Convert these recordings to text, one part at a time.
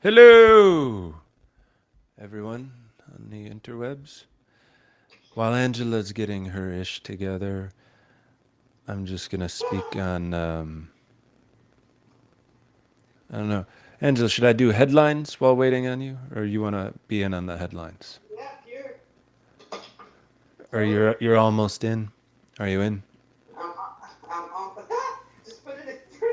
Hello, everyone on the interwebs. While Angela's getting her ish together, I'm just gonna speak on. I don't know, Angela. Should I do headlines while waiting on you, or you want to be in on the headlines? Yeah, you're Or totally. you're almost in? Are you in? I'm on. Just put it in.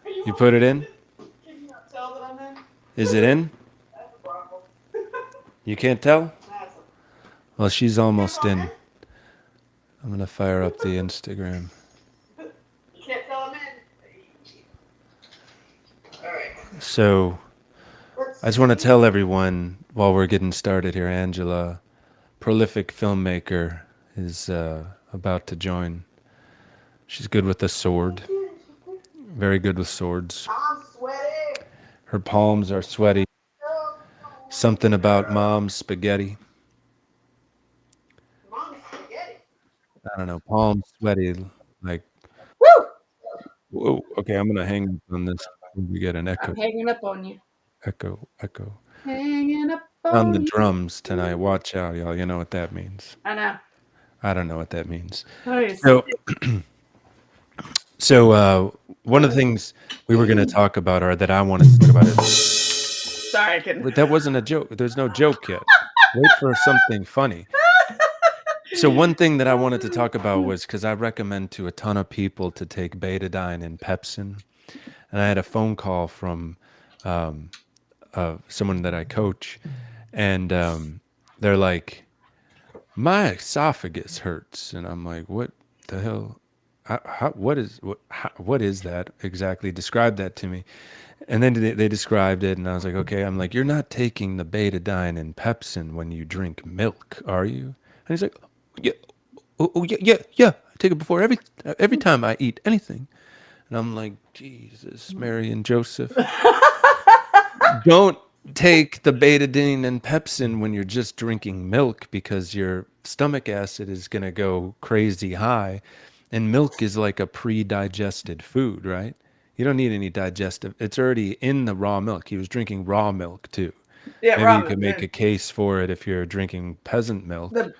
Are you You put it almost in? in? Can you not tell that I'm in? Is it in? That's a problem. You can't tell? That's a. Well, she's You can't almost tell I'm in. I'm gonna fire up the Instagram. in. You can't tell I'm in. All right. So Let's I just want to see. tell everyone while we're getting started here, Angela, prolific filmmaker, is about to join. She's good with the sword, very good with swords. I'm sweaty. Her palms are sweaty. Something about mom's spaghetti. Mom's spaghetti. I don't know, palms sweaty. Like, Woo! whoa, okay, I'm gonna hang up on this. We get an I'm hanging up on you. echo. Hanging up On the on drums tonight. you. Watch out, y'all. You know what that means. I know. I don't know what that means. Oh, yes. So, so one of the things we were going to talk about, or that I wanted to talk about, is Sorry, I couldn't. but that wasn't a joke. There's no joke yet. Wait for something funny. So one thing that I wanted to talk about was because I recommend to a ton of people to take betadine and Pepsin, and I had a phone call from someone that I coach, and they're like, "My esophagus hurts," and I'm like, "What the hell? What is that exactly? Describe that to me." And then they described it, and I was like, "Okay." I'm like, "You're not taking the betadine and Pepsin when you drink milk, are you?" And he's like, "Yeah, yeah. I take it before every time I eat anything." And I'm like, "Jesus, Mary and Joseph, don't take the betadine and Pepsin when you're just drinking milk because your stomach acid is going to go crazy high. And milk is like a pre-digested food, right? You don't need any digestive. It's already in the raw milk. He was drinking raw milk too. Yeah, Maybe you ramen. could make a Good. case for it if you're drinking peasant milk. The.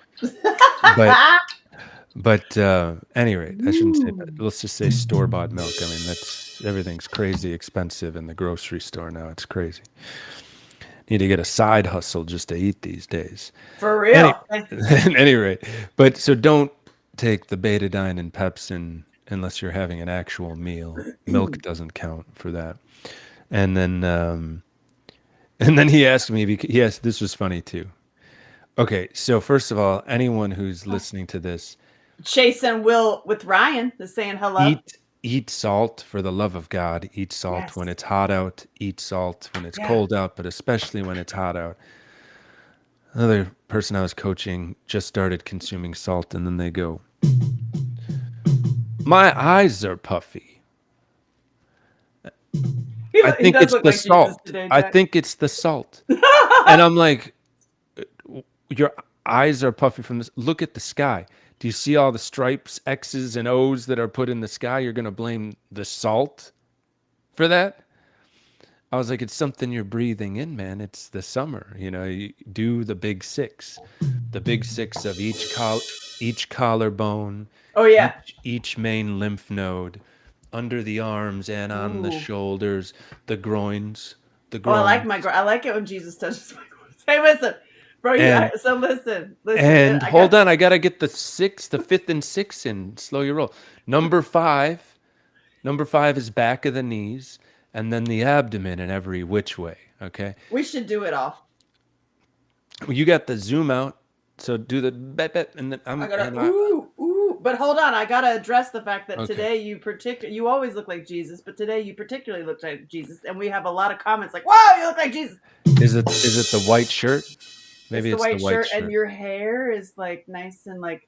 But any rate, I shouldn't say that. Ooh. Let's just say store-bought milk. I mean, that's everything's crazy expensive in the grocery store now. It's crazy. Need to get a side hustle just to eat these days. For Any, real. at any rate, but so don't take the betadine and Pepsin unless you're having an actual meal. Milk doesn't count for that. And then, and then he asked me. Yes, this was funny too. Okay, so first of all, anyone who's listening to this, Chase and Will with Ryan is saying hello. eat salt for the love of God. Eat salt when Yes. it's hot out. Eat salt when it's Yeah. cold out, but especially when it's hot out. Another person I was coaching just started consuming salt, and then they go, "My eyes are puffy. I He think does it's look the like Jesus salt. today, I Jack. think it's the salt." And I'm like, "Your eyes are puffy from this. Look at the sky. Do you see all the stripes, X's, and O's that are put in the sky? You're going to blame the salt for that?" I was like, "It's something you're breathing in, man. It's the summer. You know, you do the big six of each collarbone, Oh yeah. each main lymph node, under the arms and on the Ooh. shoulders, the groins, the Oh, I like my. groins, I like it when Jesus touches my groins. Hey, listen, bro. and So listen. and I got. hold on, I gotta get the fifth and sixth in. Slow your roll. Number five, number five is back of the knees, and then the abdomen in every which way. Okay. We should do it all. Well, you got the zoom out, so do the bet bet, and then I I'm gotta. and I Ooh. But hold on, I gotta address the fact that okay. today you always look like Jesus, but today you particularly look like Jesus, and we have a lot of comments like, "Wow, you look like Jesus." Is it the white shirt? It's Maybe the it's the white white shirt, and shirt. your hair is like nice and like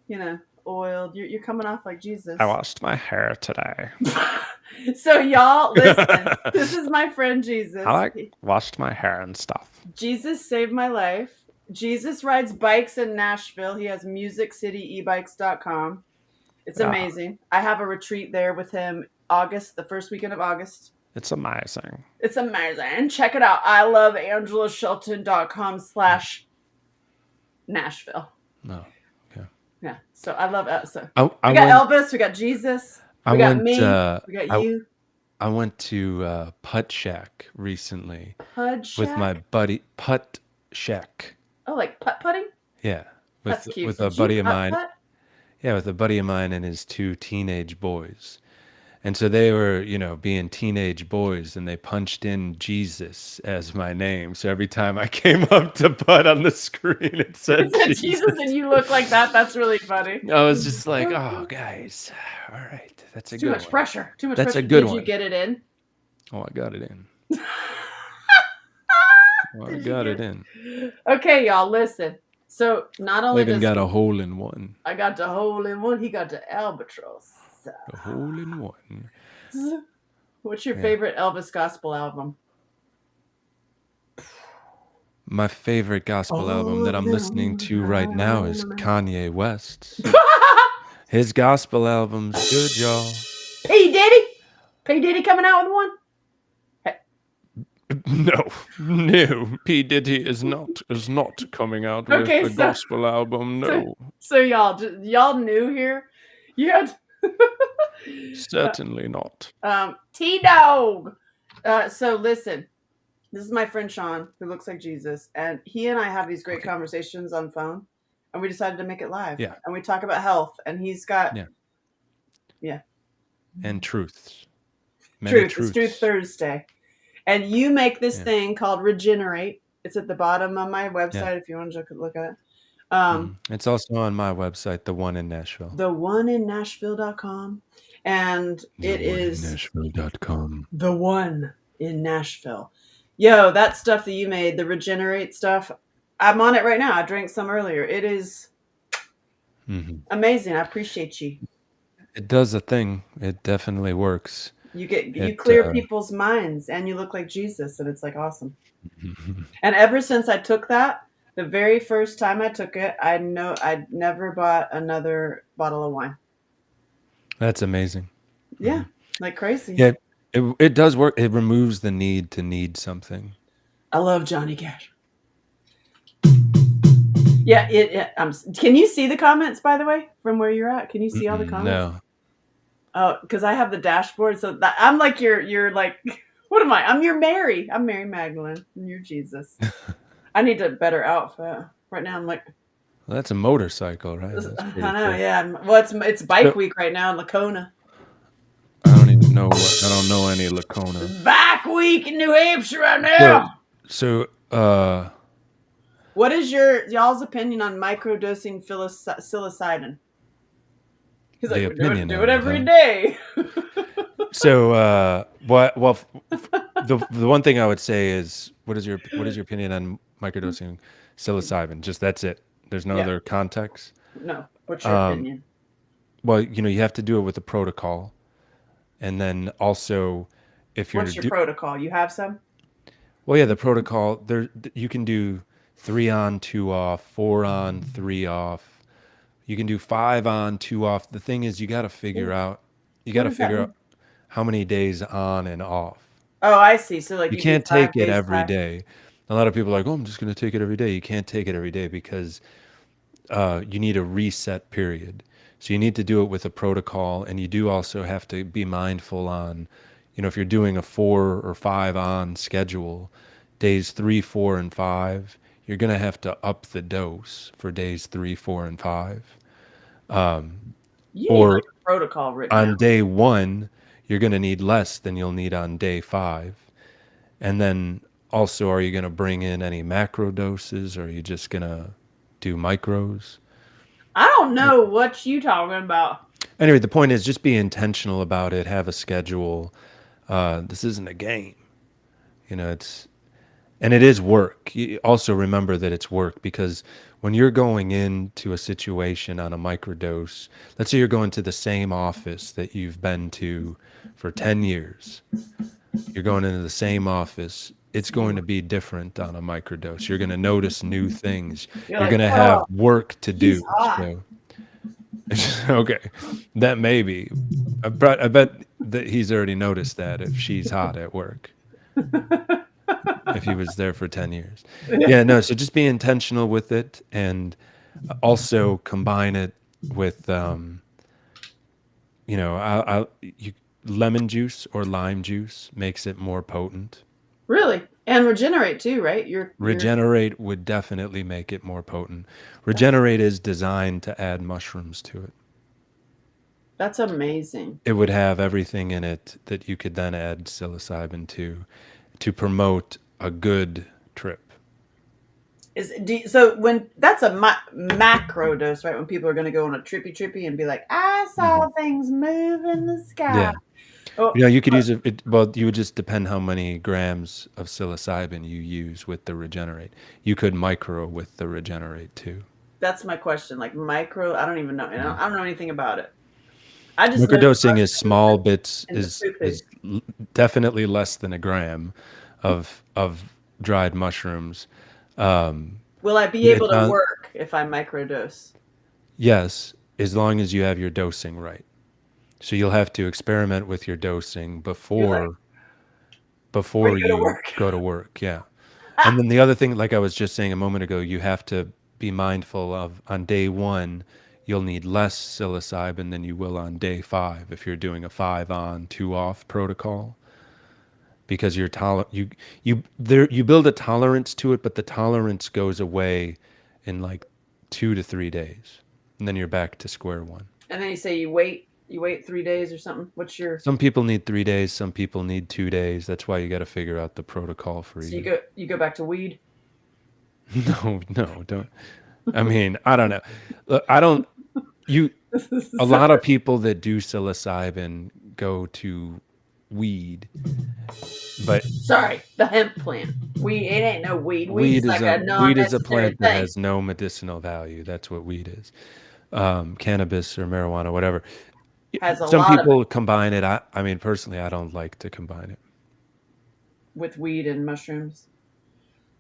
you know oiled. You're coming off like I Jesus. washed my hair today. So y'all listen. This I is my friend Jesus. like washed my hair and stuff. Jesus saved my life. Jesus rides bikes in Nashville. He has musiccityebikes.com. It's Ah, amazing. I have a retreat there with him August, the first weekend of August. It's amazing. It's amazing. Check it out. I love AngelaShelton.com/Nashville. No. Okay. Yeah. So I love so I we got went. Elvis, we got Jesus, I we got went. me, we got I you. I went to Putt Shack recently Pud with my Shack. buddy. Putt Shack. Oh, like putt-putting? Yeah, That's cute. with a Did you buddy of mine. putt-putt? Yeah, with a buddy of mine and his two teenage boys. And so they were, being teenage boys, and they punched in Jesus as my name. So every time I came up to putt on the screen, it said It said Jesus. Jesus and you look like that. That's really funny. I was just like, oh, guys, all right, that's a Too good much one. pressure. Too much That's a pressure. good Did you one. get it in? Oh, I got it in. Oh, I Did you got get it in. Okay, y'all, listen. So not I only even does got a hole in one. I got the hole in one, he got the albatross. A hole in one. What's your Yeah. favorite Elvis gospel album? My favorite gospel album that I'm listening to right now is Kanye West's. His gospel album's good, y'all. P. Diddy? P. Diddy coming out with one? No. P. Diddy is not coming out with Okay, a so- gospel album. No, So y'all new here? You had certainly not. T-Dog. So listen, this is my friend Sean, who looks like Jesus, and he and I have these great conversations on phone, and we decided to make it live. Yeah. And we talk about health, and he's got And truths. Many Truth. truths. It's Truth Thursday. And you make this Yeah. thing called Regenerate. It's at the bottom of my website if you want to look at it. It's also on my website, the one in Nashville. TheOneInNashville.com. And it is Nashville.com. The One in Nashville. Yo, that stuff that you made, the Regenerate stuff, I'm on it right now. I drank some earlier. It is amazing. I appreciate you. It does a thing. It definitely works. You It, clear people's minds, and you look like Jesus, and it's like awesome. And ever since I took that, the very first time I took it, I'd never bought another bottle of wine. That's amazing. Yeah, like crazy. Yeah, it does work. It removes the need to need something. I love Johnny Cash. Yeah, can you see the comments, by the way, from where you're at? Can you see all the comments? No. Oh, because I have the dashboard, so that I'm like you're like, what am I? I'm your Mary. I'm Mary Magdalene. And you're Jesus. I need a better outfit. Right now I'm like, Well, that's a motorcycle, right? That's I pretty know, cool. yeah. Well, it's bike week right now in Lacona. I don't even know I don't know any Lacona. Bike week in New Hampshire right now. So, What is y'all's opinion on microdosing psilocybin? He's The like, opinion do of it it, every huh? day. so the one thing I would say is, what is your opinion on microdosing psilocybin? Just that's it. There's no other context. No. What's your opinion? Well, you have to do it with a protocol, and then also if you're What's your protocol? You have some? well, yeah, the protocol there you can do 3 on, 2 off, 4 on, 3 off. You can do 5 on, 2 off. The thing is, you got to figure out how many days on and off. Oh, I see. So like You do can't 5 take it days, every 5 day. A lot of people are like, oh, I'm just going to take it every day. You can't take it every day because you need a reset period. So you need to do it with a protocol, and you do also have to be mindful on, if you're doing a 4 or 5 on schedule, days 3, 4, and 5, you're going to have to up the dose for days 3, 4, and 5. You or need like a protocol written On out. day 1, you're going to need less than you'll need on day 5. And then also, are you going to bring in any macro doses, or are you just going to do micros? I don't know what you talking about. Anyway, the point is just be intentional about it. Have a schedule. This isn't a game. And it is work. You also remember that it's work, because when you're going into a situation on a microdose, let's say you're going to the same office that you've been to for 10 years. You're going into the same office. It's going to be different on a microdose. You're going to notice new things. You're like, going to "Oh, have work to do. he's hot." So, Okay, that may be. I bet that he's already noticed that if she's hot at work, if he was there for 10 years. Yeah, no, so just be intentional with it and also combine it with, you, lemon juice or lime juice makes it more potent. Really? And regenerate too, right? You're Regenerate would definitely make it more potent. Regenerate is designed to add mushrooms to it. that's amazing. It would have everything in it that you could then add psilocybin to promote a good trip. So when that's a macro dose, right? When people are going to go on a trippy and be like, I Hmm. saw things move in the sky. Yeah. Oh, You could use it. Well, you would just depend how many grams of psilocybin you use with the Regenerate. You could micro with the Regenerate too. that's my question. Like micro, I don't even know. Mhm. I don't know anything about it. I just know the Microdosing is small mushrooms bits, and the poo. definitely less than a gram of dried mushrooms. Um, Will I be able it, to work if I microdose? yes, as long as you have your dosing right. So you'll have to experiment with your dosing You're like, before before you go to you work. go to work. Yeah. And then the other thing, like I was just saying a moment ago, you have to be mindful of on day one, you'll need less psilocybin than you will on day five if you're doing a 5 on, 2 off protocol, because you build a tolerance to it, but the tolerance goes away in like 2 to 3 days, and then you're back to square one. And then you say you wait 3 days or something. What's your Some people need 3 days, some people need 2 days. That's why you got to figure out the protocol for so you you. go back to weed? No, no, don't. I mean, I don't know. Look, I don't. You a So- lot of people that do psilocybin go to weed, but sorry, the hemp plant. Weed. It ain't no weed. Weed's like a weed is a non-necessary plant that thing. has no medicinal value. That's what weed is. Cannabis or marijuana, whatever. Has a Some lot of people combine it. I mean, personally, I don't like to combine it. with weed and mushrooms.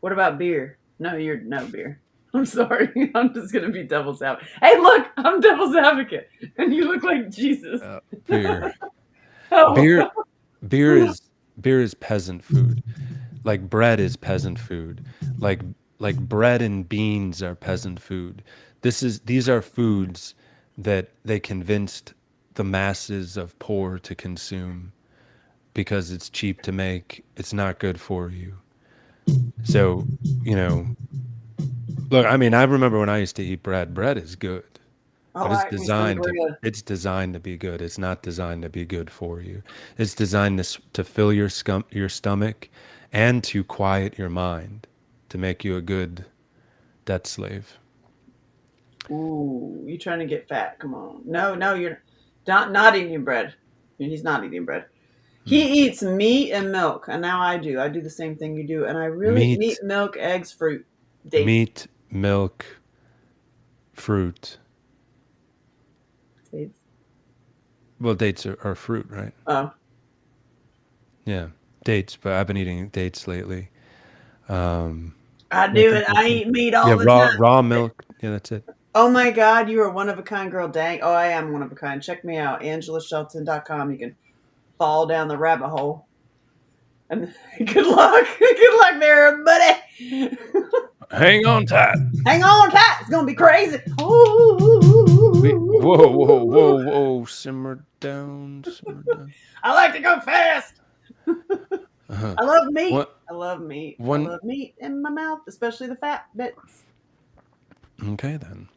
What about beer? No, you're no beer. I'm sorry. I'm just gonna be devil's advocate. Hey, look, I'm devil's advocate, and you look like Jesus. Beer, Oh, beer, beer is beer is peasant food. Like bread is peasant food. Like like bread and beans are peasant food. These are foods that they convinced the masses of poor to consume because it's cheap to make. It's not good for you. So, you know, look, I mean, I remember when I used to eat bread. Bread is good, I but it's like me some designed to bread. it's designed to be good. It's not designed to be good for you. It's designed to fill your stomach and to quiet your mind, to make you a good debt slave. Ooh, you trying to get fat? Come on. No, no, you're not eating bread. He's not eating bread. Hmm. He eats meat and milk, and now I do. I do the same thing you do, and I really Meat, meat, milk, eggs, fruit, dates. meat, milk, fruit. Dates. Well, dates are fruit, right? Oh, Yeah, dates. But I've been eating dates lately. Um, I do milk it. and I fruit. eat meat Yeah, all the raw time. milk. Yeah, that's it. Oh my God, you are one of a kind, girl. Dang. Oh, I am one of a kind. Check me out, AngelaShelton.com. You can fall down the rabbit hole. And good luck. Good luck there, buddy. Hang on tight. Hang on tight. It's going to be crazy. Whoa. Simmer down, simmer down. I like to go fast. Uh-huh. I love meat. What I love meat. I one? love meat in my mouth, especially the fat bits. Okay then.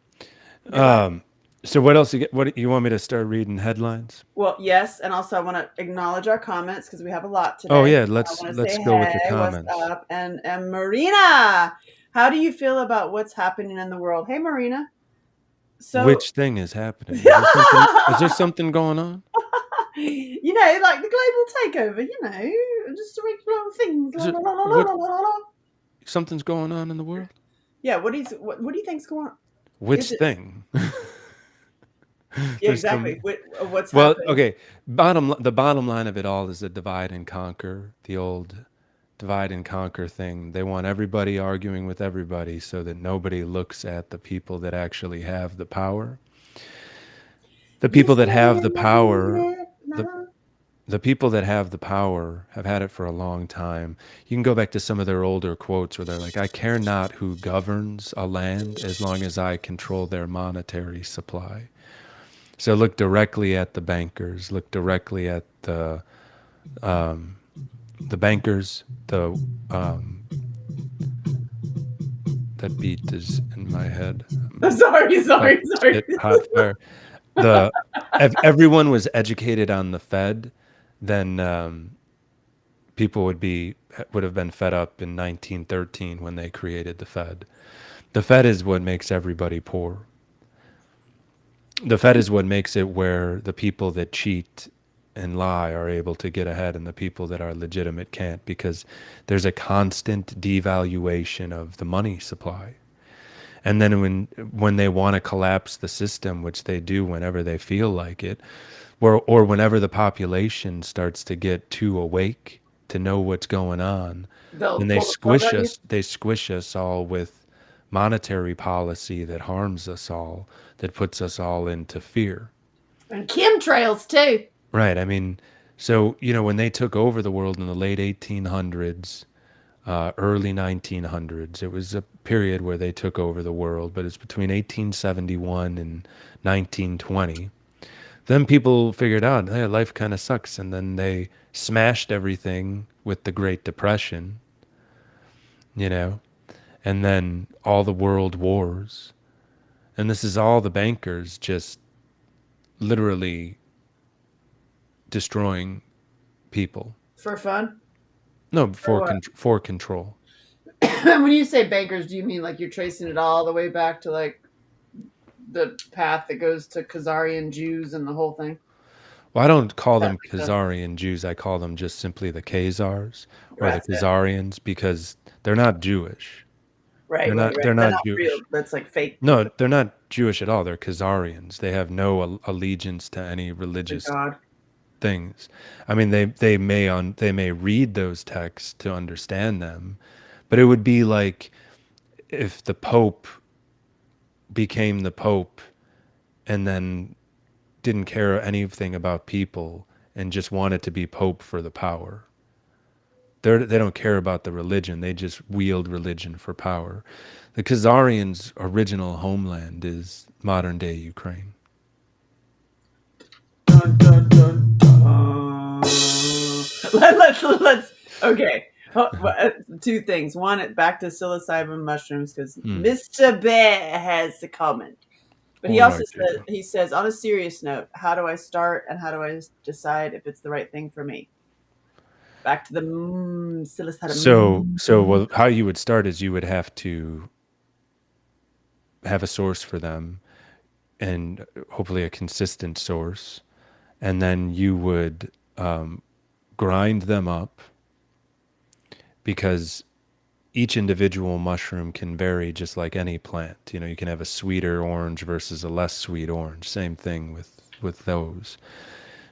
Good luck. So what else you get? What you want me to start reading headlines? Well, yes, and also I want to acknowledge our comments because we have a lot Oh today. yeah, I want to let's say go with the hey, what's comments. up, and Marina, how do you feel about what's happening in the world? Hey, Marina. So Which thing is happening? Is there something? Is there something going on? like the global takeover. Just regular things. Is La, it la, la, la, la, what? la, la, la. Something's going on in the world? Yeah, what do you think's going on? Which Is it thing? yeah There's exactly? some. What's Well, happening? okay. The bottom line of it all is the divide and conquer. The old divide and conquer thing. They want everybody arguing with everybody so that nobody looks at the people that actually have the power. The people that have the power, the the people that have the power have had it for a long time. You can go back to some of their older quotes where they're like, I care not who governs a land as long as I control their monetary supply. So look directly at the bankers, look directly at the bankers, um, that beat is in my head. Sorry. Spit hot fire. If everyone was educated on the Fed, then people would have been fed up in 1913 when they created the Fed. The Fed is what makes everybody poor. The Fed is what makes it where the people that cheat and lie are able to get ahead and the people that are legitimate can't, because there's a constant devaluation of the money supply. And then when they want to collapse the system, which they do whenever they feel like it, or whenever the population starts to get too awake to know what's going on, They'll then they pull the plug squish on you. us. They squish us all with monetary policy that harms us all, that puts us all into fear. And chemtrails too. Right. I mean, so when they took over the world in the late 1800s, early 1900s. It was a period where they took over the world, but it's between 1871 and 1920. Then people figured out, hey, life kind of sucks, and then they smashed everything with the Great Depression, you know, and then all the world wars. And this is all the bankers just literally destroying people. For fun? No, For what? for control. When you say bankers, do you mean like you're tracing it all the way back to like the path that goes to Khazarian Jews and the whole thing? Well, I don't call That them like Khazarian Jews. I call them just simply the Khazars or the that's it. Khazarians, because they're not Jewish. Right. They're They're not not real. Jewish. That's like fake. No, they're not Jewish at all. They're Khazarians. They have no allegiance to any Good religious God. things. I mean, they may read those texts to understand them, but it would be like if the Pope became the Pope and then didn't care anything about people and just wanted to be Pope for the power. They don't care about the religion. They just wield religion for power. The Khazarians' original homeland is modern day Ukraine. Dun, dun, dun, dun. Let's okay. Two things. One, back to psilocybin mushrooms because Mr. Bear has a comment. But he also says, on a serious note, how do I start and how do I decide if it's the right thing for me? Back to the psilocybin. Well, how you would start is you would have to have a source for them, and hopefully a consistent source, and then you would grind them up, because each individual mushroom can vary just like any plant. You can have a sweeter orange versus a less sweet orange. Same thing with those.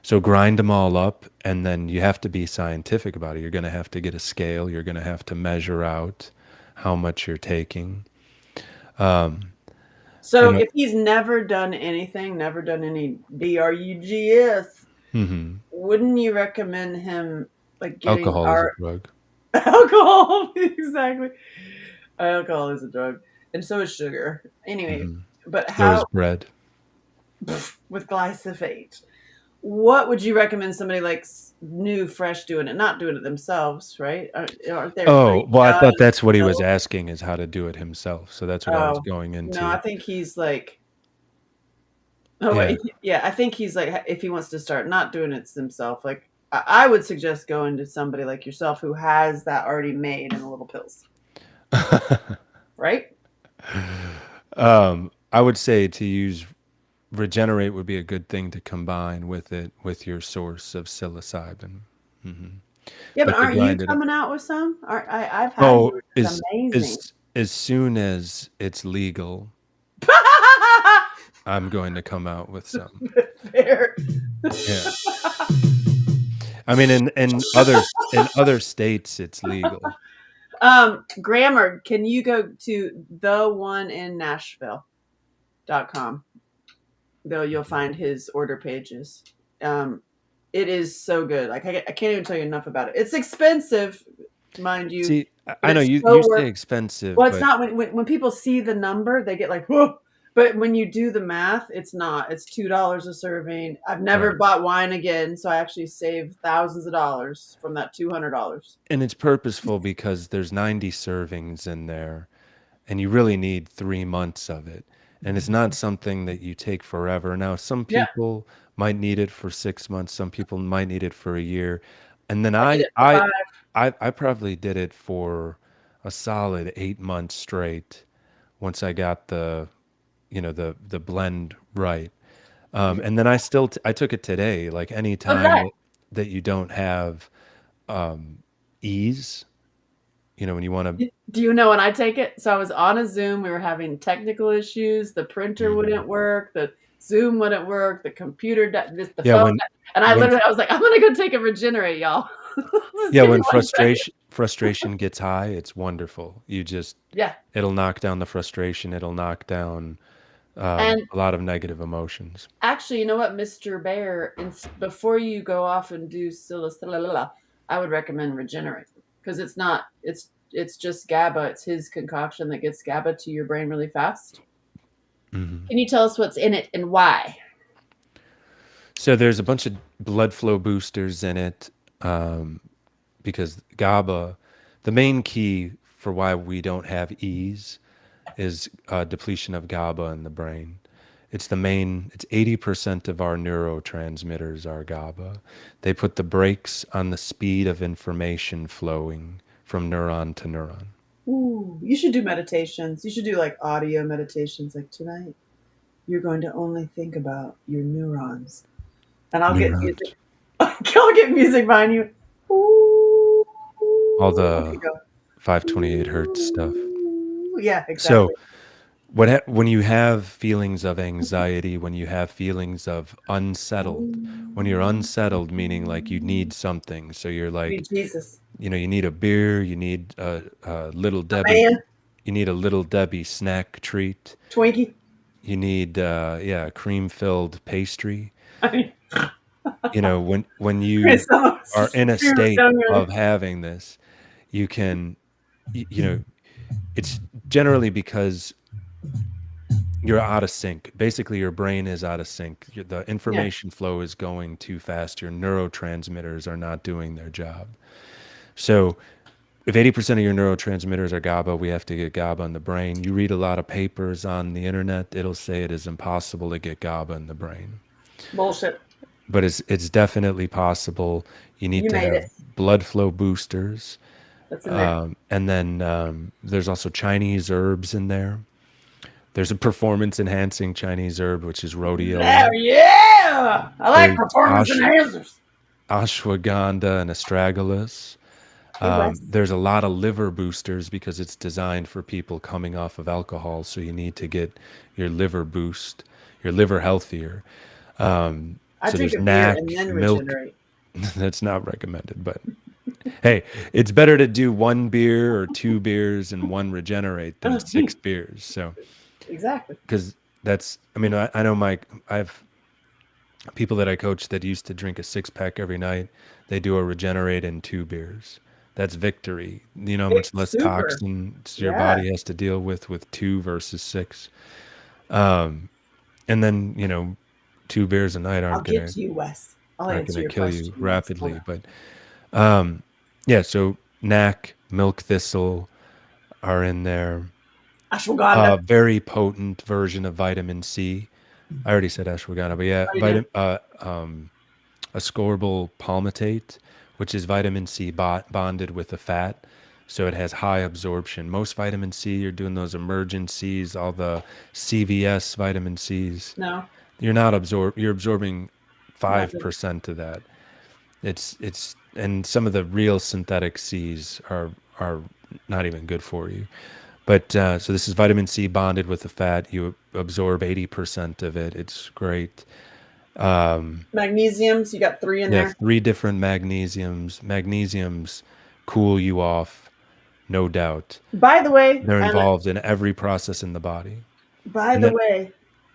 So grind them all up, and then you have to be scientific about it. You're going to have to get a scale. You're going to have to measure out how much you're taking. So if he's never done anything, never done any DRUGS, wouldn't you recommend him like getting alcohol is a drug? Alcohol, exactly. Alcohol is a drug, and so is sugar. Anyway, but So is bread. With glyphosate. What would you recommend somebody like new, fresh doing it? Not doing it themselves, right? Aren't there? Oh, well, I thought that's what he was asking, is how to do it himself. So that's what I was going into. No, I think he's like. Oh, wait, yeah, I think he's like, if he wants to start not doing it himself, like I would suggest going to somebody like yourself who has that already made in the little pills. Right? I would say to use Regenerate would be a good thing to combine with it, with your source of psilocybin. Yeah, but aren't you coming out with some? I've had yours. It's amazing. As soon as it's legal, I'm going to come out with some. Fair. Yeah. I mean, in other states, it's legal. Grammar, can you go to theoneinnashville.com? though, you'll find his order pages. Um, it is so good. Like I can't even tell you enough about it. It's expensive, mind you, See, but I know it's you so say worth. expensive, Well, it's but not when people see the number, they get like, whoa. But when you do the math, it's not. It's $2 a serving. I've never right. bought wine again, so I actually saved thousands of dollars from that $200. And it's purposeful because there's 90 servings in there, and you really need 3 months of it. And it's not something that you take forever. Now, some Yeah, people might need it for 6 months, some people might need it for a year. And then I did it for 5. I probably did it for a solid 8 months straight once I got the blend right. And then I took it today, like any time Okay. that you don't have ease, when you want to. Do you know when I take it? So I was on a Zoom. We were having technical issues. The printer wouldn't work. The Zoom wouldn't work. The computer, the Yeah, phone. And I when literally, I was like, I'm gonna go take a Regenerate, y'all. Just yeah, give me when 1 second. frustration gets high, it's wonderful. Yeah. It'll knock down the frustration. It'll knock down And a lot of negative emotions. actually, you know what, Mr. Bear, before you go off and do psilocybin, I would recommend Regenerate because it's not. It's just GABA. It's his concoction that gets GABA to your brain really fast. Hmm. Can you tell us what's in it and why? So there's a bunch of blood flow boosters in it, because GABA, the main key for why we don't have ease is depletion of GABA in the brain. It's 80% of our neurotransmitters are GABA. They put the brakes on the speed of information flowing from neuron to neuron. Ooh, you should do meditations. You should do like audio meditations. Like tonight, you're going to only think about your neurons, and I'll get Neurons. music. I'll get music behind you. Ooh, All okay, the go. 528 hertz stuff. Ooh, yeah, So exactly. when you have feelings of anxiety, when you have feelings of unsettled, when you're unsettled, meaning like you need something, so you're like, Sweet Jesus, you need a beer, you need a little a Debbie, man, you need a little Debbie snack treat, Twinkie. you need yeah, cream filled pastry. I mean, When it's you are almost in a super state younger. of having this, you can, you know, it's generally because you're out of sync. Basically, your brain is out of sync. The Yeah. information flow is going too fast. Your neurotransmitters are not doing their job. So, if 80% of your neurotransmitters are GABA, we have to get GABA in the brain. You read a lot of papers on the internet, it'll say it is impossible to get GABA in the brain. Bullshit. But it's definitely possible. You need You to made have it. blood flow boosters. That's in there. And then there's also Chinese herbs in there. There's a performance enhancing Chinese herb, which is Yeah, rhodiola. yeah. I like There's performance enhancers. ashwagandha and astragalus. Hey, Wes. There's a lot of liver boosters because it's designed for people coming off of alcohol. So you need to get your your liver healthier. I So drink there's a beer NAC, and then milk. regenerate. That's not recommended, but hey, it's better to do one beer or two beers and one regenerate than six beers. So, Exactly. because I mean, I know I have people that I coach that used to drink a 6 pack every night. They do a regenerate in 2 beers. That's victory. You know how much It's less super. toxins your Yeah. body has to deal with two versus six. And then, 2 beers a night I'll aren't get gonna to you, Wes. I'll aren't answer gonna your kill you question once. Hold rapidly. on. But yeah, so NAC, milk thistle are in there. Ashwagandha. Very potent version of vitamin C. I already said ashwagandha, but yeah, I did. ascorbyl palmitate, which is vitamin C bonded with a fat, so it has high absorption. Most vitamin C, you're doing those emergencies, all the CVS vitamin Cs. No, You're absorbing nothing. 5% of that. And some of the real synthetic Cs are not even good for you. But so this is vitamin C bonded with the fat. You absorb 80% of it. It's great. Magnesiums. You got 3 in Yeah, there. 3 different magnesiums. Magnesiums cool you off, no doubt. By the way, They're and involved in every process in the body. by And the then way,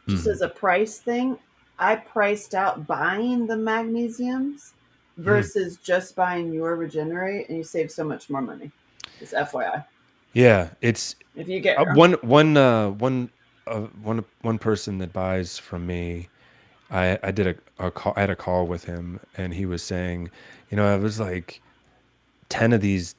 just as a price thing, I priced out buying the magnesiums Mm. versus just buying your Regenerate, and you save so much more money. Just FYI, Yeah, it's if you get one person that buys from me. I did a call. I had a call with him, and he was saying, I was like 10 of these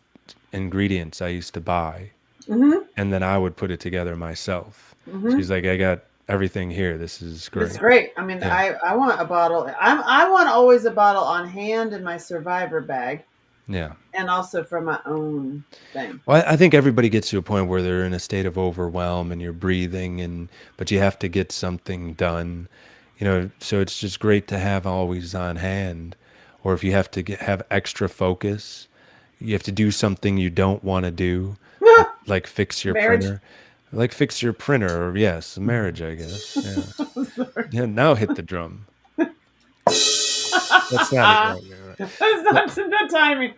ingredients I used to buy, hmm and then I would put it together myself. So hmm he's like, I got everything here. This is It's great. great. I mean, Yeah, I want a bottle. I want always a bottle on hand in my Survivor bag, yeah. and also for my own thing. Well, I think everybody gets to a point where they're in a state of overwhelm and you're breathing but you have to get something done, so it's just great to have always on hand. Or if you have to have extra focus, you have to do something you don't want to do, like fix your Marriage. printer, or yes, marriage, I guess. Yeah. Sorry. Yeah. Now hit the drum. That's not it. That's Right, right, right. not the timing.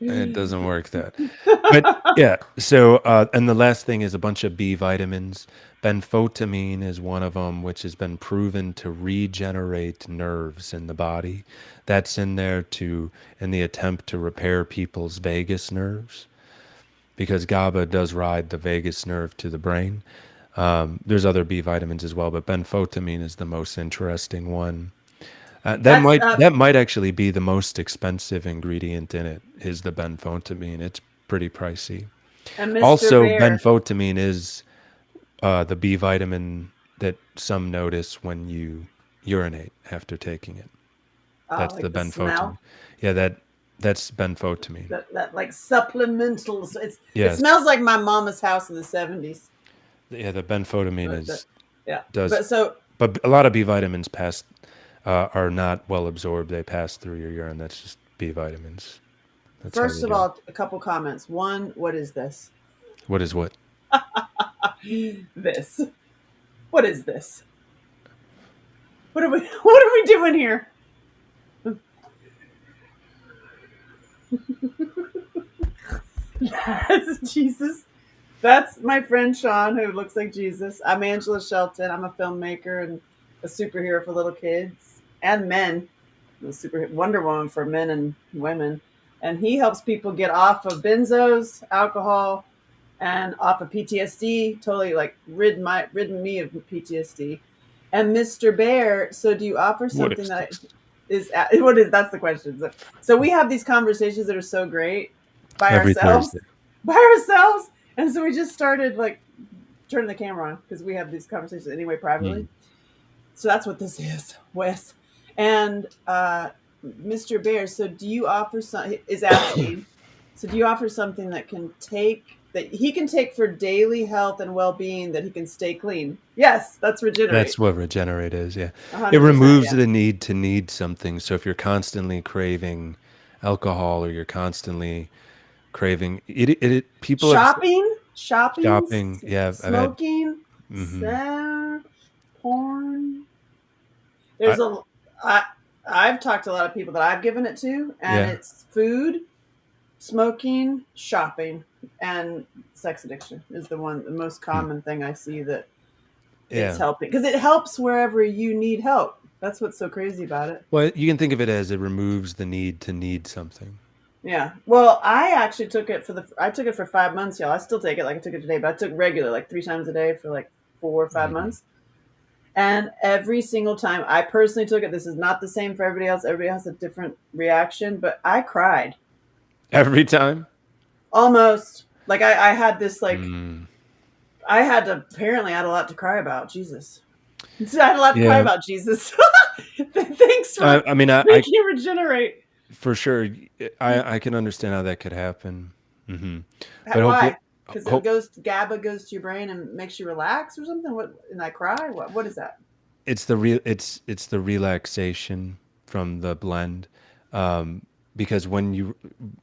It doesn't work that. But yeah, so and the last thing is a bunch of B vitamins. Benfotiamine is one of them, which has been proven to regenerate nerves in the body. That's in there in the attempt to repair people's vagus nerves, because GABA does ride the vagus nerve to the brain. There's other B vitamins as well, but benfotiamine is the most interesting one. That That's might that might actually be the most expensive ingredient in it, is the benfotiamine. It's pretty pricey. and Mr. Also, Bear. benfotiamine is the B vitamin that some notice when you urinate after taking it. Oh, That's the like the benfotiamine. smell. Yeah, that's benfotiamine. That like supplementals. It Yes. smells like my mama's house in the 70s. Yeah, the benfotiamine But is yeah. does, But so but a lot of B vitamins are not well absorbed. They pass through your urine. That's just B vitamins. That's how first they of do it. all, a couple comments. One, what is this? What is what? This. What is this? What are we doing here? That's Jesus. That's my friend Sean, who looks like Jesus. I'm Angela Shelton. I'm a filmmaker and a superhero for little kids and men. I'm a super Wonder Woman for men and women. And he helps people get off of benzos, alcohol, and off of PTSD. Totally like ridden me of PTSD. And Mr. Bear, so do you offer What something is that this? is what is that's the question. So we have these conversations that are so great by Every ourselves, Thursday. and so we just started like turning the camera on because we have these conversations anyway privately. Mm. So that's what this is, Wes. And Mr. Bear, so do you offer is asking, so do you offer something that he can take for daily health and well-being, that he can stay clean? Yes, that's Regenerate. That's what Regenerate is. Yeah, it 100%, removes yeah. the need to need something. So if you're constantly craving alcohol, or you're constantly craving people have Shopping, shopping. Yeah, I've had. smoking, Hmm. porn. I, There's I've talked to a lot of people that I've given it to, and yeah. it's food, smoking, shopping, and sex addiction is the most Hmm. common thing I see that Yeah. it's helping, because it helps wherever you need help. That's what's so crazy about it. Well, you can think of it as it removes the need to need something. Yeah. Well, I actually took it for 5 months, y'all. I still take it, like I took it today, but I took regular, like 3 times a day for like 4 or 5 months. And every single time I personally took it, this is not the same for everybody else. Everybody has a different reaction, but I cried Every time. almost. Like I had this like Mm. apparently I had a lot to cry about. Jesus. I had a lot to cry Yeah. about, Jesus. Thanks for I mean, I making you Regenerate. for sure, I can understand how that could happen. Hmm. But hopefully, Why? Because hope GABA goes to your brain and makes you relax or something. What? And I cry. What is that? it's the relaxation from the blend, because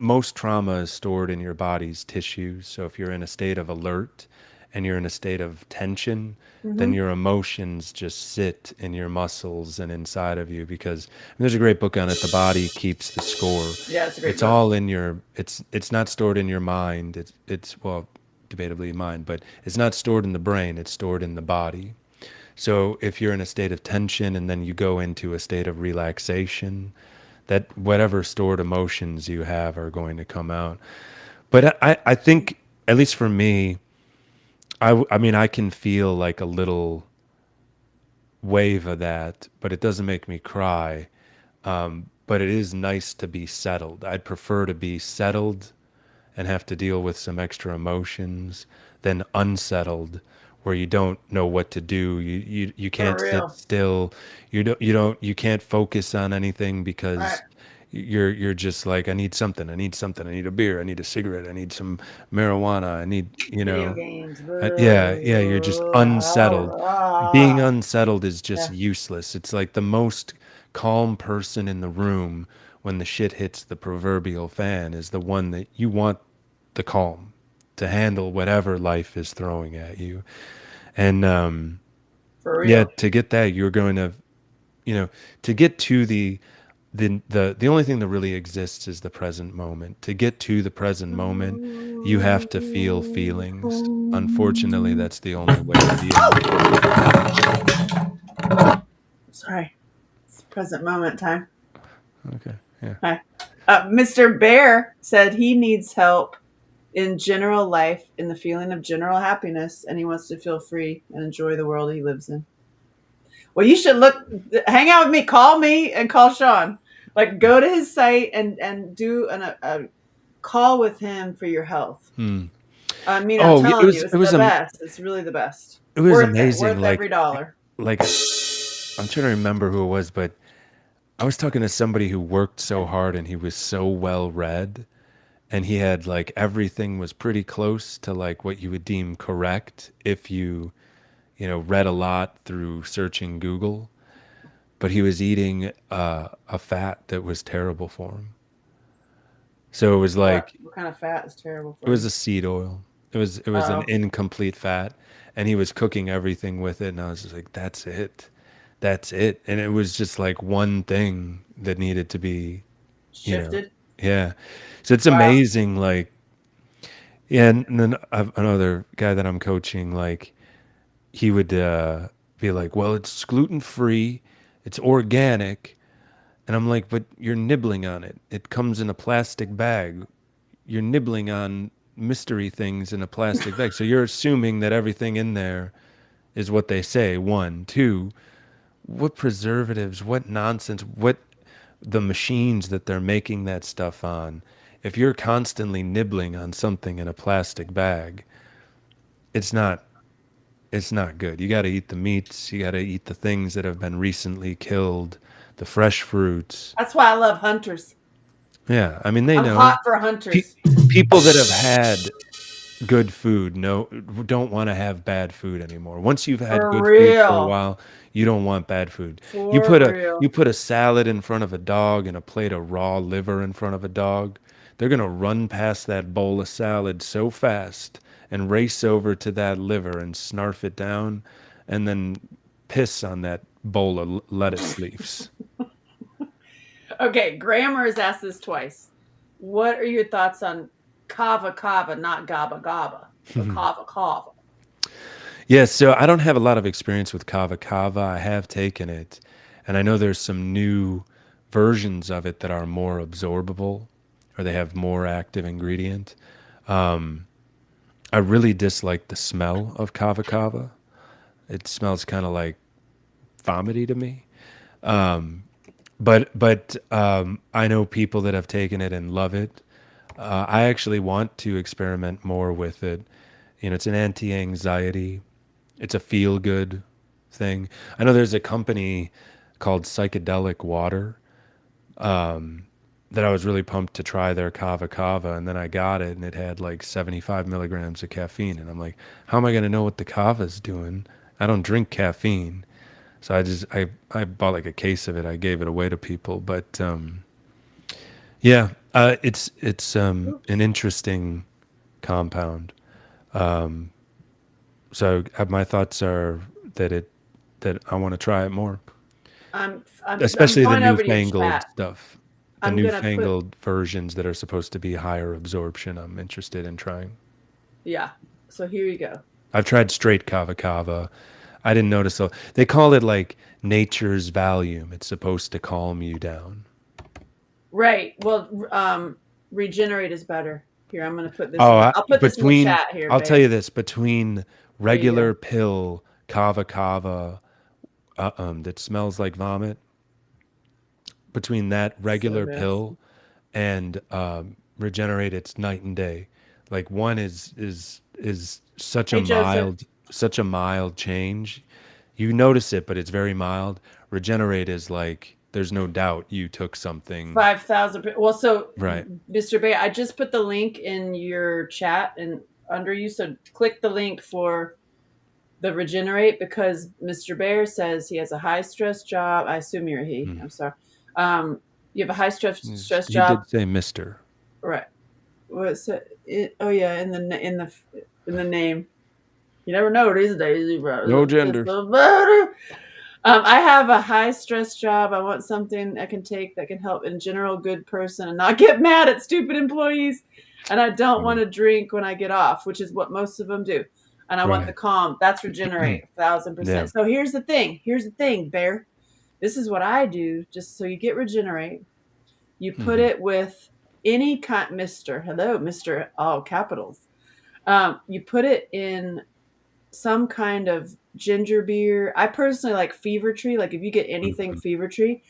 most trauma is stored in your body's tissues. So if you're in a state of alert and you're in a state of tension, then Mm-hmm. your emotions just sit in your muscles and inside of you. Because there's a great book on it, The Body Keeps the Score. Yeah, it's a great It's book. all in your it's not stored in your mind. It's well, debatably mind, but it's not stored in the brain, it's stored in the body. So if you're in a state of tension and then you go into a state of relaxation, that whatever stored emotions you have are going to come out. But I think, at least for me, I mean, I can feel like a little wave of that, but it doesn't make me cry. But it is nice to be settled. I'd prefer to be settled and have to deal with some extra emotions than unsettled, where you don't know what to do. You For can't sit real. still. You can't focus on anything Right. because you're just like, I need something. I need something. I need a beer. I need a cigarette. I need some marijuana. I need, Video games. yeah, you're just unsettled. Being unsettled is just Yeah. useless. It's like the most calm person in the room when the shit hits the proverbial fan is the one that you want the calm to handle whatever life is throwing at you. And For yeah, real. to get that, you're going to, to get to the only thing that really exists is the present moment. To get to the present moment, you have to feel feelings. Unfortunately, that's the only way to deal with it. Sorry. It's present moment time. Okay. Yeah. Hi. Mr. Bear said he needs help in general life, in the feeling of general happiness, and he wants to feel free and enjoy the world he lives in. Well, you should hang out with me, call me, and call Sean. Like, go to his site and do a call with him for your health. Hmm. I mean, I'm Oh, it telling you, was it's it was the best. It's really the best. it was Worth it. amazing. Worth every dollar. Like I'm trying to remember who it was, but I was talking to somebody who worked so hard and he was so well read, and he had like everything was pretty close to like what you would deem correct if you read a lot through searching Google, but he was eating a fat that was terrible for him. So it was What? like What kind of fat is terrible it for was you? a seed oil. It was an Oh, incomplete fat, and he was cooking everything with it, and I was just like, that's it. That's it. And it was just like one thing that needed to be, you know, shifted. yeah. So it's Wow. amazing, like, yeah. And then another guy that I'm coaching, like, he would be like, well, it's gluten free, it's organic. And I'm like, but you're nibbling on it. It comes in a plastic bag. You're nibbling on mystery things in a plastic bag. So you're assuming that everything in there is what they say. One, two, what preservatives, what nonsense, what the machines that they're making that stuff on. If you're constantly nibbling on something in a plastic bag, it's not it's not good. You got to eat the meats, you got to eat the things that have been recently killed, the fresh fruits. That's why I love hunters. Yeah, I mean they I'm know. hot for Pe- hunters. People that have had good food don't want to have bad food anymore. Once you've had For good food for a real. while, you don't want bad food. You For put a real. you put a salad in front of a dog and a plate of raw liver in front of a dog, they're going to run past that bowl of salad so fast and race over to that liver and snarf it down and then piss on that bowl of lettuce leaves. Okay, Grammar has asked this twice. What are your thoughts on kava kava, not gaba gaba, but kava kava? Yeah, so I don't have a lot of experience with kava kava. I have taken it, and I know there's some new versions of it that are more absorbable, or they have more active ingredient. I really dislike the smell of kava kava. It smells kind of like vomity to me. But I know people that have taken it and love it. I actually want to experiment more with it. It's an anti-anxiety. It's a feel-good thing. I know there's a company called Psychedelic Water that I was really pumped to try their kava kava, and then I got it, and it had like 75 milligrams of caffeine, and I'm like, how am I going to know what the kava's doing? I don't drink caffeine, so I bought like a case of it. I gave it away to people, but yeah, it's an interesting compound. So my thoughts are that I want to try it more, I'm especially the going over to your newfangled chat. stuff, the I'm gonna put newfangled versions that are supposed to be higher absorption. I'm interested in trying. yeah. So here you go. I've tried straight kava kava. I didn't notice. So they call it like nature's Valium. It's supposed to calm you down. Right. Well, regenerate is better. Here, I'm gonna put this Oh, in. I'll put this in the between, chat here, I'll tell babe. you this, between Here you go. regular pill kava kava that smells like vomit, between that So regular good. pill and regenerate, it's night and day. Like one is Hey, Joseph. such a mild change. You notice it, but it's very mild. Regenerate is like there's no doubt you took something. 5,000. Well, so Right. Mr. Bay, I just put the link in your chat and under you. So click the link for the regenerate because Mr. Bear says he has a high stress job. I assume you're a he. Mm. I'm sorry. You have a high stress He job, did say Mister. right? What's it? Oh yeah, in the name. You never know these days. No gender. I have a high stress job. I want something I can take that can help in general good person and not get mad at stupid employees. And I don't want to drink when I get off, which is what most of them do. And I want the Right. calm. That's regenerate, Yeah. 1,000%. So here's the thing. Here's the thing, Bear. This is what I do. Just so you get regenerate, you put Mhm. it with any kind, Mister. Hello, Mister. All capitals. You put it in some kind of ginger beer. I personally like Fever Tree. Like if you get anything Mhm. Fever Tree,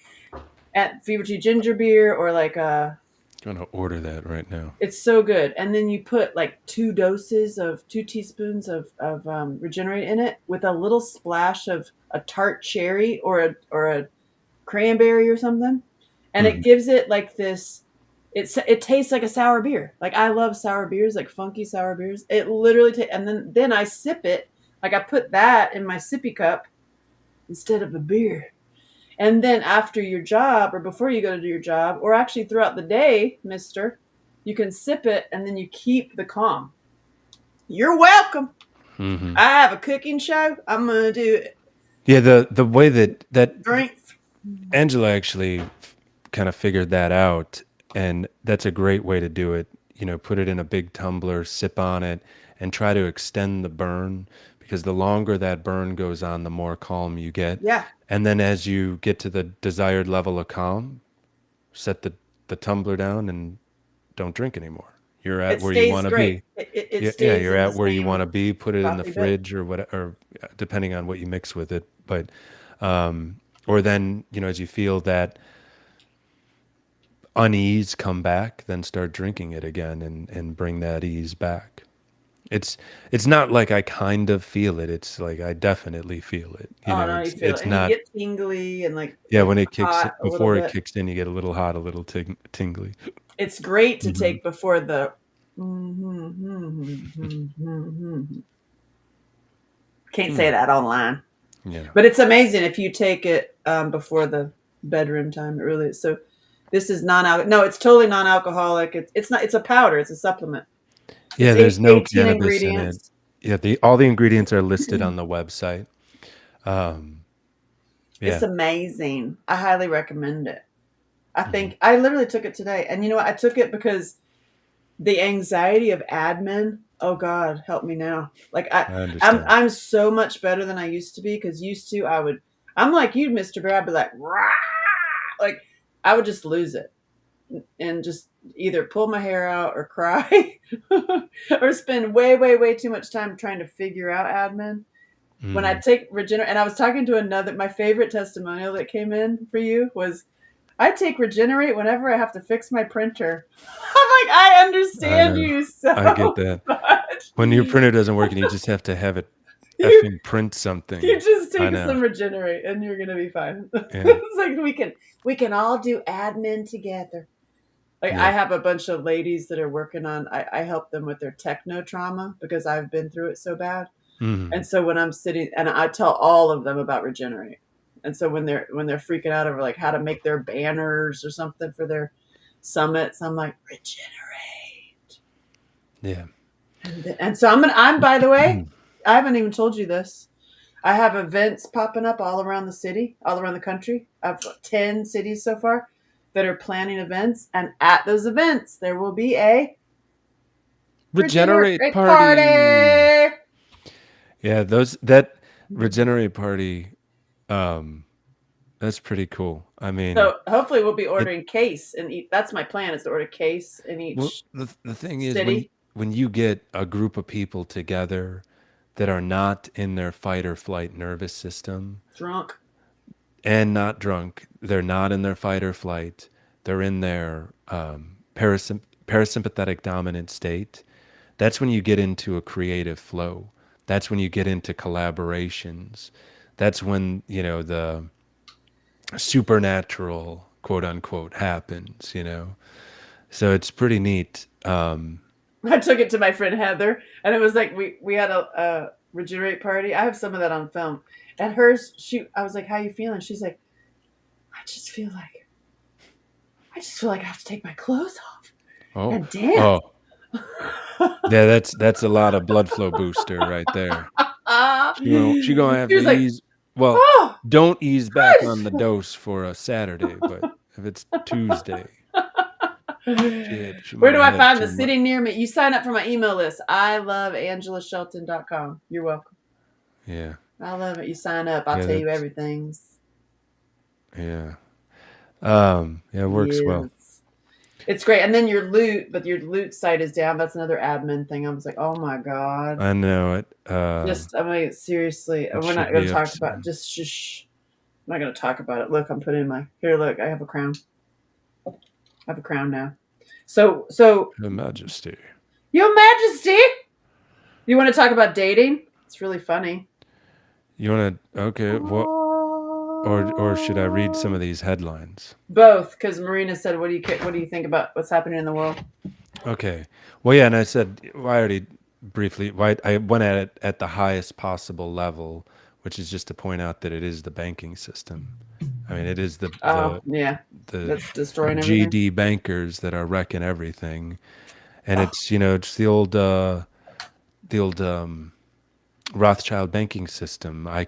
at Fever Tree ginger beer or like Gonna order that right now. it's so good. And then you put like 2 teaspoons of Regenerate in it with a little splash of a tart cherry or a cranberry or something, and it Mhm. gives it like this. It tastes like a sour beer. Like I love sour beers, like funky sour beers. It literally and then I sip it. Like I put that in my sippy cup instead of a beer. And then after your job or before you go to do your job or actually throughout the day, mister, you can sip it and then you keep the calm. You're welcome. Mhm. I have a cooking show. I'm going to do Yeah, the way that drinks. Angela actually kind of figured that out, and that's a great way to do it. You know, put it in a big tumbler, sip on it, and try to extend the burn because the longer that burn goes on, the more calm you get. Yeah. And then as you get to the desired level of calm, set the tumbler down and don't drink anymore. You're at It where you stays want to great. be. It Yeah, yeah, stays you're in the at where you want same to be. Put it in the frothy bit. fridge or what, or depending on what you mix with it. But, or then as you feel that unease come back, then start drinking it again and bring that ease back. It's not like I kind of feel it. It's like I definitely feel it. Oh no, you feel it, It's and you not. get tingly and Yeah, like when it kicks hot a little before it bit. kicks in, you get a little hot, a little tingly. It's great to Hmm. take before the. Can't say that online, Yeah. but it's amazing if you take it before the bedroom time. It really is. So this is non-alcoholic. No, it's totally non-alcoholic. It's not. It's a powder. It's a supplement. Yeah, It's there's no 18 cannabis in it. ingredients. Yeah, all the ingredients are listed on the website. Um, It's yeah. amazing. I highly recommend it. I Hmm. think I literally took it today, and you know what? I took it because the anxiety of admin. Oh God, help me now. Like I I'm understand. I'm so much better than I used to be because used to I'm like you, Mr. Bear. I'd be like, rah! Like I would just lose it and just either pull my hair out or cry or spend way, way, way too much time trying to figure out admin. When I Mm. take Regenerate, and I was talking to my favorite testimonial that came in for you was I take Regenerate whenever I have to fix my printer. I'm like, I I understand know. you I get so that. much. When your printer doesn't work and you just have to have it You effing print you something. just I take know. some Regenerate and you're gonna be fine. Yeah. It's like we can all do admin together. Like I Yeah. have a bunch of ladies that are working on I help them with their techno trauma because I've been through it so bad. Hmm. And so when I'm sitting and I tell all of them about Regenerate. And so when they're freaking out over like how to make their banners or something for their summits, I'm like, Regenerate. Yeah. And so I'm by the way, I haven't even told you this. I have events popping up all around the city, all around the country. I've 10 cities so far that are planning events. And at those events, there will be a Regenerate Regenerate party. party. Yeah, those that Regenerate Party. Um, that's pretty cool. I mean, So hopefully we'll be it. ordering case and eat. That's my plan is to order case in Well, each the thing is city. when you get a group of people together that are not in their fight or flight nervous system Drunk. and not drunk, they're not in their fight or flight. They're in their parasympathetic dominant state. That's when you get into a creative flow. That's when you get into collaborations. That's when, the supernatural, quote unquote, happens, So it's pretty neat. I took it to my friend Heather, and it was like we had a regenerate party. I have some of that on film. And hers, I was like, "How you feeling?" She's like, "I just feel like I have to take my clothes off Oh, and dance." oh, yeah, that's a lot of blood flow booster right there. She gonna have She to was like, ease. Well, "Oh, don't ease back I on just the dose for a Saturday, but if it's Tuesday, she Where might do have I had find too the much. city near me? You sign up for my email list. I love AngelaShelton.com. You're welcome. Yeah, I love it. You sign up. I'll yeah, tell you that's everything. yeah. Yeah, it works well. Yes. It's great. And then your loot site is down. That's another admin thing. I was like, oh my God. I know it. I mean, seriously, It we're not should going to be talk about upsetting. just shush. I'm not going to talk about it. Look, I'm putting here, look, I have a crown. I have a crown now. So, Her Majesty. Your Majesty, you want to talk about dating? It's really funny. You want to? Okay. What? Or should I read some of these headlines? Both, because Marina said, What do you think about what's happening in the world?" Okay. Well, yeah, and I said well, I already briefly. I went at it at the highest possible level, which is just to point out that it is the banking system. I mean, it is the Oh the yeah, the that's destroying everything. GD bankers that are wrecking everything, and it's the old Rothschild banking system. Why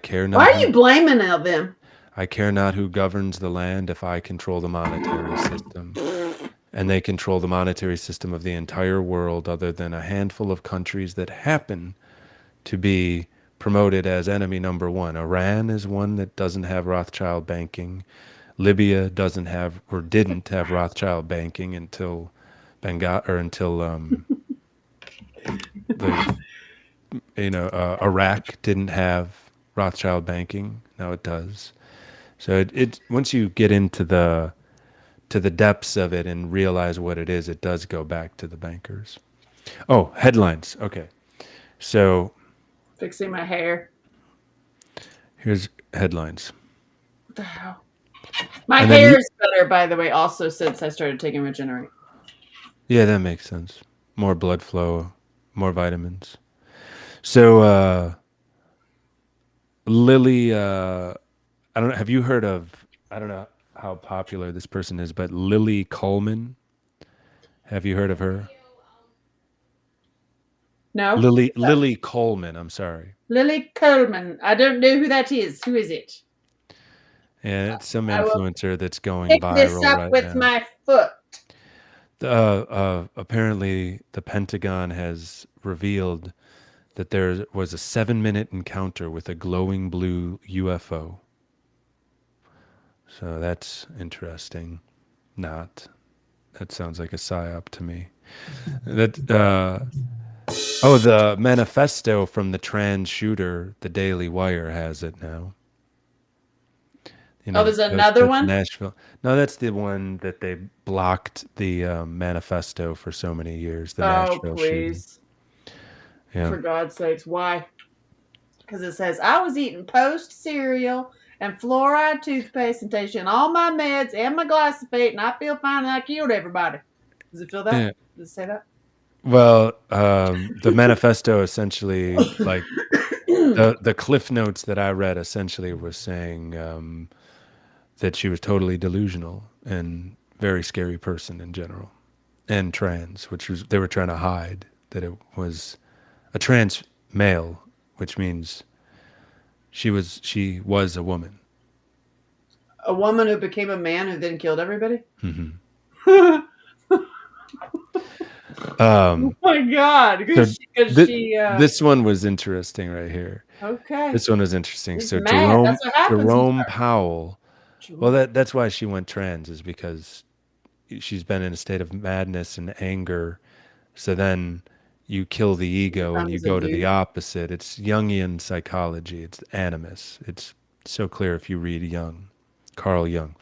are you blaming all them? I care not who governs the land if I control the monetary system. And they control the monetary system of the entire world other than a handful of countries that happen to be promoted as enemy number one. Iran is one that doesn't have Rothschild banking. Libya doesn't have or didn't have Rothschild banking until the Iraq didn't have Rothschild banking. Now it does. So it once you get into the depths of it and realize what it is, it does go back to the bankers. Oh, headlines. Okay. So Fixing my hair. here's headlines. What the hell? My And then hair is better, by the way, also since I started taking Regenerate. yeah, that makes sense. More blood flow, more vitamins. So Lily I don't know, have you heard of I don't know how popular this person is, but Lily Coleman. Have you heard of her? No? Lily Coleman, I'm sorry. Lily Coleman. I don't know who that is. Who is it? And it's some I will influencer that's going pick this viral up right with now. my foot. Apparently, the Pentagon has revealed that there was a 7-minute encounter with a glowing blue UFO. So that's interesting. Not. That sounds like a psyop to me. That the manifesto from the trans shooter, the Daily Wire has it now. Oh, there's another That's one? Nashville. No, that's the one that they blocked the manifesto for so many years. The Oh, Nashville shooting. please. Yeah, For God's sakes. Why? Because it says, I was eating Post cereal and fluoride toothpaste and taking all my meds and my glyphosate, and I feel fine and I killed everybody. Does it feel that? yeah. Does it say that? Well, the manifesto essentially, like the cliff notes that I read, essentially was saying that she was totally delusional and very scary person in general, and trans, which was they were trying to hide that it was a trans male, which means she was a woman. A woman who became a man who then killed everybody? Hmm. Oh Um, my god, so because she this one was interesting right here. okay. This one was interesting. She's So mad. That's what happens when you Jerome start. Powell. Well, Jerome. that's why she went trans, is because she's been in a state of madness and anger. So then you kill the ego and you Becomes a go to the dude. opposite. It's Jungian psychology. It's animus. It's so clear if you read Carl Jung.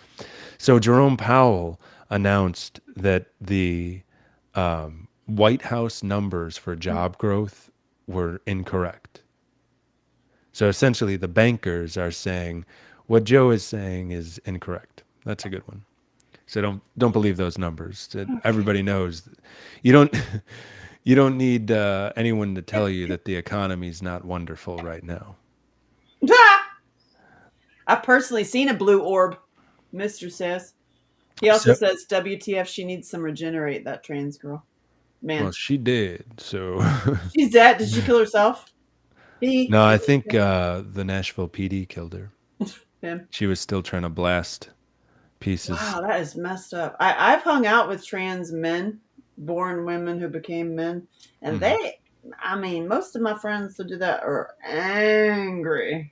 So Jerome Powell announced that the White House numbers for job growth were incorrect. So essentially, the bankers are saying what Joe is saying is incorrect. That's a good one. So don't believe those numbers. Everybody knows you don't you don't need anyone to tell you that the economy is not wonderful right now. I've personally seen a blue orb, Mister says. He also So says, WTF, she needs some regenerate, that trans girl. well, Man, she did. So she's dead. Did she kill herself? He, no, I she, think the Nashville PD killed her. him. She was still trying to blast pieces. Wow, that is messed up. I've hung out with trans men, born women who became men, and Mhm. I mean, most of my friends who do that are angry.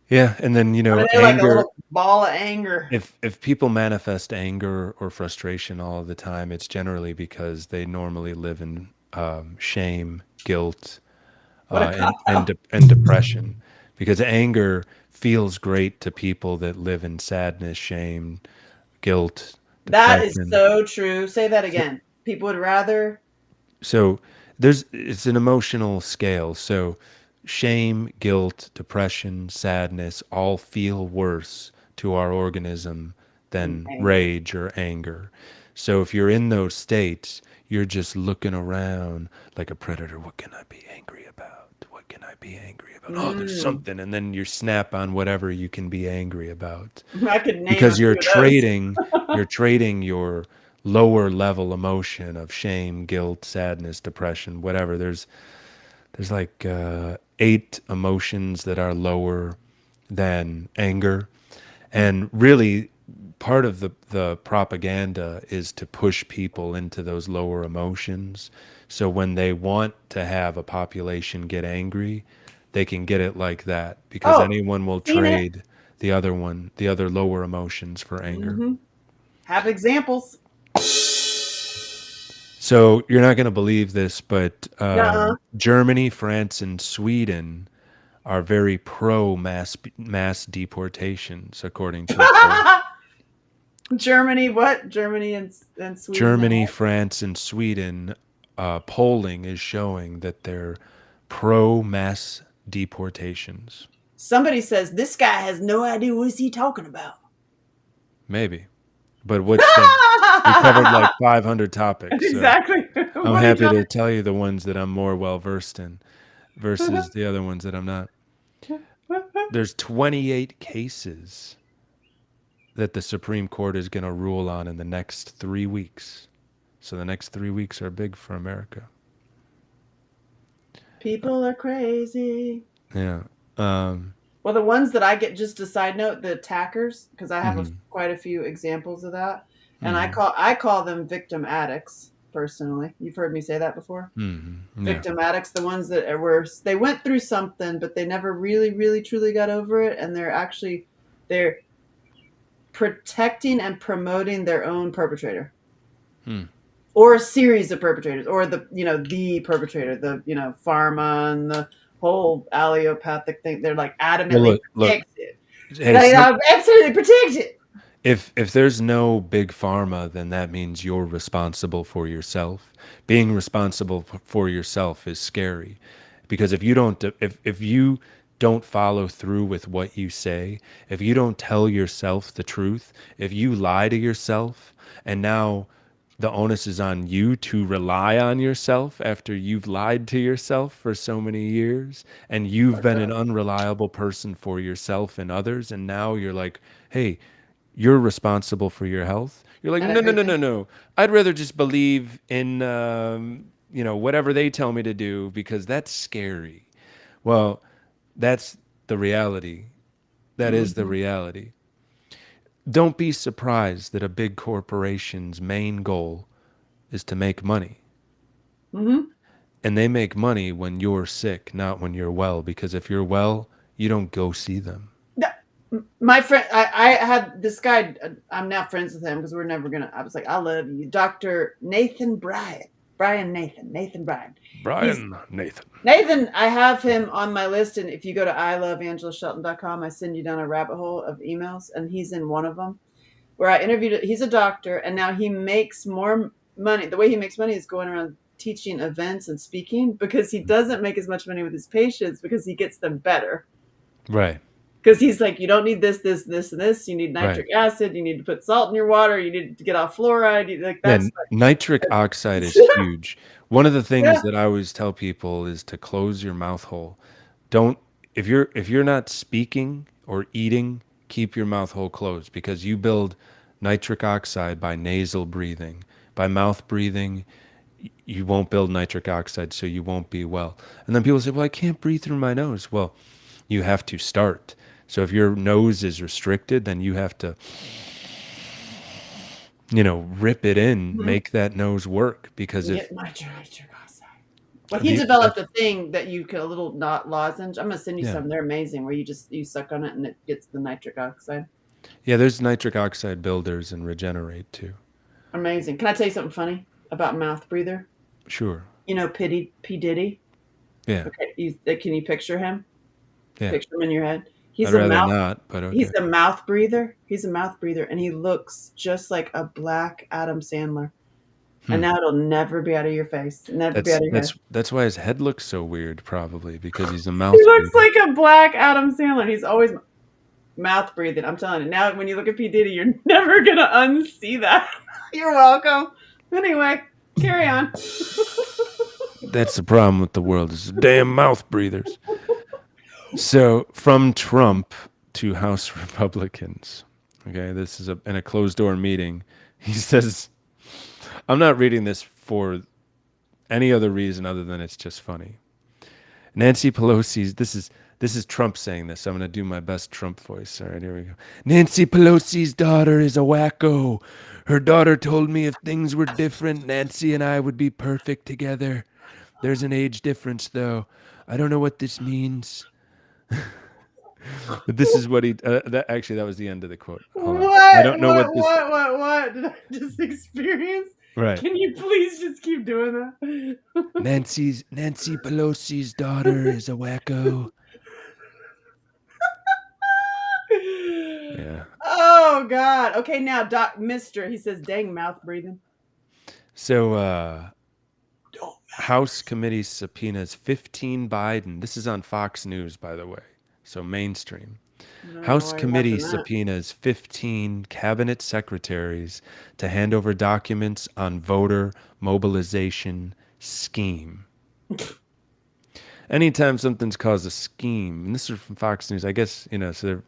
Yeah, and then I mean, they're like a anger. little ball of anger. If people manifest anger or frustration all the time, it's generally because they normally live in shame, guilt, What a cop out. and depression. Because anger feels great to people that live in sadness, shame, guilt, That is depression. so true. Say that So, again. People would rather. so it's an emotional scale. So shame, guilt, depression, sadness all feel worse to our organism than Anger. rage or anger. So if you're in those states, you're just looking around like a predator. What can I be angry about? What can I be angry about? Oh, there's Mm. something. And then you snap on whatever you can be angry about I could name a because few of those. you're trading your lower level emotion of shame, guilt, sadness, depression, whatever. There's like 8 emotions that are lower than anger, and really part of the propaganda is to push people into those lower emotions. So when they want to have a population get angry, they can get it like that because Oh, anyone will seen it. trade the other lower emotions for anger. Hmm. Have examples. So you're not going to believe this, but Nuh-uh. Germany, France, and Sweden are very pro mass deportations, according to a poll. Germany, what? Germany and Sweden. Germany, France, and Sweden polling is showing that they're pro mass deportations. Somebody says this guy has no idea what is he talking about. Maybe, but which thing? We covered like 500 topics, so Exactly. I'm What are you happy trying to tell you the ones that I'm more well versed in versus the other ones that I'm not. to? There's 28 cases that the Supreme Court is going to rule on in the next 3 weeks. So the next 3 weeks are big for America. People are crazy. Yeah. Um, Well, the ones that I get, just a side note, the attackers, because I have mhm, quite a few examples of that, and mhm, I call them victim addicts personally. You've heard me say that before. yeah. Victim addicts, the ones that were they went through something, but they never really, really, truly got over it, and they're protecting and promoting their own perpetrator. Hmm. Or a series of perpetrators, or the perpetrator, pharma and the whole allopathic thing. They're like Well, adamantly look. protected. Hey, They are absolutely protected. if there's no big pharma, then that means you're responsible for yourself. Being responsible for yourself is scary, because if you don't follow through with what you say, if you don't tell yourself the truth, if you lie to yourself, and now the onus is on you to rely on yourself after you've lied to yourself for so many years, and you've been an unreliable person for yourself and others, and now you're like, hey, you're responsible for your health. You're like, And no, no, no, everything. no, no. I'd rather just believe in, whatever they tell me to do because that's scary. Well, that's the reality. That is the Hmm. reality. Don't be surprised that a big corporation's main goal is to make money. Mm-hmm. And they make money when you're sick, not when you're well. Because if you're well, you don't go see them. My friend, I had this guy. I'm now friends with him because we're never gonna. I was like, I love you, Dr. Nathan Nathan Bryan. He's Brian Nathan. Nathan. I have him on my list, and if you go to iloveangelashelton.com, I send you down a rabbit hole of emails, and he's in one of them where I interviewed. He's a doctor, and now he makes more money. The way he makes money is going around teaching events and speaking because he doesn't make as much money with his patients because he gets them better. Right. Because he's like, you don't need this, this, this, and this. You need Right. nitric acid. You need to put salt in your water. You need to get off fluoride. Like Yeah, that's nitric oxide is huge. One of the things yeah. that I always tell people is to close your mouth hole. Don't if you're not speaking or eating, keep your mouth hole closed because you build nitric oxide by nasal breathing. By mouth breathing, you won't build nitric oxide, so you won't be well. And then people say, "Well, I can't breathe through my nose." Well, you have to start. So if your nose is restricted, then you have to rip it in, Mhm. make that nose work. Because You if get nitric oxide. Well, he developed a thing that you could a little not lozenge. I'm gonna send you Yeah. some. They're amazing. Where you suck on it and it gets the nitric oxide. Yeah, there's nitric oxide builders and Regenerate too. Amazing. Can I tell you something funny about mouth breather? Sure. You know, P Diddy. Yeah. Okay, can you picture him? Yeah. Picture him in your head. I'd rather not, but okay. He's a mouth breather. He's a mouth breather, and he looks just like a black Adam Sandler. And now it'll never be out of your face. Never be out of your head. That's why his head looks so weird, probably because he's a mouth. He looks like a black Adam Sandler. He's always mouth breathing. I'm telling you. Now, when you look at P Diddy, you're never gonna unsee that. You're welcome. Anyway, carry on. That's the problem with the world is damn mouth breathers. So from Trump to House Republicans, okay, this is in a closed door meeting. He says, I'm not reading this for any other reason other than it's just funny. Nancy Pelosi's, this is Trump saying this. I'm going to do my best Trump voice. All right, here we go. Nancy Pelosi's daughter is a wacko. Her daughter told me if things were different, Nancy and I would be perfect together. There's an age difference, though. I don't know what this means. But this is what he. That was the end of the quote. Hold on. I don't know what this. What did I just experience? Right. Can you please just keep doing that? Nancy Pelosi's daughter is a wacko. Yeah. Oh God. Okay, now Mister. He says, "Dang mouth breathing." So, House committee subpoenas 15 Biden. This is on Fox News, by the way. So mainstream. House committee subpoenas 15 cabinet secretaries to hand over documents on voter mobilization scheme. Anytime something's caused a scheme, and this is from Fox News, I guess, so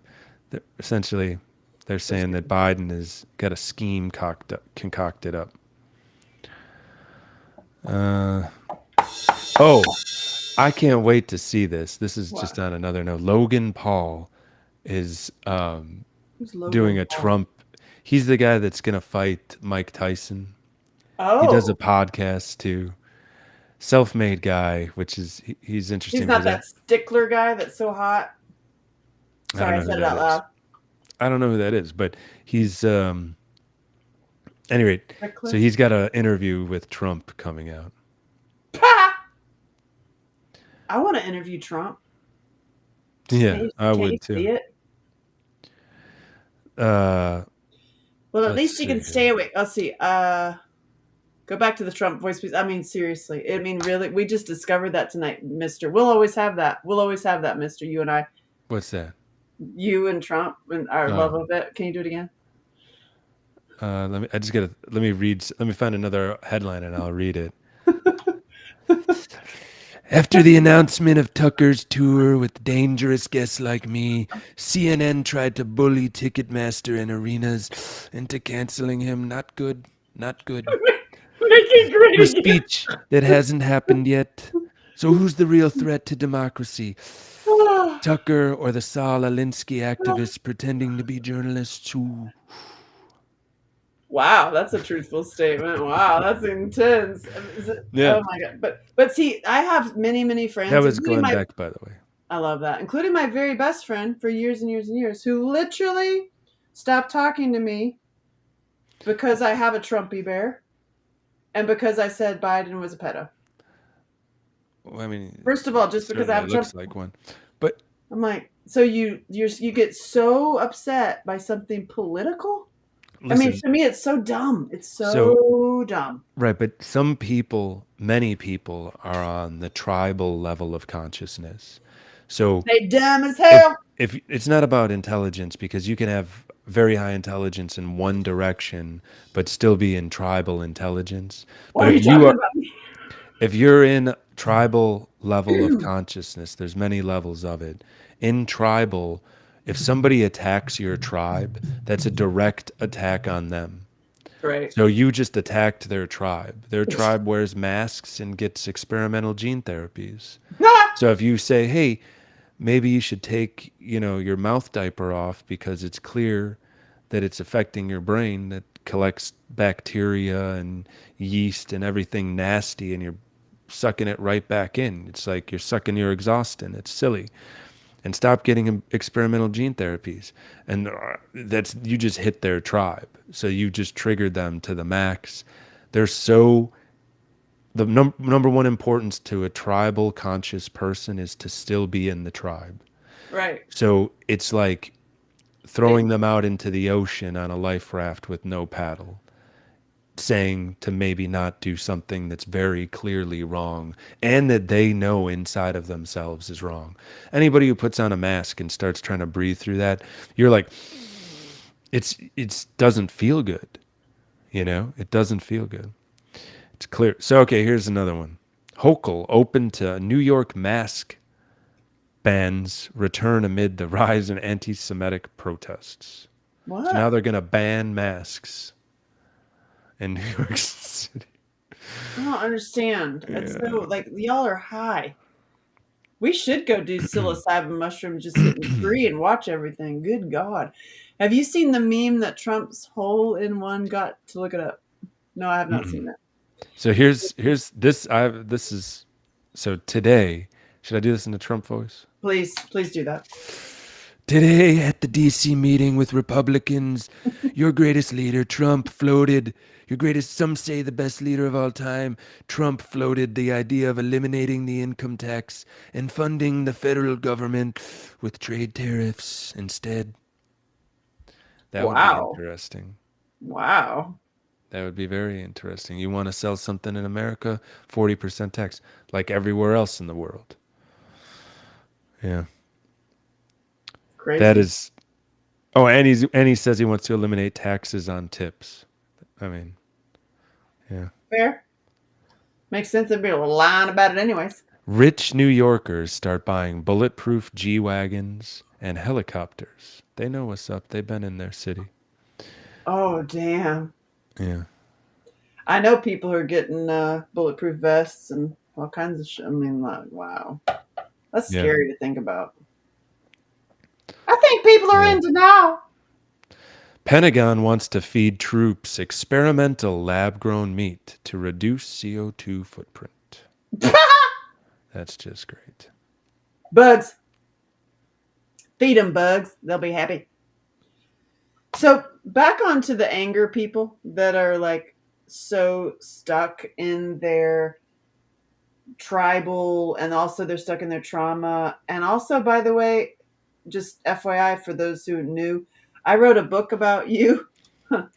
they're essentially they're saying that Biden has got a scheme concocted up. I can't wait to see this. This is just on another note. Logan Paul is doing a Trump. He's the guy that's going to fight Mike Tyson. Oh. He does a podcast too. Self-made guy, which is he's interesting. He's not that stickler guy that's so hot. Sorry, I said it out loud. I don't know who that is, but he's anyway. So he's got an interview with Trump coming out. I want to interview Trump. Yeah, I would too. See it? Well, at least you can stay awake. Let's see. Go back to the Trump voice, please. I mean, seriously. I mean, really, we just discovered that tonight, Mister. We'll always have that. We'll always have that, Mister. You and I. What's that? You and Trump and our love of it. Can you do it again? Let me find another headline and I'll read it. After the announcement of Tucker's tour with dangerous guests like me, CNN tried to bully Ticketmaster and arenas into canceling him. Not good. Not good. For speech that hasn't happened yet. So who's the real threat to democracy? Tucker or the Saul Alinsky activists pretending to be journalists who... Wow, that's a truthful statement. Wow, that's intense. Yeah, Oh my god. But see, I have many, many that friends, was including Glenn my Beck, by the way. I love that, including my very best friend for years and years and years, who literally stopped talking to me because I have a Trumpy bear and because I said Biden was a pedo. Well, I mean, First of all, it just because I certainly have a Trump, looks like one. But I'm like, so you get so upset by something political? I mean, listen, to me, it's so dumb. It's so so dumb. right, but some people, many people, are on the tribal level of consciousness. So They dumb as if hell. if it's not about intelligence, because you can have very high intelligence in one direction but still be in tribal intelligence. What But are if you you talking are about? if you're in tribal level of consciousness, there's many levels of it. In tribal, if somebody attacks your tribe, that's a direct attack on them. Right. So you just attacked their tribe. Their tribe wears masks and gets experimental gene therapies. So if you say, "Hey, maybe you should take, your mouth diaper off because it's clear that it's affecting your brain that collects bacteria and yeast and everything nasty and you're sucking it right back in. It's like you're sucking your exhaust in. It's silly. And stop getting experimental gene therapies." And that's you just hit their tribe. So you just triggered them to the max. They're so the number one importance to a tribal conscious person is to still be in the tribe. Right. So it's like It, throwing them out into the ocean on a life raft with no paddle, saying to maybe not do something that's very clearly wrong and that they know inside of themselves is wrong. Anybody who puts on a mask and starts trying to breathe through that, you're like, it's doesn't feel good. It doesn't feel good. It's clear. So, okay, here's another one. Hochul open to New York mask bans return amid the rise in anti-Semitic protests. So now what? they're going to ban masks in New York City. I don't understand. It's Yeah. so like y'all are high. We should go do psilocybin mushrooms, just sit in a tree and watch everything. Good God. Have you seen the meme that Trump's hole in one got to look it up? No, I have not seen that. So here's this. This is so today. Should I do this in the Trump voice? Please, please do that. Today at the DC meeting with Republicans, your greatest leader, Trump, floated, your greatest, some say the best leader of all time, Trump floated the idea of eliminating the income tax and funding the federal government with trade tariffs instead. That would be Wow. interesting. Wow. That would be very interesting. You want to sell something in America, 40% tax, like everywhere else in the world. Yeah. That Crazy. is. Oh, and he says he wants to eliminate taxes on tips. I mean, yeah. Fair. Makes sense. They'd be lying about it anyways. Rich New Yorkers start buying bulletproof G-Wagons and helicopters. They know what's up. They've been in their city. Oh, damn. Yeah. I know people who are getting bulletproof vests and all kinds of shit. I mean, like, wow. That's Yeah. scary to think about. I think people are Yeah. in denial. Pentagon wants to feed troops experimental lab-grown meat to reduce CO2 footprint. That's just great. Bugs. Feed them bugs. They'll be happy. So back onto the anger people that are like so stuck in their tribal and also they're stuck in their trauma. And also, by the way, just FYI for those who knew, I wrote a book about you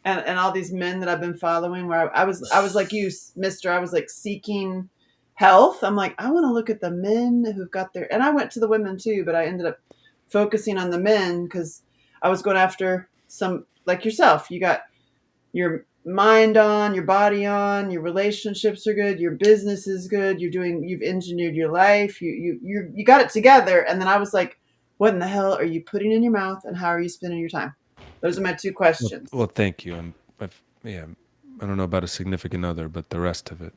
and all these men that I've been following where I was like you, mister. I was like seeking health. I'm like, I want to look at the men who've got their and I went to the women too, but I ended up focusing on the men because I was going after some like yourself. You got your mind on, your body on, your relationships are good, your business is good, you've engineered your life, you got it together. And then I was like, what in the hell are you putting in your mouth and how are you spending your time? Those are my two questions. Well, thank you. Yeah, I don't know about a significant other, but the rest of it.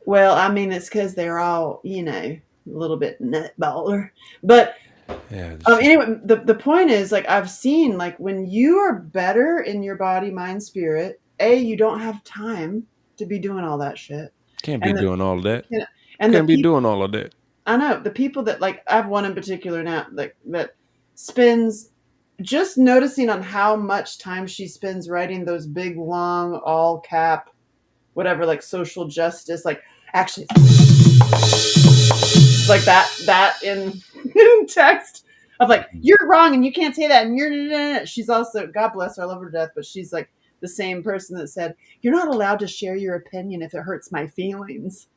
Well, I mean, it's because they're all, a little bit nutballer. But Yeah. It's just, Anyway, the point is, like, I've seen, like, when you are better in your body, mind, spirit, you don't have time to be doing all that shit. can't be And the doing all of that. you know, and the Can't be people doing all of that. I know the people that, like, I have one in particular now, like, that spends, just noticing on how much time she spends writing those big long all cap whatever, like, social justice, like, actually like that in, in text of, like, Mhm. you're wrong and you can't say that and you're, she's also, God bless her, I love her to death, but she's like the same person that said, you're not allowed to share your opinion if it hurts my feelings.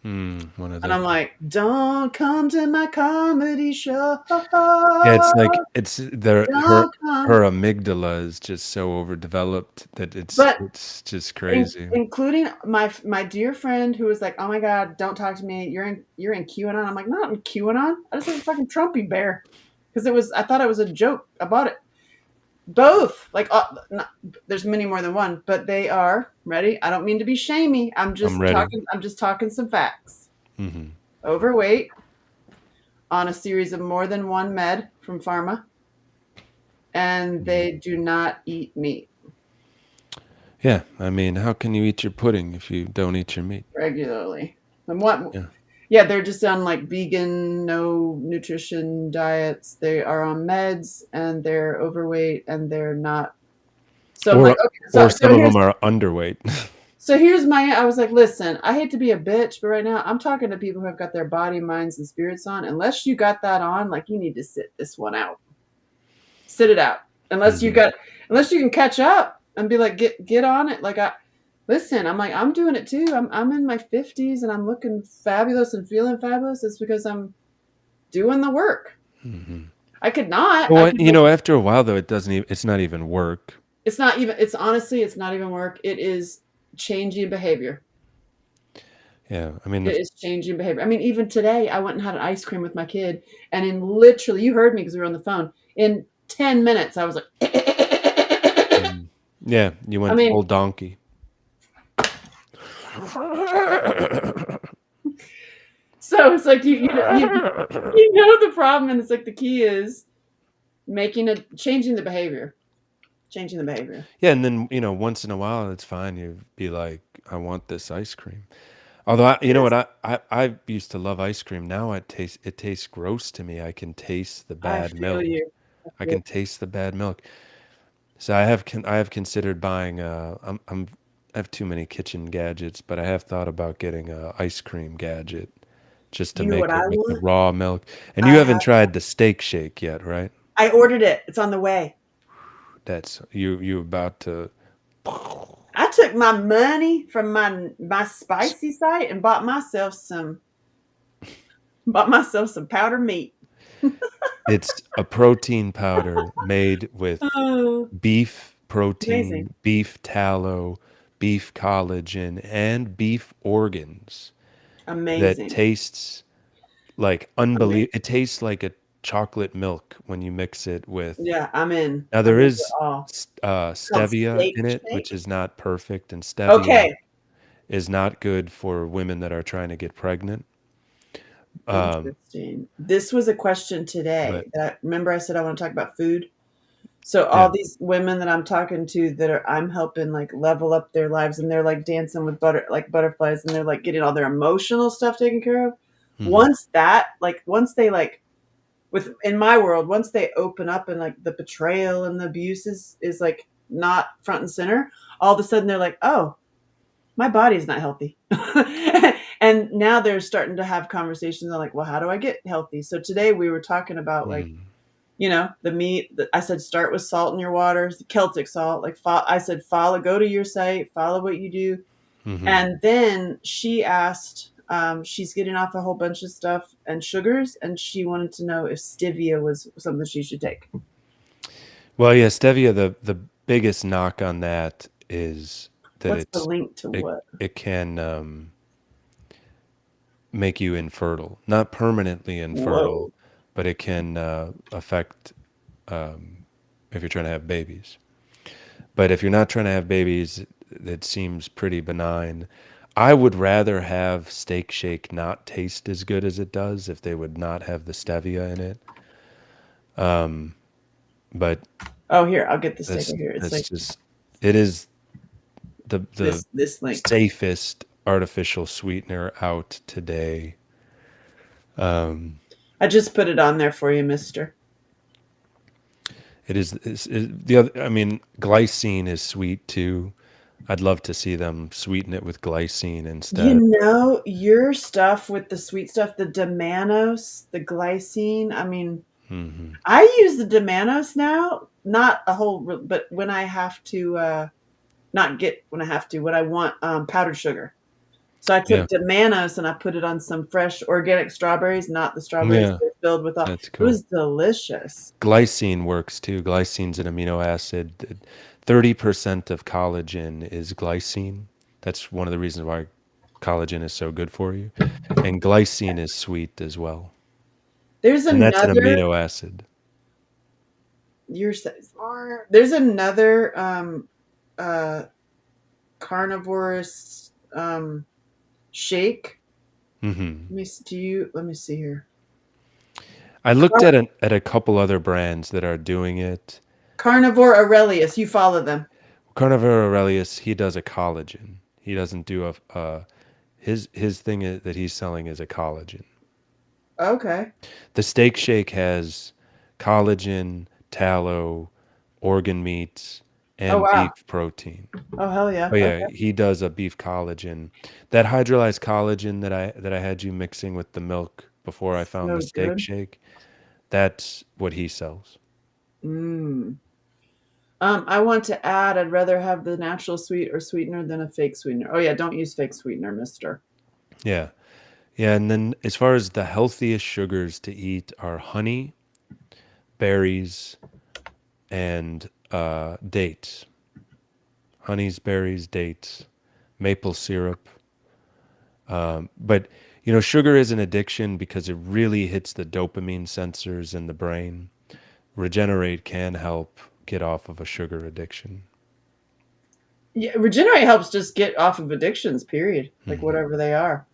One of And the. I'm like, don't come to my comedy show. Yeah, it's like it's Don't her come. amygdala is just so overdeveloped that But it's just crazy. including my dear friend who was like, "Oh my God, don't talk to me. You're in QAnon." I'm like, "Not in QAnon. I just like a fucking Trumpy bear," because it was. I thought it was a joke about it. Both, like, not, there's many more than one, but they are ready. I don't mean to be shamey. I'm ready. I'm just talking some facts. Hmm. Overweight, on a series of more than one med from pharma, and they do not eat meat Yeah, I mean, how can you eat your pudding if you don't eat your meat? regularly. And what? Yeah. Yeah, they're just on, like, vegan, no nutrition diets. They are on meds and they're overweight and they're not. So I'm like, Or okay. or some of them are underweight. So here's my. I was like, listen, I hate to be a bitch, but right now I'm talking to people who have got their body, minds, and spirits on. Unless you got that on, like, you need to sit this one out. Sit it out. Unless you Mhm. got, unless you can catch up and be like, get on it. Like, listen, I'm like, I'm doing it too. I'm in my 50s and I'm looking fabulous and feeling fabulous. It's because I'm doing the work. Mhm. I could not. I Well, could. after a while though, it doesn't even it's not even work. It's not even. It's honestly, it's not even work. It is changing behavior. Yeah, I mean, It is changing behavior. I mean, even today, I went and had an ice cream with my kid, and in literally, you heard me because we were on the phone. In 10 minutes, I was like, yeah, you I went mean, full donkey. so it's like you know the problem, and it's like the key is changing the behavior. Changing the behavior. Yeah, and then once in a while, it's fine. You'd be like, "I want this ice cream." Although you know Yes, what, I used to love ice cream. Now it tastes gross to me. I can taste the I bad feel milk. you. I I feel can taste the bad milk. So I have considered buying. I have too many kitchen gadgets, but I have thought about getting a ice cream gadget just to you know what make I it with the want? raw milk. And you I haven't have. tried the steak shake yet, right? I ordered it. It's on the way. That's you about to. I took my money from my spicy site and bought myself some powder meat. It's a protein powder made with Oh, beef amazing. protein, beef tallow, beef collagen, and beef organs that Amazing. tastes like Amazing. it tastes like a chocolate milk when you mix it with. Yeah, I'm in. Now I'm there into it is all. It's called stevia steak in it, which shake. is not perfect, and stevia Okay. is not good for women that are trying to get pregnant. Um, Interesting. This was a question but today that, remember I said I want to talk about food? So yeah. all these women that I'm talking to that I'm helping, like, level up their lives, and they're like dancing with butterflies, and they're like getting all their emotional stuff taken care of. Hmm. Once they, like, in my world, once they open up and, like, the betrayal and the abuse is like not front and center, all of a sudden they're like, oh, my body's not healthy. And now they're starting to have conversations on, like, well, how do I get healthy? So today we were talking about, like, Hmm. the meat. I said, start with salt in your water, Celtic salt. Like, I said, go to your site, follow what you do. Hmm. And then she asked, she's getting off a whole bunch of stuff and sugars, and she wanted to know if stevia was something she should take. Well, yeah, stevia. The biggest knock on that is that What's the link to it what? it can make you infertile, not permanently infertile, Whoa. but it can affect um, if you're trying to have babies. But if you're not trying to have babies, it seems pretty benign. I would rather have Steak Shake not taste as good as it does if they would not have the stevia in it. But Oh, here, I'll get the sticker here. It's that's like just it is the this link. safest artificial sweetener out today. I just put it on there for you, mister. It is the other. I mean, glycine is sweet too. I'd love to see them sweeten it with glycine instead. You know, your stuff with the sweet stuff, the Demanos, the glycine. I mean, Hmm. I use the Demanos now, not a whole, but when I have to, not get when I have to, when I want powdered sugar. So I Yeah, took Demanos and I put it on some fresh organic strawberries, not the strawberries yeah, that are filled with all. that's It cool. was delicious. Glycine works too. Glycine's an amino acid. 30% of collagen is glycine. That's one of the reasons why collagen is so good for you. And glycine is sweet as well. There's And that's an another. amino acid. You're so smart. There's another uh, carnivorous shake. Hmm. Let me see here. I looked at a couple other brands that are doing it. Carnivore Aurelius. You follow them. Carnivore Aurelius, he does a collagen. He doesn't do his thing that he's selling is a collagen. Okay. The Steak Shake has collagen, tallow, organ meats, Oh and wow. beef protein. Oh hell yeah. Oh Okay. yeah, he does a beef collagen. That hydrolyzed collagen that I had you mixing with the milk before I found the So Steak good. Shake, that's what he sells. Mm. I want to add. I'd rather have the natural sweet or sweetener than a fake sweetener. Oh yeah, don't use fake sweetener, Mister. Yeah. Yeah, and then as far as the healthiest sugars to eat are honey, berries, and dates. Honeys, berries, dates, maple syrup. But you know, sugar is an addiction because it really hits the dopamine sensors in the brain. Regenerate can help get off of a sugar addiction. Yeah, Regenerate helps just get off of addictions. Period. Like Mhm. whatever they are.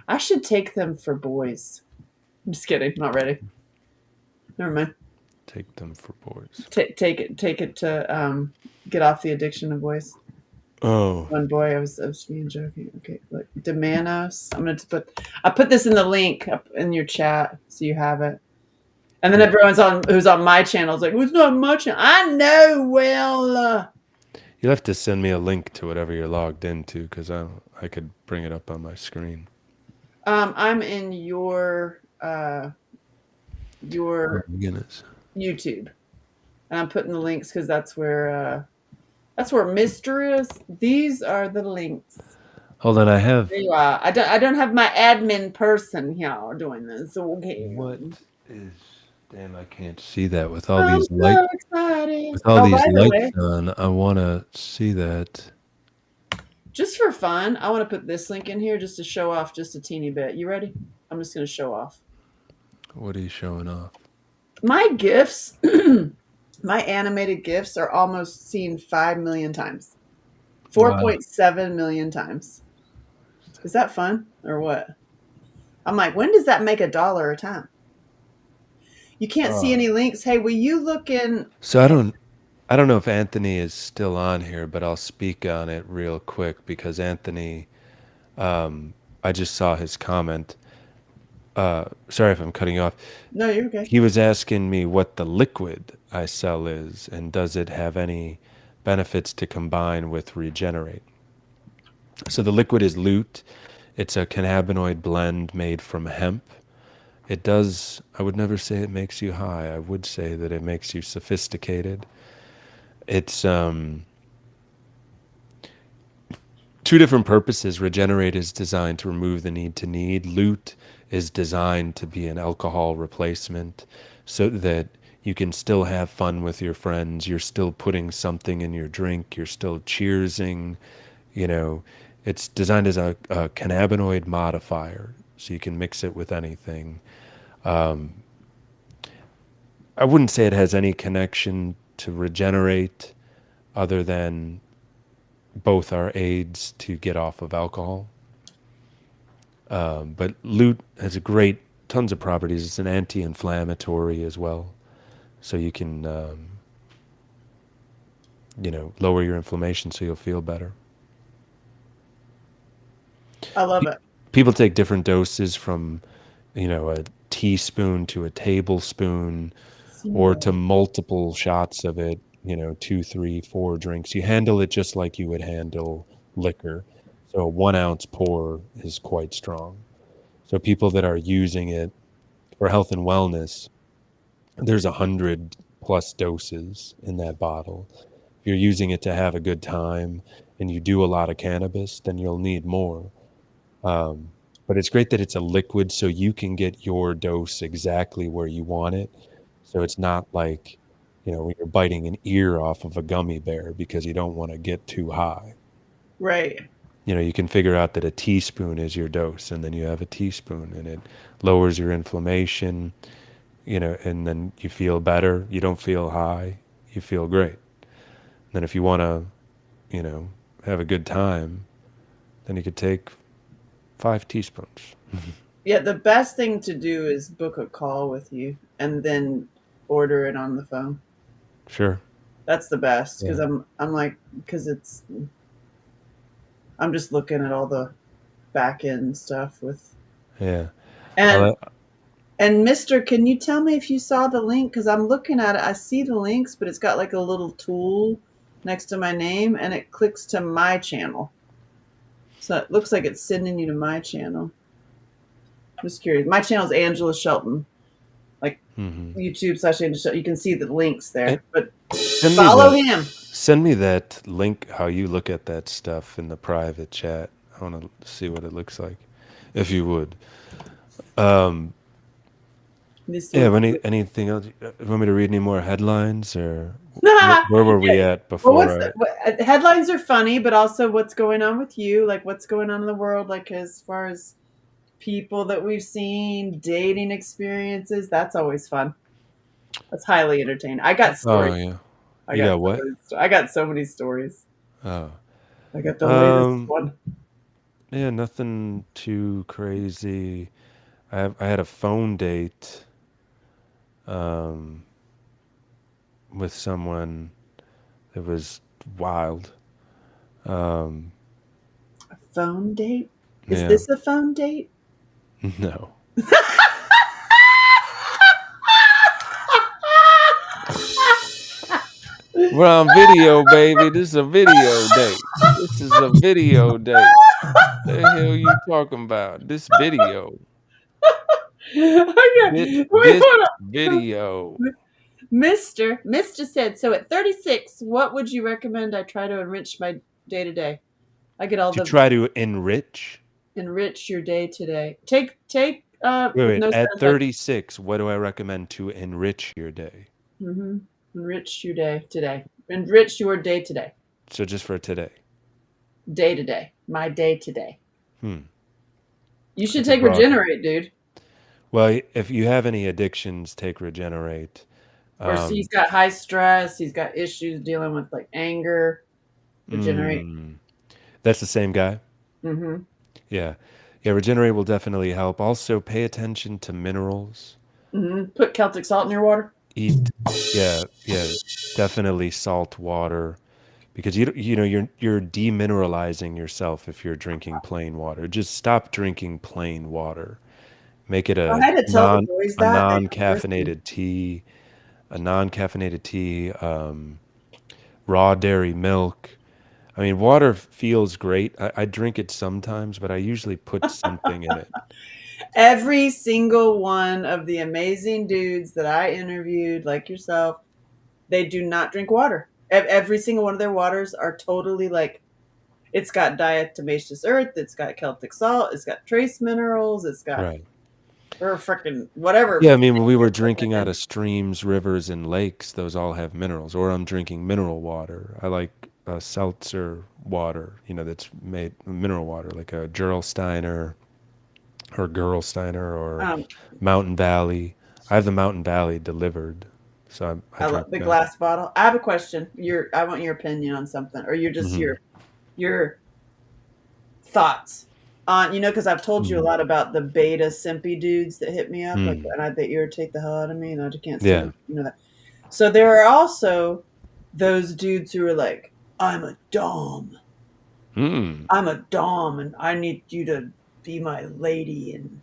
I should take them for boys. I'm just kidding. Not ready. Never mind. Take them for boys. Take it to get off the addiction of boys. Oh, One boy, I was being joking. Okay, look, Demanos. I put this in the link up in your chat so you have it. And then everyone's on who's on my channel is like, well, it's not my channel. I know. Well, you'll have to send me a link to whatever you're logged into because I could bring it up on my screen. I'm in your Oh my goodness. YouTube, and I'm putting the links because that's where Mister is. These are the links. Hold on, I have. There you are. I don't have my admin person here doing this. Okay. What is? Damn, I can't see that with all I'm these lights. so excited. With all Oh, these by the lights way, on, I want to see that. just for fun, I want to put this link in here just to show off just a teeny bit. You ready? I'm just going to show off. What are you showing off? My GIFs, my animated GIFs are almost seen 5 million times. Wow. 4.7 million times. Is that fun or what? I'm like, when does that make $1 a time? You can't see any links. Hey, will you look in? So I don't know if Anthony is still on here, but I'll speak on it real quick because Anthony, I just saw his comment. Sorry if I'm cutting you off. No, you're okay. He was asking me what the liquid I sell is and does it have any benefits to combine with Regenerate. So the liquid is Loot. It's a cannabinoid blend made from hemp. It does, I would never say it makes you high. I would say that it makes you sophisticated. It's two different purposes. Regenerate is designed to remove the need to need. Loot is designed to be an alcohol replacement so that you can still have fun with your friends. You're still putting something in your drink. You're still cheersing. You know, it's designed as a cannabinoid modifier, so you can mix it with anything. I wouldn't say it has any connection to Regenerate other than both are aids to get off of alcohol. But Loot has tons of properties. It's an anti-inflammatory as well. so you can, lower your inflammation so you'll feel better. I love Pe- it. People take different doses from, a teaspoon to a tablespoon or to multiple shots of it, 2, 3, 4 drinks. You handle it just like you would handle liquor. So a 1 ounce pour is quite strong. So people that are using it for health and wellness, there's 100+ doses in that bottle. If you're using it to have a good time and you do a lot of cannabis, then you'll need more. But it's great that it's a liquid so you can get your dose exactly where you want it. So it's not like, when you're biting an ear off of a gummy bear because you don't want to get too high. Right. You can figure out that a teaspoon is your dose, and then you have a teaspoon, and it lowers your inflammation, and then you feel better. You don't feel high. You feel great. Then if you want to, have a good time, then you could take 5 teaspoons. Yeah, the best thing to do is book a call with you and then order it on the phone. Sure. That's the best because Yeah. I'm like because I'm just looking at all the back end stuff with Yeah. and Uh, and Mister, can you tell me if you saw the link? Because I'm looking at it. I see the links, but it's got like a little tool next to my name, and it clicks to my channel. So it looks like it's sending you to my channel. Just curious. My channel is Angela Shelton, like YouTube/Angela Shelton. You can see the links there, but follow him. Send me that link, how you look at that stuff in the private chat. I want to see what it looks like, if you would. Yeah, anything else? You want me to read any more headlines, or where were we at before? Headlines are funny, but also what's going on with you, like what's going on in the world, like as far as people that we've seen, dating experiences. That's always fun. That's highly entertaining. I got stories. Oh, yeah. I You got got what? I got so many stories. Oh. I got the latest one. Yeah, nothing too crazy. I had a phone date with someone that was wild. A phone date? Is Yeah. this a phone date? No. We're on video, baby. This is a video date. This is a video date. The hell you talking about? This video. Okay. This video. Mister said, so at 36, what would you recommend I try to enrich my day to day? I get all To the try to enrich. enrich your day today. Take Wait, with no at sense 36, what do I recommend to enrich your day? Enrich your day today. Enrich your day today. So just for today. Day to day. My day today. You should That's take broad. Regenerate, dude. Well, if you have any addictions, take Regenerate. Or he's got high stress. He's got issues dealing with like anger. Regenerate. That's the same guy? Mm-hmm. Yeah. Yeah, Regenerate will definitely help. Also, pay attention to minerals. Mm-hmm. Put Celtic salt in your water. Eat, yeah, definitely salt water, because you're demineralizing yourself if you're drinking plain water. Just stop drinking plain water. Make it I had to tell the boys that. non-caffeinated tea, raw dairy milk. I mean, water feels great. I drink it sometimes, but I usually put something in it. Every single one of the amazing dudes that I interviewed, like yourself, they do not drink water. Every single one of their waters are totally like, it's got diatomaceous earth, it's got Celtic salt, it's got trace minerals, it's got Right. or freaking whatever. Yeah, I mean, when we were drinking out of streams, rivers, and lakes, those all have minerals. Or I'm drinking mineral water. I like seltzer water, that's made mineral water, like a Gerolsteiner or Gerolsteiner or Mountain Valley. I have the Mountain Valley delivered, so I love the glass bottle. I have a question. I want your opinion on something, or you're just your thoughts on because I've told you a lot about the beta simpy dudes that hit me up, like, and I bet you irritate the hell out of me, and I just can't see them, that. So there are also those dudes who are like, I'm a dom. Hmm. I'm a dom and I need you to be my lady and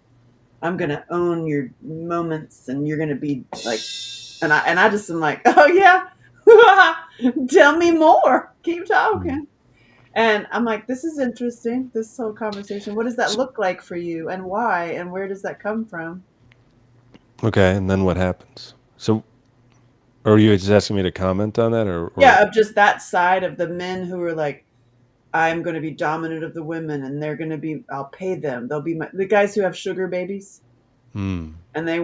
I'm gonna own your moments and you're gonna be like and I just am like, oh yeah, tell me more. Keep Hmm. talking. And I'm like, this is interesting, this whole conversation. What does that S- look like for you and why and where does that come from? Okay, and then what happens? So, are you just asking me to comment on that, or Yeah, of just that side of the men who are like, I'm going to be dominant of the women and they're going to be, I'll pay them. They'll be the guys who have sugar babies hmm. and they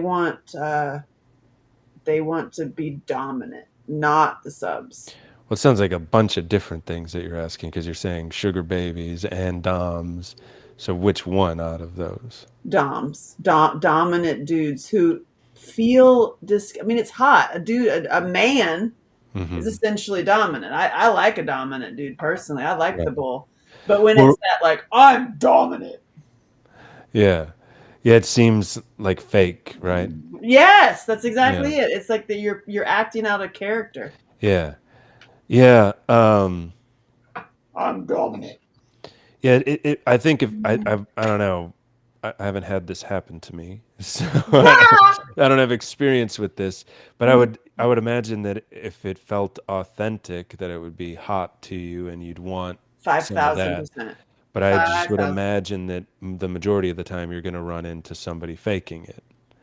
want to be dominant, not the subs. Well, it sounds like a bunch of different things that you're asking because you're saying sugar babies and doms. So, which one out of those? Dominant dudes who feel I mean, it's hot. A man is Hmm. essentially dominant. I like a dominant dude personally. I like the Right. bull. But when it's Well, that like I'm dominant. yeah, yeah. It seems like fake, right? Yes, that's Yeah, exactly it. It's like that you're acting out a character. yeah, yeah. I'm dominant. Yeah. I think if I don't know. I haven't had this happen to me, so I don't have experience with this. But I would imagine that if it felt authentic, that it would be hot to you, and you'd want Five some of thousand that. percent. But I just Five would thousand. imagine that the majority of the time you're going to run into somebody faking it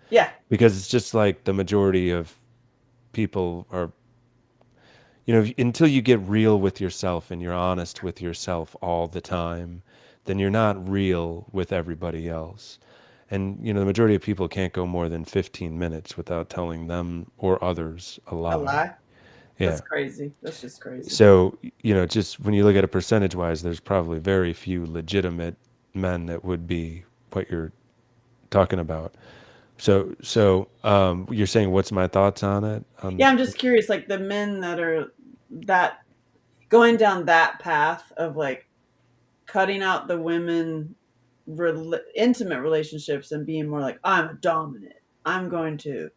Yeah, because it's just like the majority of people are, until you get real with yourself and you're honest with yourself all the time, then you're not real with everybody else. And, the majority of people can't go more than 15 minutes without telling them or others a a lie. lie. That's Yeah. crazy. That's just crazy. So, just when you look at it percentage wise, there's probably very few legitimate men that would be what you're talking about. So, you're saying what's my thoughts on it? Yeah, I'm just curious, like the men that are that going down that path of like cutting out the women intimate relationships and being more like I'm dominant. I'm going to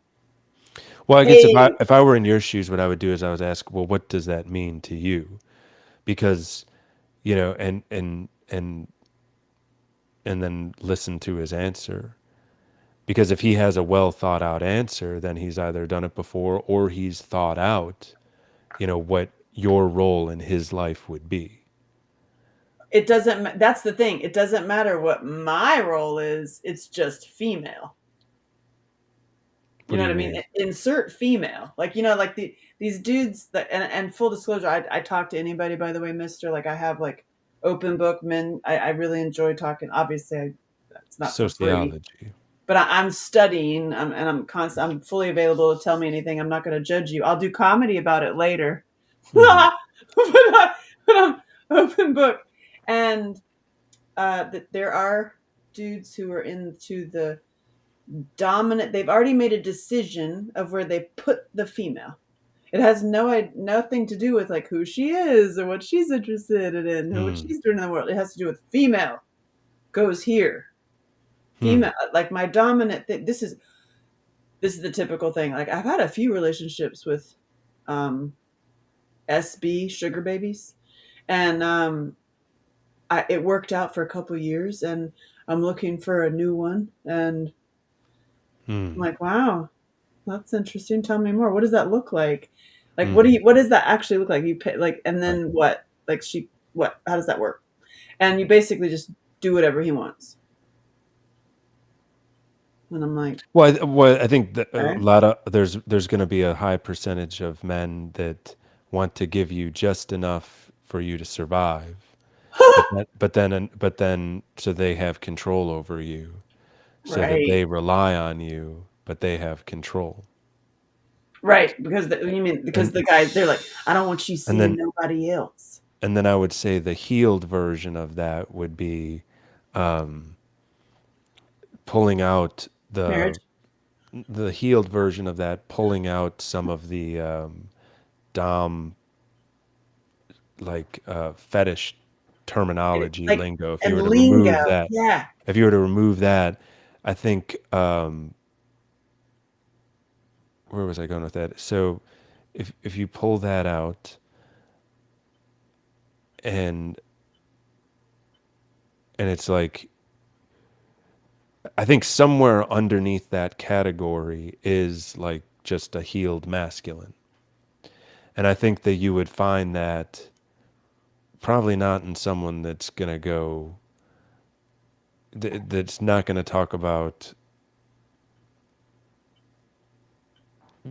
Well, I guess if I pay. if I were in your shoes, what I would do is I would ask, well, what does that mean to you? Because, and then listen to his answer. Because if he has a well thought out answer, then he's either done it before or he's thought out, what your role in his life would be. It doesn't. That's the thing. It doesn't matter what my role is. It's just female. You What know do what you I mean? mean? Insert female. Like like these dudes that and full disclosure, I talk to anybody. By the way, Mister. Like I have like open book men. I really enjoy talking. Obviously, it's not for free, Sociology. but I'm studying. And I'm constant. I'm fully available to tell me anything. I'm not going to judge you. I'll do comedy about it later. Hmm. But I'm open book, and there are dudes who are into the dominant. They've already made a decision of where they put the female. It has nothing to do with like who she is or what she's interested in or what Hmm. she's doing in the world. It has to do with female goes here. Hmm. Female, like my dominant thing. This is the typical thing. Like I've had a few relationships with um, SB sugar babies, and it worked out for a couple years, and I'm looking for a new one, and I'm Hmm. like, wow, that's interesting. Tell me more. What does that look like? Like, Hmm. what does that actually look like? You pay like, and Right. then what? Like what? How does that work? And you basically just do whatever he wants. And I'm like, Well, I think that a okay, lot of there's going to be a high percentage of men that want to give you just enough for you to survive, but then so they have control over you, so that right, they rely on you, but they have control. right, because you mean because And the guys they're like, I don't want you and seeing then nobody else. and then I would say the healed version of that would be um, pulling out Marriage, the healed version of that, pulling out some of the dom fetish terminology like lingo. If you and were to lingo, remove that, yeah, if you were to remove that, I think where was I going with that? So if you pull that out, and it's like, I think somewhere underneath that category is like just a healed masculine. And I think that you would find that probably not in someone that's going to go, that's not going to talk about,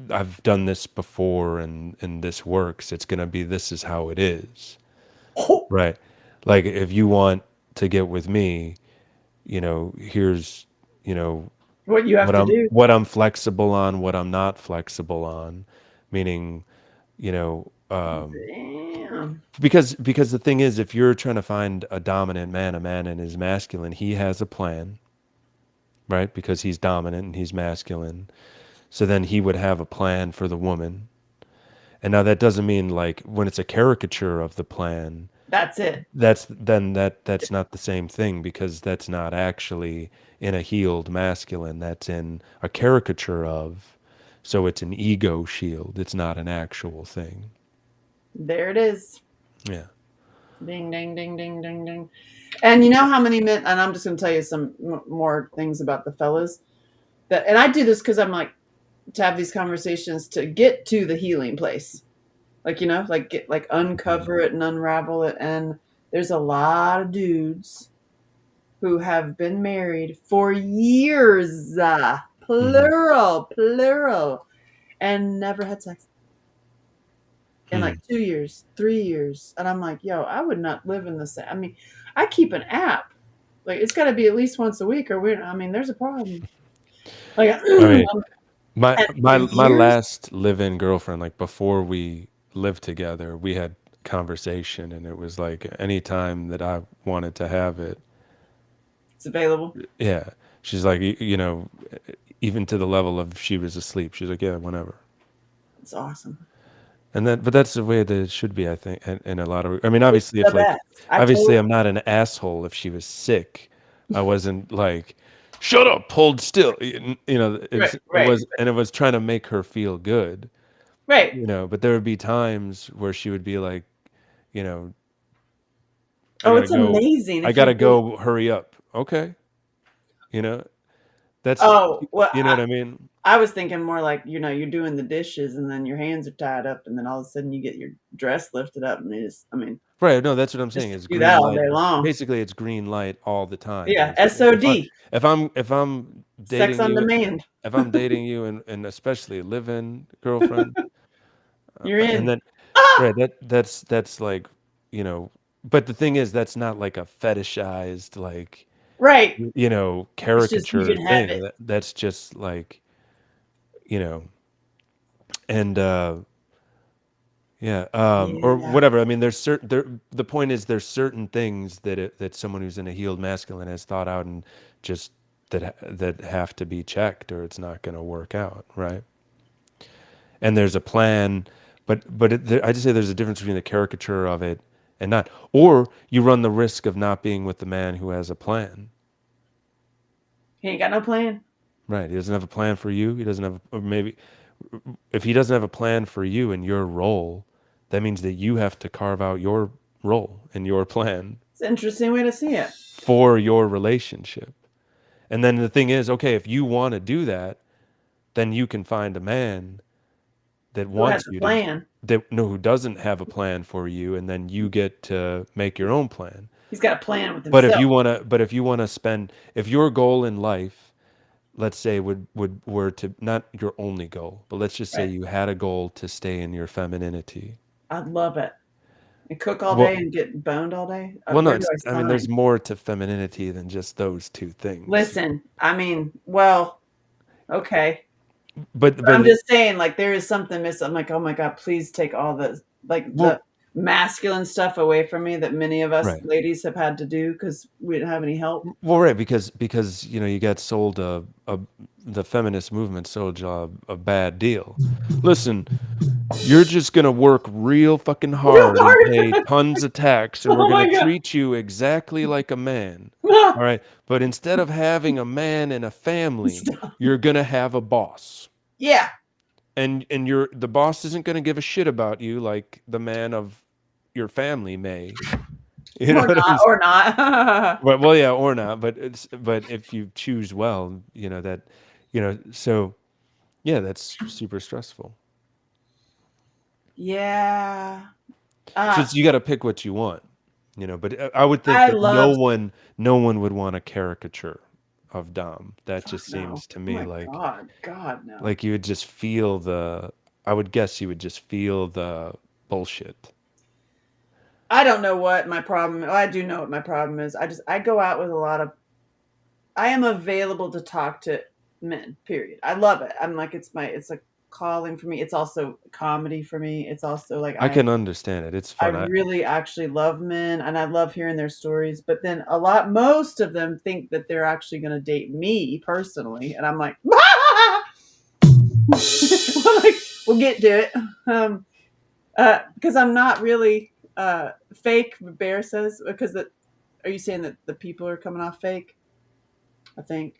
I've done this before and this works. It's going to be, this is how it is. Right. Like if you want to get with me, here's, What you have to do. what I'm flexible on, what I'm not flexible on, meaning, you know, Damn. because the thing is, if you're trying to find a dominant man, a man and is masculine, he has a plan, right? Because he's dominant and he's masculine. So then he would have a plan for the woman. And now that doesn't mean like when it's a caricature of the plan, That's it. that's not the same thing, because that's not actually in a healed masculine. That's in a caricature of. So it's an ego shield. It's not an actual thing. There it is. Yeah. Ding, ding, ding, ding, ding, ding. And you know how many men, and I'm just going to tell you some more things about the fellas that, and I do this because I'm like, to have these conversations to get to the healing place. Like, like get, like uncover it and unravel it. And there's a lot of dudes who have been married for years, plural, and never had sex. In like 2 years, 3 years. And I'm like, yo, I would not live in the same. I mean, I keep an app. Like, it's got to be at least once a week, or there's a problem. Like, I mean, my and for my years, last live-in girlfriend, like before we lived together, we had conversation, and it was like any time that I wanted to have it, it's available. yeah. She's like, even to the level of she was asleep. She's like, yeah, whenever. It's awesome. And then, but that's the way that it should be, I think, in a lot of. I mean, It's obviously, the if like, best. I obviously, told I'm not an asshole. If she was sick, I wasn't like, shut up, hold still. right, It right, was, and it was trying to make her feel good. right. But there would be times where she would be like, you know, I Oh, gotta it's go, amazing if you do. hurry up. Okay, you know, that's, Oh, well, you know what I mean? I was thinking more like, you're doing the dishes and then your hands are tied up and then all of a sudden you get your dress lifted up and Right. No, that's what I'm just saying to is do that green all light. day long. Basically, it's green light all the time. Yeah, Basically, SOD, if I'm sex dating on you, demand. if I'm dating you, and especially a live-in girlfriend, You're and in. then Ah! right, that's like, but the thing is, that's not like a fetishized, like, Right. It's just you caricature can have thing. it. That's just like, you know, and yeah, or Yeah. whatever. I mean, there's certain the point is there's certain things that someone who's in a healed masculine has thought out, and just that have to be checked, or it's not going to work out, right? And there's a plan, I just say there's a difference between the caricature of it and not, or you run the risk of not being with the man who has a plan. He ain't got no plan. Right? He doesn't have a plan for you. He doesn't have, or maybe if he doesn't have a plan for you and your role, that means that you have to carve out your role and your plan It's an interesting way to see it. for your relationship. And then the thing is, okay, if you want to do that, then you can find a man that Who has wants a you to, plan? that no, who doesn't have a plan for you, and then you get to make your own plan. He's got a plan with But if himself. if you want to spend, if your goal in life, let's say would were to, not your only goal, but let's just say Right. you had a goal to stay in your femininity. I'd love it. And cook all day Well, and get boned all day. well, no, Where do I I mean, sign? there's more to femininity than just those two things. Listen, well, okay. But But I'm just saying, like, there is something missing. I'm like, oh my God, please take all the, like, the well, masculine stuff away from me that many of us right. ladies have had to do because we didn't have any help. Well, right, because you got sold the feminist movement sold you a bad deal. Listen, you're just gonna work real fucking Real hard and pay hard. tons of tax, and we're Oh gonna my God. treat you exactly like a man. All right, but instead of having a man and a family, Stop. you're gonna have a boss. Yeah. and the boss isn't going to give a shit about you like the man of your family may. You know Or what I'm not, saying? or not. But well, yeah, or not. But if you choose well, that, so yeah, that's super stressful. Yeah. So Uh, you got to pick what you want, But I would think I that no love. one, no one would want a caricature of Dom. That Fuck just no. seems to Oh me my God. God, no. like you would just feel the. I would guess you would just feel the bullshit. I don't know what my problem. Well, I do know what my problem is. I go out with a lot of. I am available to talk to men. Period. I love it. I'm like it's a calling for me. It's also comedy for me. It's also like I can understand it. It's I fun. really actually love men and I love hearing their stories. But then most of them think that they're actually going to date me personally, and I'm like, like, we'll get to it. Because I'm not really fake. Bear says because the. Are you saying that the people are coming off fake? I think.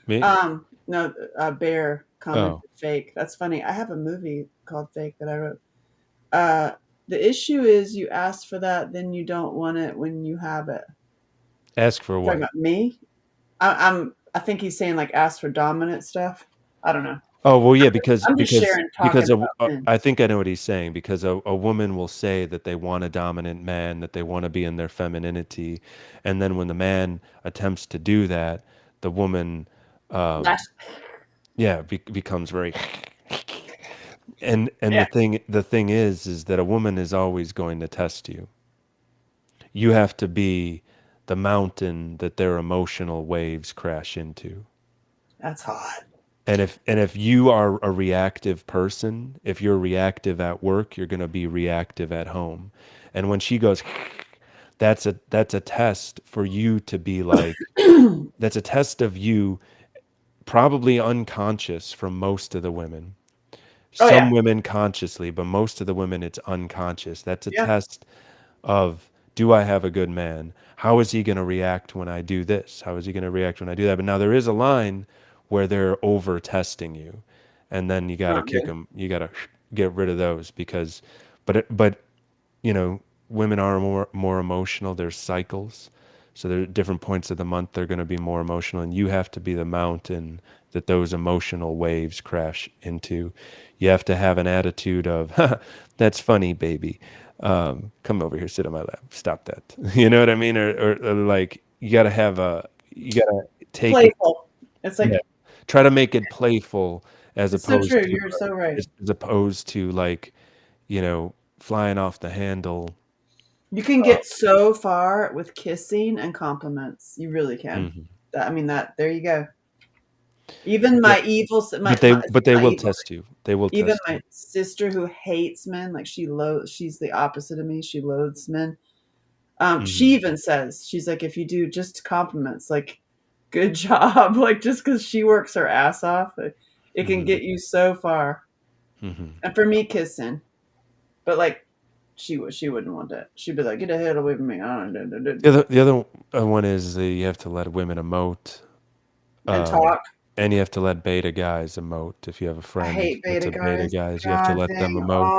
Me? No, Bear commented Oh, fake. That's funny. I have a movie called Fake that I wrote. Uh, the issue is you ask for that, then you don't want it when you have it. ask for Talking what? about me? I think he's saying like ask for dominant stuff. I don't know. Oh well, yeah, because I'm just sharing, talking about men. I think I know what he's saying because a woman will say that they want a dominant man, that they want to be in their femininity, and then when the man attempts to do that, the woman, um, That's, yeah, becomes very. And yeah. the thing is that a woman is always going to test you. You have to be the mountain that their emotional waves crash into. That's hot. And if you are a reactive person, if you're reactive at work, you're going to be reactive at home. And when she goes, that's a test for you to be like, Oh that's a test of you, probably unconscious from most of the women. Some yeah. women consciously, but most of the women it's unconscious. That's a Yeah. test of, do I have a good man? How is he going to react when I do this? How is he going to react when I do that? But now there is a line where they're over testing you, and then you got to Not kick good. them. You got to get rid of those because, but women are more emotional. There's cycles, so there are different points of the month they're going to be more emotional, and you have to be the mountain that those emotional waves crash into. You have to have an attitude of, "That's funny, baby. Come over here, sit on my lap. Stop that." You know what I mean? Or like you got to take it. Playful. It's Yeah. like Try to make it playful as it's so opposed true. to You're so right. like, flying off the handle. You can Uh, get so far with kissing and compliments. You really can. mhm. That I mean that. There you go. Even Yeah, my evil, but my they not will evil. test you. They will Even test my you. sister who hates men, like she's the opposite of me. She loathes men. She Hmm. even says she's like, if you do just compliments, like good job, like just because she works her ass off, it can Hmm. get you so far. Hmm. And for me, kissing, but like she wouldn't want that. She'd be like, get the hell away from me. I don't know. The other one is that you have to let women emote, And um, talk. and you have to let beta guys emote. If you have a I friend hate that's beta a beta guys. guys, you have to God let them dang. emote.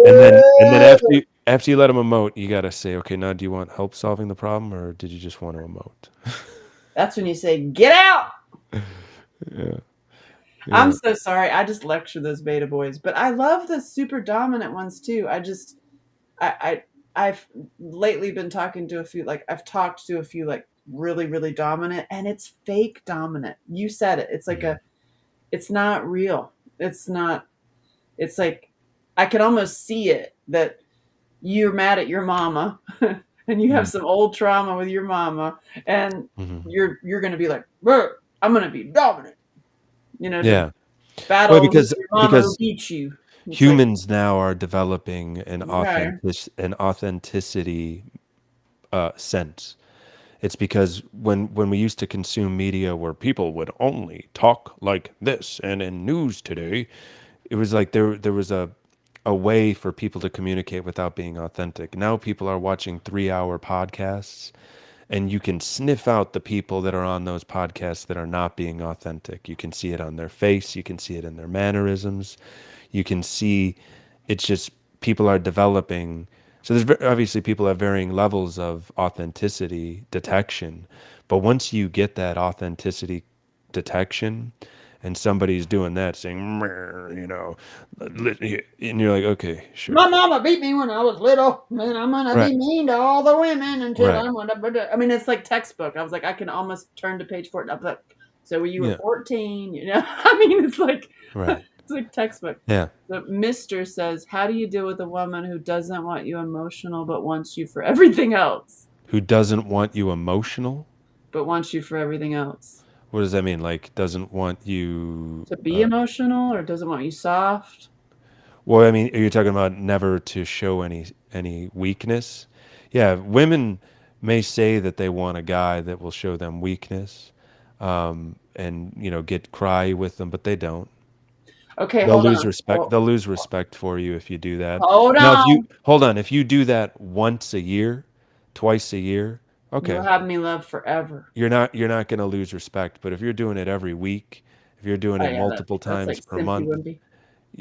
And then Oh, after you let them emote, you gotta say, okay, now do you want help solving the problem, or did you just want to emote? that's when you say, get out. Yeah, I'm yeah. so sorry. I just lecture those beta boys, but I love the super dominant ones too. I've lately been talking to a few, like I've talked to a few like really, really dominant, and it's fake dominant. You said it. It's like Mhm. it's not real. It's not, it's like, I can almost see it that you're mad at your mama and you have Mhm. some old trauma with your mama, and Mhm. you're going to be like, "Bruh, I'm going to be dominant, to Yeah. Well, battle because your mama who because beat you." It's like, humans now are developing okay. an authenticity sense. It's because when we used to consume media where people would only talk like this, and in news today, it was like there was a way for people to communicate without being authentic. Now people are watching 3-hour podcasts And you can sniff out the people that are on those podcasts that are not being authentic. You can see it on their face. You can see it in their mannerisms. You can see it's just people are developing. So obviously people have varying levels of authenticity detection. But once you get that authenticity detection and somebody's doing that saying, "Meh," and you're like, okay, My sure. mama beat me when I was little, and I'm gonna Right. be mean to all the women until Right. I'm gonna. I mean, it's like textbook. I was like, I can almost turn to page 14. I was like, so when you were Yeah. 14, I mean, it's like Right. it's like textbook. Yeah. The Mister says, how do you deal with a woman who doesn't want you emotional but wants you for everything else? Who doesn't want you emotional? But wants you for everything else. What does that mean? Like doesn't want you To be emotional or doesn't want you soft? well, I mean, are you talking about never to show any weakness? Yeah, women may say that they want a guy that will show them weakness, and get cry with them, but they don't. Okay, They'll hold lose on. respect. They'll lose respect for you if you do that. Hold Now, if you on. hold on, if you do that once a year, twice a year, You'll okay, have me love forever. you're not going to lose respect. But if you're doing it every week, if you're doing Oh it yeah, multiple that's times like per Simpy month, Wimpy.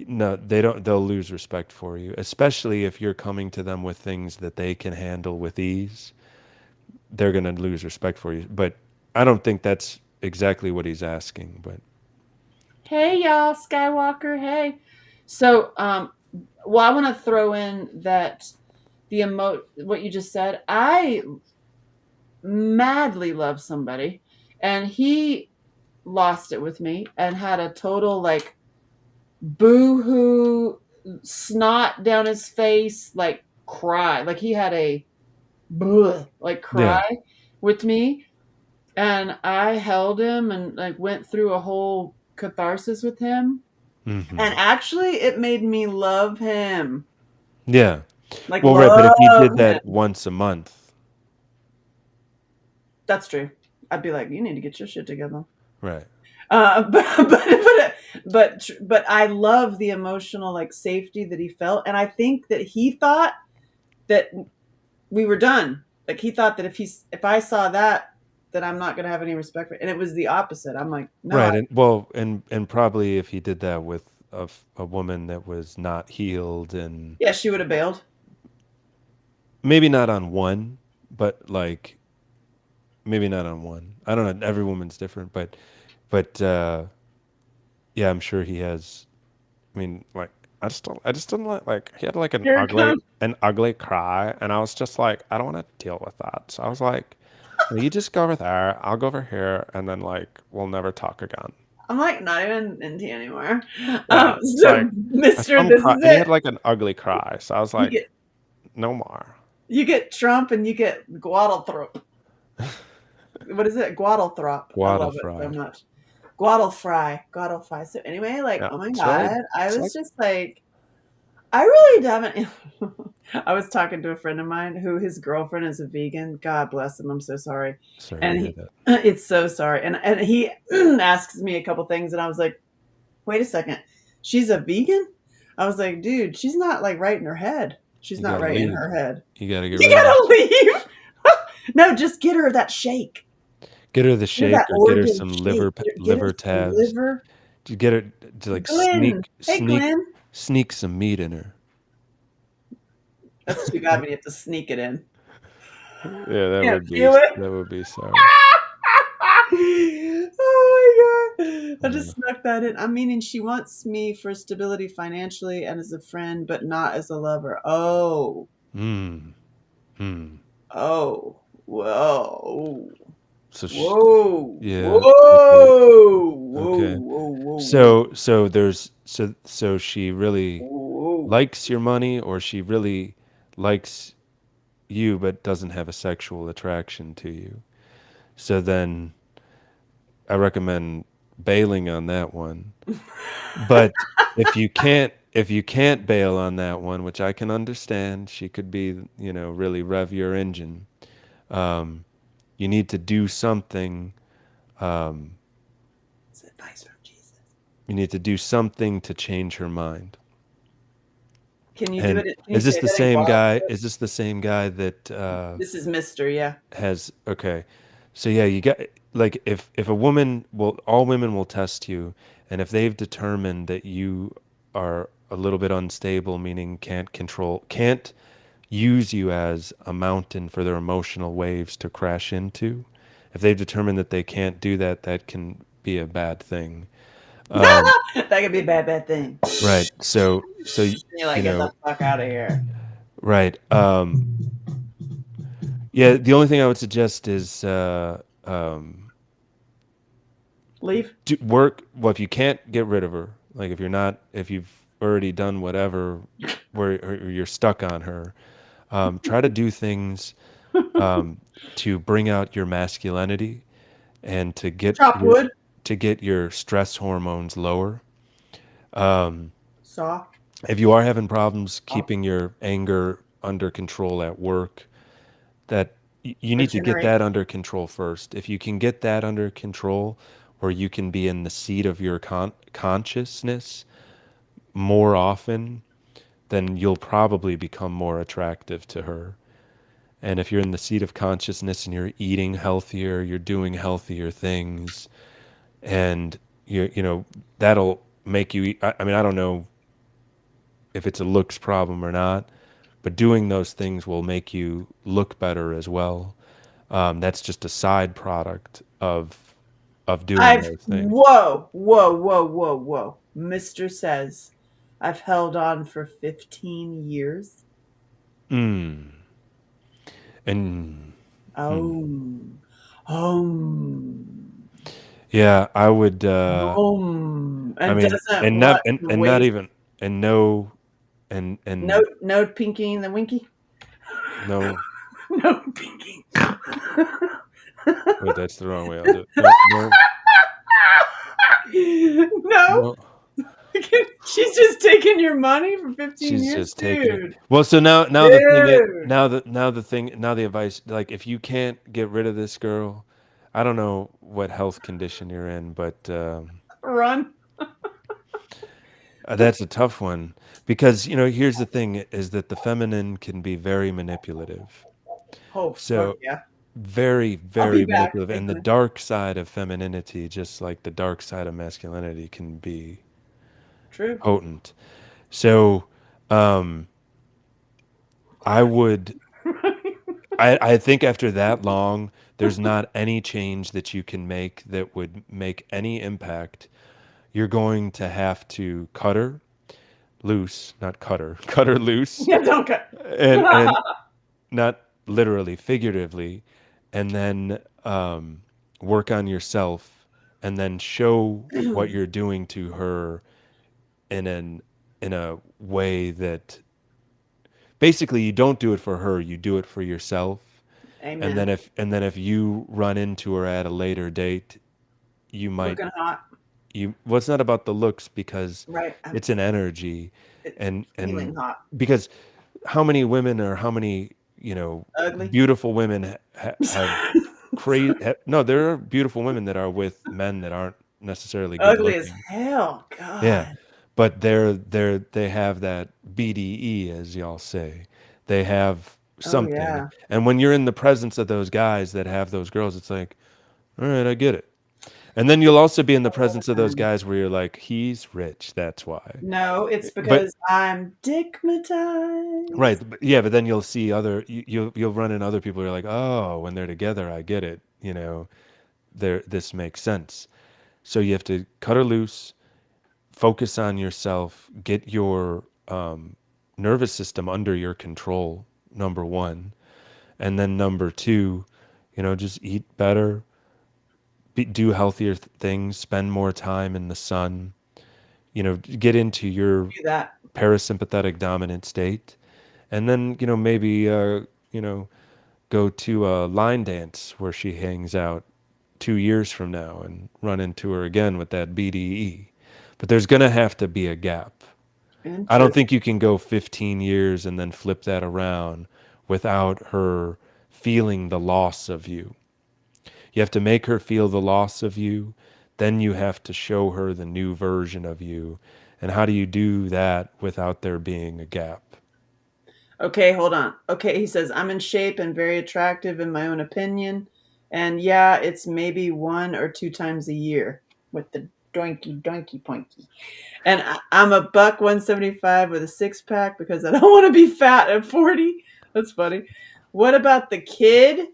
no, they don't. They'll lose respect for you, especially if you're coming to them with things that they can handle with ease. They're going to lose respect for you. But I don't think that's exactly what he's asking. But Hey y'all, Skywalker. Hey. So, well, I want to throw in that what you just said. I madly love somebody, and he lost it with me and had a total like boo-hoo snot down his face, like cry, like he had a like yeah, cry with me, and I held him and like went through a whole catharsis with him. hmm And actually, it made me love him. yeah. Like, Well, right. But if you love did him. that once a month, That's true. I'd be like, you need to get your shit together. right? But I love the emotional like safety that he felt, and I think that he thought that we were done. Like he thought that if I saw that, then I'm not gonna have any respect for it. And it was the opposite. I'm like, no, Right. And well, and probably if he did that with a woman that was not healed and yeah, she would have bailed. maybe not on one, but like maybe not on one. I don't know. Every woman's different, but yeah, I'm sure he has. I mean, like I just didn't like he had like an Here it ugly comes. an ugly cry, and I was just like, I don't want to deal with that. So I was like, well, you just go over there, I'll go over here, and then like we'll never talk again. I'm like not even into you anymore. Yeah, it's So like I saw Mister, him this cry, is and he it. had like an ugly cry. So I was You like, get no more. you get Trump and you get Guadalthrop. What is it? Guadalthrop. I Waddle love it so fry. much. Guadalfry. So anyway, like, Yeah, oh my it's really god, I it's was like just like, I really haven't. I was talking to a friend of mine who his girlfriend is a vegan. God bless him. I'm so sorry. sorry to And hear he, that. it's so sorry. And he asks me a couple things, and I was like, wait a second, she's a vegan? I was like, dude, she's not like right in her head. She's You not gotta right in leave. her head. You gotta get You rid of it. gotta leave. No, just get her that shake. Get her the Get her that shake or get her organ some shake. Get her liver some tabs. liver. To get her to like Glenn. Hey, sneak Glenn. sneak some meat in her. That's too bad when you have to sneak it in. Yeah, Can't feel it. that would be sorry. Oh my god. I Uh, just snuck that in. I'm meaning she wants me for stability financially and as a friend, but not as a lover. Oh. mm, hmm. Oh. Whoa. So Whoa. yeah, okay, Whoa. Whoa. okay. Whoa. Whoa. So she really Whoa. likes your money, or she really likes you but doesn't have a sexual attraction to you. So then I recommend bailing on that one. But if you can't bail on that one, which I can understand, she could be, really rev your engine. Um, you need to do something. Um, It's advice from Jesus. you need to do something to change her mind. Can you do And it? Can you is say this the that in same Guam? guy? Is this the same guy that This is Mister. Yeah. has okay. So yeah, you got like if a woman will all women will test you, and if they've determined that you are a little bit unstable, meaning can't use you as a mountain for their emotional waves to crash into, if they've determined that they can't do that, that can be a bad thing. Um, That could be a bad thing. right. So You're you like, get the know, fuck out of here. right. Yeah, the only thing I would suggest is Leave. work. Well, if you can't get rid of her, like if you've already done whatever, where or you're stuck on her, try to do things to bring out your masculinity and Chop wood. to get your stress hormones lower. Um, Saw. if you are having problems Off. keeping your anger under control at work, that you need to get Regenerate. that under control first. If you can get that under control, or you can be in the seat of your consciousness more often, then you'll probably become more attractive to her. And if you're in the seat of consciousness and you're eating healthier, you're doing healthier things, and you know that'll make you. I mean, I don't know if it's a looks problem or not, but doing those things will make you look better as well. That's just a side product of doing those things. Whoa. Mister says, I've held on for 15 years. Mm. And Oh. Home. yeah, I would. Home. I And mean, doesn't what and not wait. even and no and No pinky and the winky. no. No pinky. Wait, that's the wrong way. I'll do it. No, no, No. no. She's just taking your money for 15 She's years, just taking it. dude. Well, so now the thing is Dude. now the advice, like if you can't get rid of this girl, I don't know what health condition you're in, but Run. that's a tough one because here's the thing is that the feminine can be very manipulative. Oh, fuck So yeah. very, I'll be very back. manipulative, and the dark side of femininity, just like the dark side of masculinity, can be True. potent. So, um, I would, I think after that long, there's not any change that you can make that would make any impact. You're going to have to cut her loose, not cut her, cut her loose, Yeah, don't cut. and not literally, figuratively, and then work on yourself, and then show what you're doing to her in a way that basically you don't do it for her, you do it for yourself. Amen. And then if you run into her at a later date, you might Looking hot. well, it's not about the looks because Right. it's an energy, It's and feeling hot. because how many women or how many Ugly. beautiful women have crazy no, there are beautiful women that are with men that aren't necessarily good Ugly as looking. hell. God. Yeah, but they have that BDE, as y'all say. They have Oh something, yeah. and when you're in the presence of those guys that have those girls, it's like, all right, I get it. And then you'll also be in the presence of those guys where you're like, he's rich, that's why. No, it's But because I'm dickmatized. right, yeah, but then you'll see you'll run in other people who are like, oh, when they're together, I get it. This makes sense. So you have to cut her loose, focus on yourself, get your nervous system under your control, number one. And then number two, just eat better, do healthier things, spend more time in the sun, get into your Do that. parasympathetic dominant state. And then, maybe, go to a line dance where she hangs out 2 years from now and run into her again with that BDE. But there's going to have to be a gap. I don't think you can go 15 years and then flip that around without her feeling the loss of you. You have to make her feel the loss of you. Then you have to show her the new version of you. And how do you do that without there being a gap? Okay, hold on. Okay, he says, I'm in shape and very attractive in my own opinion. And yeah, it's maybe 1 or 2 times a year with the doinky doinky poinky. And I'm a buck 175 with a six pack because I don't want to be fat at 40. That's funny. What about the kid?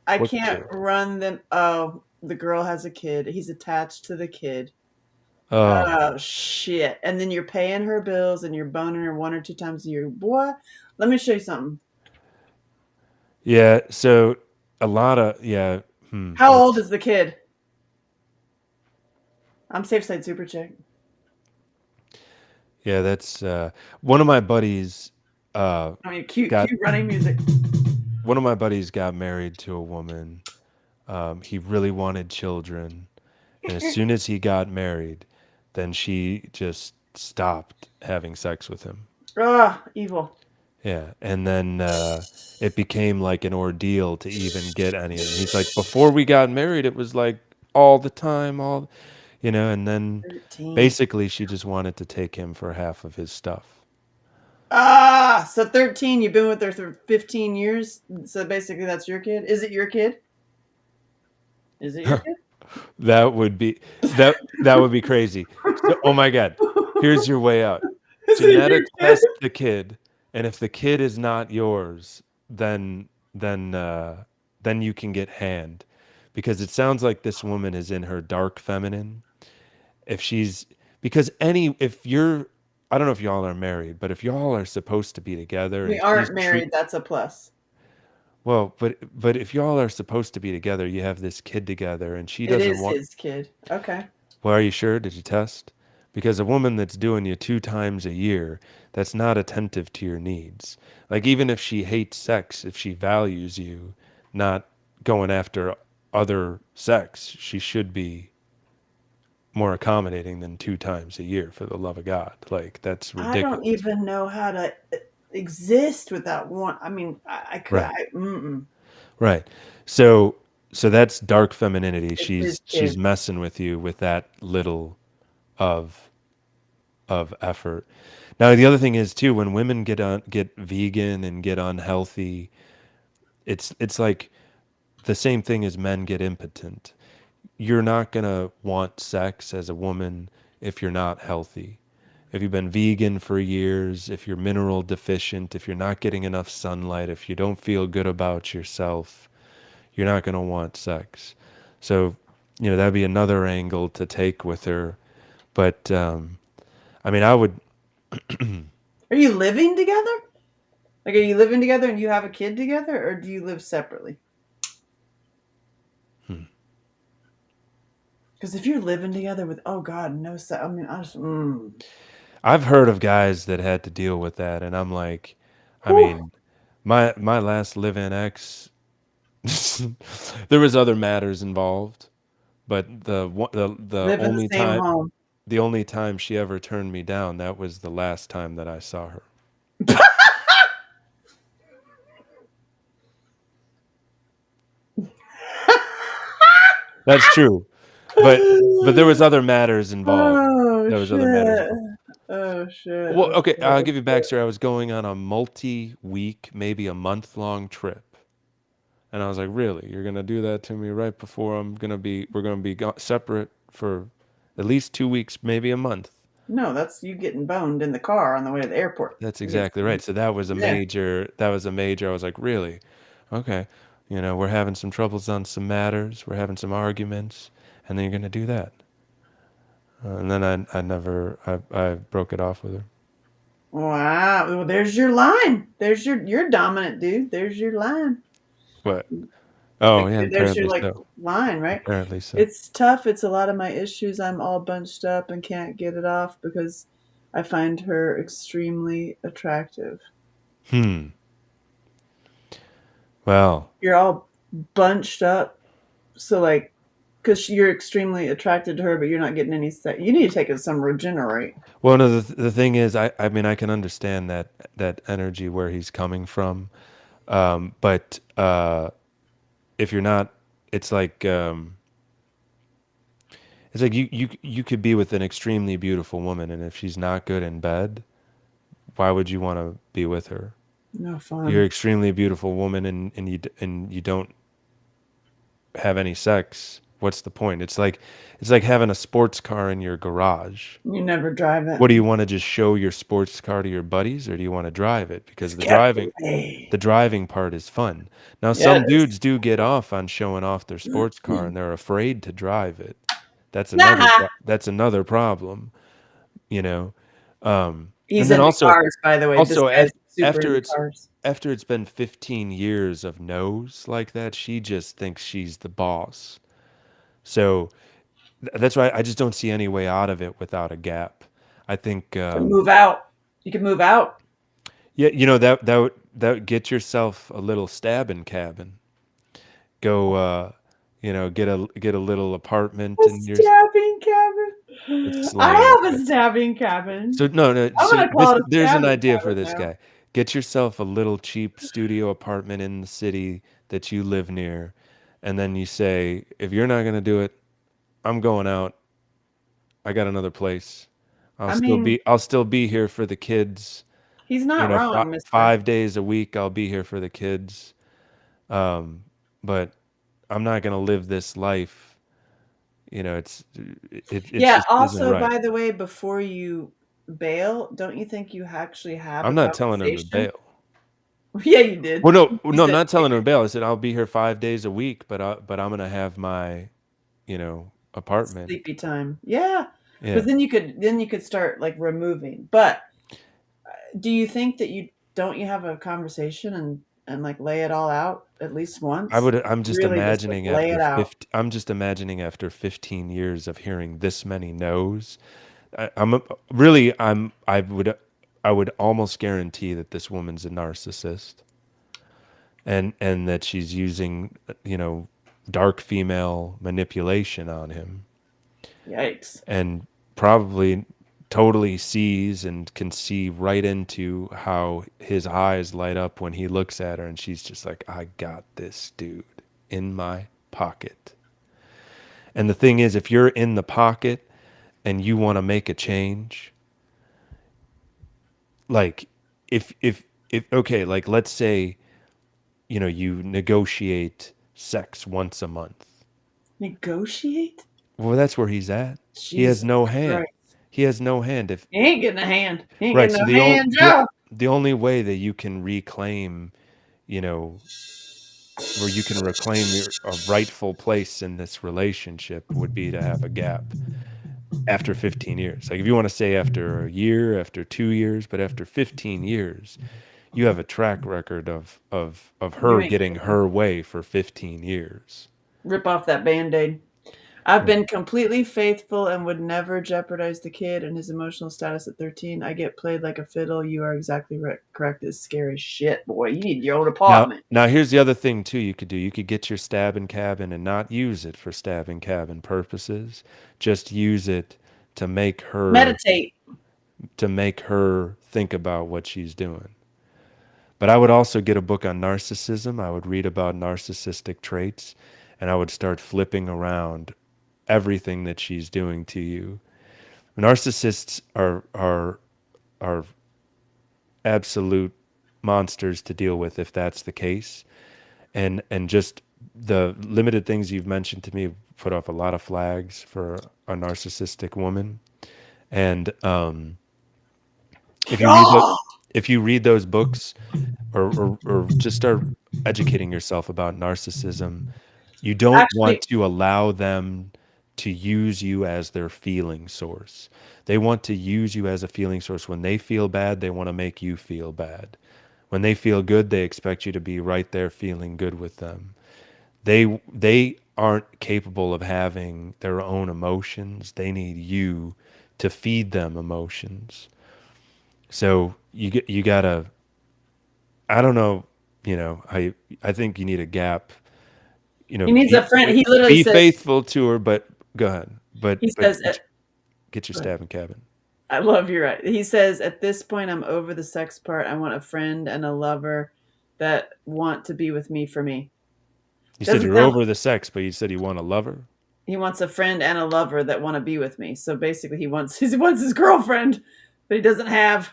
I What can't kid? run them. Oh, the girl has a kid. He's attached to the kid. Oh, Oh shit! And then you're paying her bills and you're boning her 1 or 2 times a year. Boy, let me show you something. yeah. So a lot of yeah. How old That's is the kid? I'm safe side super check. yeah. That's one of my buddies. Uh, I mean, cute, got cute running music. one of my buddies got married to a woman. He really wanted children, and as soon as he got married, then she just stopped having sex with him. Ah, evil. Yeah, and then it became like an ordeal to even get any of them. He's like, before we got married, it was like all the time, and then 13. basically she just wanted to take him for half of his stuff. Ah, so 13. You've been with her for 15 years. So basically, that's your kid. Is it your kid? Is it your kid? That would be that would be crazy. So, oh my God, here's your way out. Is it your Genetic kid? test the kid, and if the kid is not yours, then then you can get hand, because it sounds like this woman is in her dark feminine. If she's because any if you're I don't know if y'all are married, but if y'all are supposed to be together We and she's aren't married. That's a plus. well, but if y'all are supposed to be together, you have this kid together, and she It doesn't is want. his kid. Okay. Well, are you sure? Did you test? Because a woman that's doing you 2 times a year, that's not attentive to your needs. Like, even if she hates sex, if she values you, not going after other sex, she should be more accommodating than 2 times a year, for the love of God. Like, that's I don't ridiculous. even know how to exist without one. I mean, I could. Right. Mm-mm. Right. So so that's dark femininity. It's his She's kid. messing with you with that little of effort. Now the other thing is too, when women get vegan and get unhealthy, it's like the same thing as men get impotent. You're not gonna want sex as a woman if you're not healthy. If you've been vegan for years, if you're mineral deficient, if you're not getting enough sunlight, if you don't feel good about yourself, you're not gonna want sex. So, that'd be another angle to take with her. But I mean, I would. Are you living together? Like, are you living together and you have a kid together, or do you live separately? Hmm. Because if you're living together with, oh God, no sex. I mean, I just. I've heard of guys that had to deal with that, and I'm like, I Whew. mean, my last live-in ex, there was other matters involved, but Live in the same home. the only time she ever turned me down, that was the last time that I saw her. That's true, but there was other matters involved. Oh There was other matters shit. involved. Oh shit. Well, Oh okay, shit. I'll Oh give you shit. backstory. I was going on a multi-week, maybe a month-long trip. And I was like, really? You're gonna do that to me right before we're gonna be separate for at least 2 weeks, maybe a month. No, that's you getting boned in the car on the way to the airport. That's I get exactly right. So yeah. that was a major. I was like, really? Okay. We're having some troubles on some matters. We're having some arguments, and then you're gonna do that. And then I broke it off with her. Wow. Well, there's your line. You're dominant, dude. There's your line. What? Oh Like, yeah, there's your apparently like so. line, right? Apparently so. It's tough. It's a lot of my issues. I'm all bunched up and can't get it off because I find her extremely attractive. Hmm. Well, You're all bunched up, so like, because you're extremely attracted to her, but you're not getting any sex. You need to take some Regenerate. well, no, the thing is, I mean, I can understand that energy where he's coming from, but if you're not, it's like you could be with an extremely beautiful woman, and if she's not good in bed, why would you want to be with her? No You're an fun. extremely beautiful woman, and you don't have any sex. What's the point? It's like having a sports car in your garage. You never drive it. What do you want to just show your sports car to your buddies, or do you want to drive it? Because Escape. the driving part is fun. Now, Yeah, some it is. dudes do get off on showing off their sports car, and they're afraid to drive it. Nah. That's another problem, you know. And He's then into cars, by the way. This also guy's super after into it's cars. after it's been 15 years of no's like that, she just thinks she's the boss. So that's why I just don't see any way out of it without a gap. I think, To move out. You can move out. yeah, that would get yourself a little stabbing cabin. Go, get a little apartment A in your. stabbing cabin. It's lame. I have a stabbing cabin. So no. I'm So gonna call it a there's an stabbing idea for cabin this now. guy. Get yourself a little cheap studio apartment in the city that you live near, and then you say, if you're not gonna do it, I'm going out. I got another place. I mean, I'll still be here for the kids. he's not wrong, mister. 5 days a week I'll be here for the kids. Um, but I'm not gonna live this life. It Yeah, just isn't also, right. by the way, before you bail, don't you think you actually have I'm a not telling him to conversation? bail. Yeah, you did. Well, no, You no, I'm said not telling him to bail. I said I'll be here 5 days a week, but I'm gonna have my, apartment. sleepy time. Yeah. Yeah. Because then you could start like removing. But do you think that you have a conversation and like lay it all out at least once? Really just like lay it out. I'm just imagining after 15 years of hearing this many no's. Really, I would almost guarantee that this woman's a narcissist, and that she's using, dark female manipulation on him, Yikes. and probably totally sees and can see right into how his eyes light up when he looks at her, and she's just like, I got this dude in my pocket. And the thing is, if you're in the pocket and you want to make a change, like, if okay, like, let's say, you negotiate sex once a month. Negotiate? Well, that's where he's at. He has Jesus no hand. Christ. He has no hand. If He ain't getting a hand. He ain't Right, getting so no hand, Joe. the only way that you can reclaim, you know, where you can reclaim a rightful place in this relationship would be to have a gap after 15 years. Like, if you want to say after a year, after 2 years, but after 15 years, you have a track record of You her ain't getting her way for 15 years. rip off that Band-Aid. I've been completely faithful and would never jeopardize the kid and his emotional status at 13. I get played like a fiddle. You are exactly correct. It's scary shit, boy. You need your own Now, apartment. now here's the other thing too you could do. You could get your stabbing cabin and not use it for stabbing cabin purposes. Just use it to make her Meditate. think about what she's doing. But I would also get a book on narcissism. I would read about narcissistic traits, and I would start flipping around everything that she's doing to you. Narcissists are absolute monsters to deal with if that's the case. And just the limited things you've mentioned to me put off a lot of flags for a narcissistic woman. And if you read if you read those books, or just start educating yourself about narcissism, you don't want Actually, to allow them to use you as their feeling source. They want to use you as a feeling source. When they feel bad, they want to make you feel bad. When they feel good, they expect you to be right there feeling good with them. They aren't capable of having their own emotions. They need you to feed them emotions. So you gotta, I don't know, I think you need a gap. he needs a friend. He literally Be says, faithful to her, but go ahead. he But says, get your stabbing cabin. I love you right. He says, at this point, I'm over the sex part. I want a friend and a lover that want to be with me for me. You said Doesn't you're sound. over the sex, but you said you want a lover. He wants a friend and a lover that want to be with me. So basically, he wants his girlfriend that he doesn't have.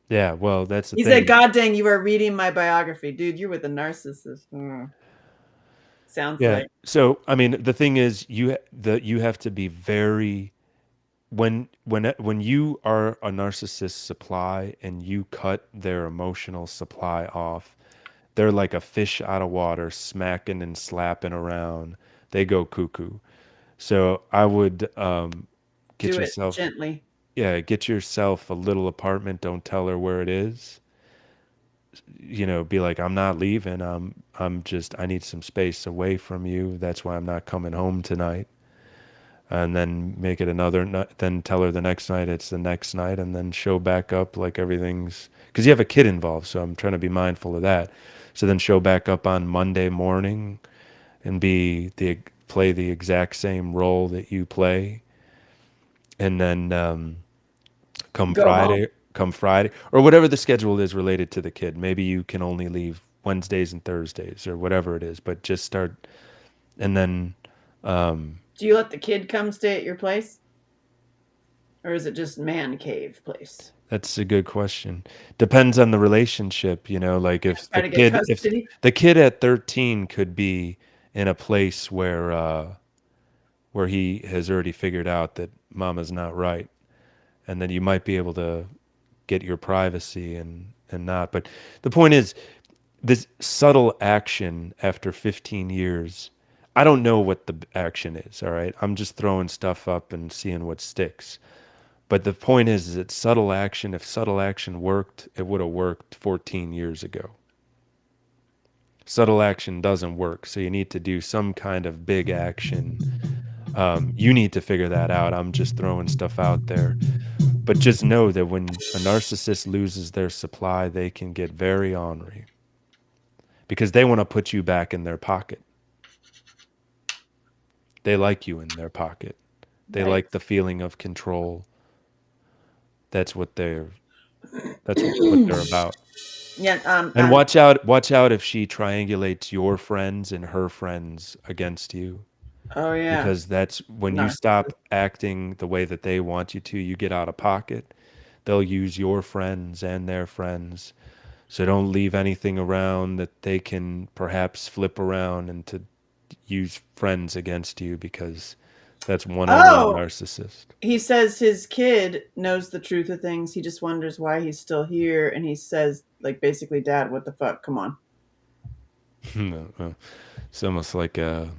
Yeah, well, that's the He said, thing. "God dang, you are reading my biography, dude. You're with a narcissist." Sounds Yeah. like. So, I mean, the thing is, you have to be very when you are a narcissist supply and you cut their emotional supply off, they're like a fish out of water, smacking and slapping around. They go cuckoo. So I would get Do it yourself, gently. yeah, get yourself a little apartment. Don't tell her where it is. Be like, I'm not leaving. I need some space away from you. That's why I'm not coming home tonight. And then make it another night, then tell her the next night it's the next night, and then show back up like everything's, because you have a kid involved, so I'm trying to be mindful of that. So then show back up on Monday morning and play the exact same role that you play, and then come Go home. Friday, or whatever the schedule is related to the kid. Maybe you can only leave Wednesdays and Thursdays or whatever it is, but just start, and then Do you let the kid come stay at your place? Or is it just man cave place? that's a good question. Depends on the relationship, like if Try the to get kid if custody? the kid at 13 could be in a place where he has already figured out that mama's not right, and then you might be able to get your privacy and not. But the point is, this subtle action after 15 years, I don't know what the action is, all right? I'm just throwing stuff up and seeing what sticks. But the point is that subtle action, if subtle action worked, it would have worked 14 years ago. Subtle action doesn't work, so you need to do some kind of big action. You need to figure that out. I'm just throwing stuff out there. But just know that when a narcissist loses their supply, they can get very ornery because they want to put you back in their pocket. They like you in their pocket. They like Yikes. the feeling of control. That's what they're about. Yeah, And watch out if she triangulates your friends and her friends against you, oh yeah. because that's when you Narcissist. stop acting the way that they want you to, you get out of pocket. They'll use your friends and their friends. So don't leave anything around that they can perhaps flip around and to use friends against you, because that's 101 Oh, narcissist. he says his kid knows the truth of things. He just wonders why he's still here. And he says, like, basically, Dad, what the fuck? Come on. It's almost like a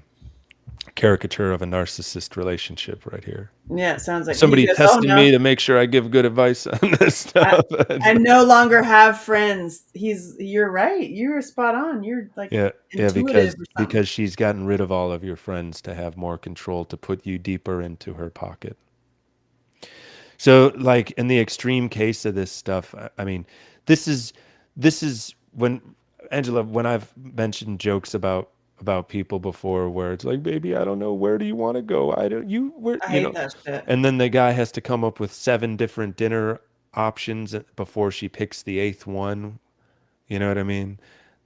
caricature of a narcissist relationship right here. Yeah, it sounds like he Somebody goes, oh testing no, me to make sure I give good advice on this I, stuff. I no longer have friends. You're right. You're spot on. You're like Yeah, yeah, intuitive or something. because she's gotten rid of all of your friends to have more control, to put you deeper into her pocket. So, like in the extreme case of this stuff, I mean, this is when Angela, when I've mentioned jokes about people before, where it's like, baby, I don't know, where do you want to go? I don't you where I hate that shit. and then the guy has to come up with 7 different dinner options before she picks the eighth one. You know what I mean?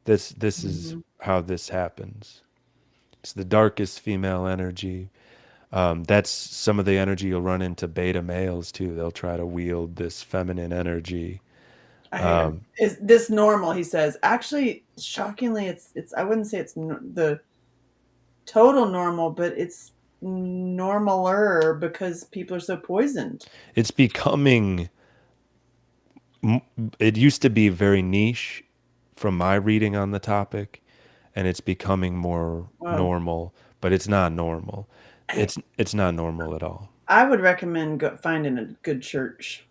This is Hmm. how this happens. It's the darkest female energy. That's some of the energy you'll run into beta males too. They'll try to wield this feminine energy. I hate him. Um, Is this normal? He says. Actually, shockingly, it's. I wouldn't say it's the total normal, but it's normaler because people are so poisoned. it's becoming, it used to be very niche from my reading on the topic, and it's becoming more Well, normal, but it's not normal. I, It's not normal at all. I would recommend finding a good church.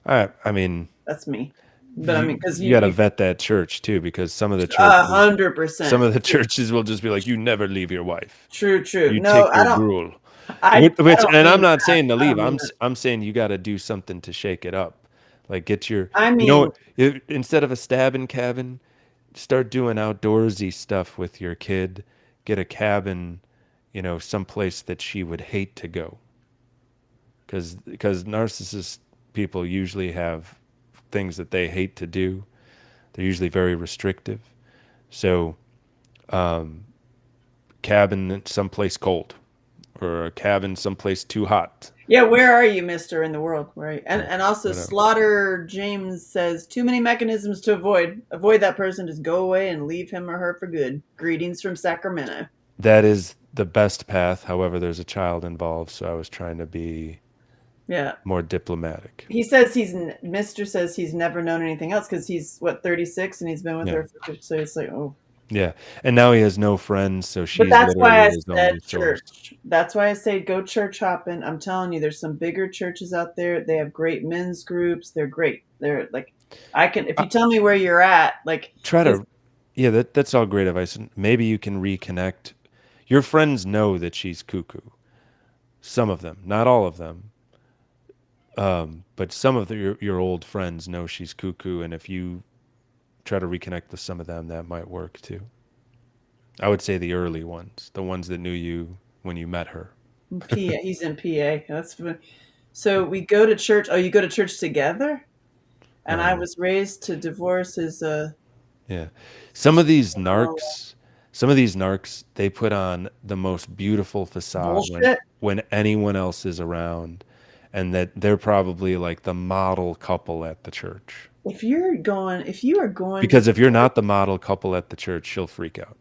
I mean, That's me. But I mean, because you got to vet that church too, because a some 100%. of the churches will just be like, you never leave your wife. True, true. You No, take I your don't. gruel. I don't And I'm mean not that. saying to I leave. don't mean that. I'm saying you got to do something to shake it up. Like get your, I you know, mean, instead of a stabbing cabin, start doing outdoorsy stuff with your kid. Get a cabin, someplace that she would hate to go. Because narcissist people usually have things that they hate to do. They're usually very restrictive. So, cabin someplace cold, or a cabin someplace too hot. Yeah, where are you, Mister, in the world? Where are you? Yeah, And also whatever. Slaughter James says too many mechanisms to avoid. Avoid that person, just go away and leave him or her for good. Greetings from Sacramento. That is the best path. However, there's a child involved, so I was trying to be Yeah. more diplomatic. He says Mister says he's never known anything else because he's what 36 and he's been with Yeah. her for so it's like oh. Yeah. And now he has no friends, so But she's that's why literally I his said only source. church. That's why I say go church hopping. I'm telling you, there's some bigger churches out there. They have great men's groups. They're great. They're like, I can if I you tell me where you're at, like try his. to Yeah, that's all great advice. And maybe you can reconnect. Your friends know that she's cuckoo. Some of them, not all of them. But some of your old friends know she's cuckoo, and if you try to reconnect with some of them, that might work too. I would say the early ones, the ones that knew you when you met her. PA. He's in PA. So we go to church. Oh, you go to church together? And I Um, was raised to divorce his yeah, some of these oh, narcs, some of these narcs, they put on the most beautiful facade bullshit. when anyone else is around, and that they're probably like the model couple at the church. If you are going to Because if you're not the model couple at the church, she'll freak out.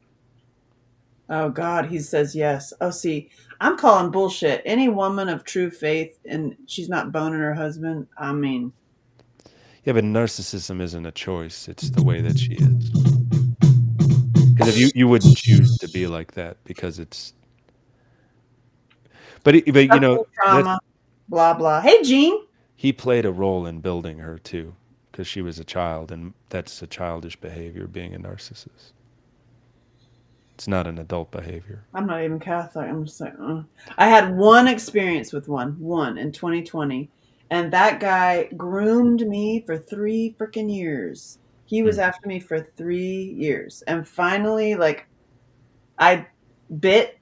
oh God, he says yes. Oh, see, I'm calling bullshit. Any woman of true faith and she's not boning her husband. I mean, Yeah, but narcissism isn't a choice; it's the way that she is. Because if you wouldn't choose to be like that, because it's but sexual that trauma, blah blah. Hey, Gene. he played a role in building her too, because she was a child, and that's a childish behavior. Being a narcissist, it's not an adult behavior. I'm not even Catholic. I'm just like, I had one experience with one in 2020, and that guy groomed me for 3 freaking years. He was Hmm. after me for 3 years, and finally, like, I bit,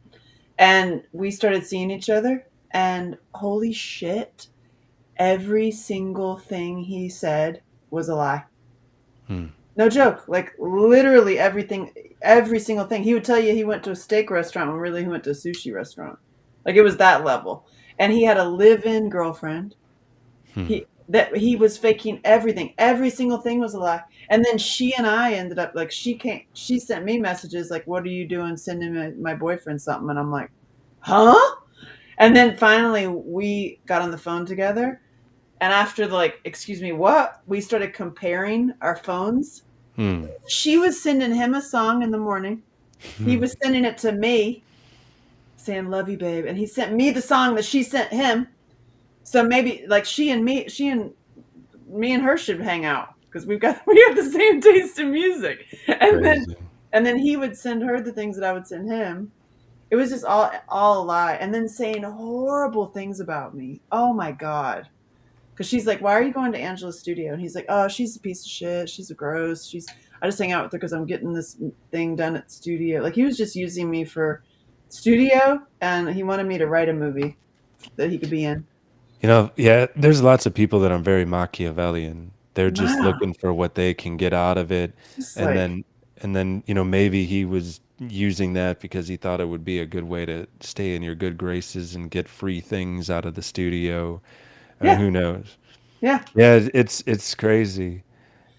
and we started seeing each other, and holy shit, every single thing he said was a lie. Hmm. No joke. Like literally everything, every single thing. He would tell you he went to a steak restaurant when really he went to a sushi restaurant. Like it was that level. And he had a live-in girlfriend. Hmm. He was faking everything. Every single thing was a lie. And then she and I ended up like she sent me messages like, "What are you doing sending my boyfriend something?" And I'm like, "Huh?" And then finally we got on the phone together. And after the like, "Excuse me, what?" We started comparing our phones. Hmm. She was sending him a song in the morning. He Hmm. was sending it to me, saying "Love you, babe," and he sent me the song that she sent him. So maybe like she and me and her should hang out because we have the same taste in music. Crazy. And then he would send her the things that I would send him. It was just all a lie, and then saying horrible things about me. Oh my god. Because she's like, "Why are you going to Angela's studio?" And he's like, "Oh, she's a piece of shit. She's a gross. I just hang out with her because I'm getting this thing done at the studio." Like he was just using me for studio, and he wanted me to write a movie that he could be in. Yeah, there's lots of people that are very Machiavellian. They're just Wow, looking for what they can get out of it, just and like then maybe he was using that because he thought it would be a good way to stay in your good graces and get free things out of the studio. yeah, Who knows? yeah, Yeah, it's crazy.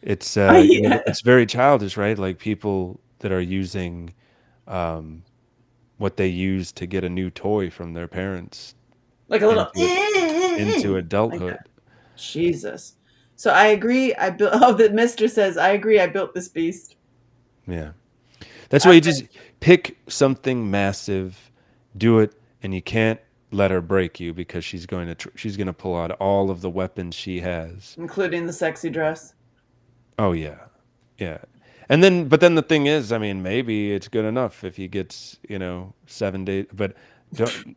It's oh yeah, it's very childish, right? Like people that are using um, what they use to get a new toy from their parents like a little into it into like that. adulthood. Jesus. So I agree. I built. Oh, the Mister says I agree. I built this beast. Yeah. That's why I you just pick something massive, do it, and you can't let her break you because she's going to pull out all of the weapons she has. including the sexy dress. Oh yeah. Yeah. But then the thing is, I mean, maybe it's good enough if he gets, 7 days, but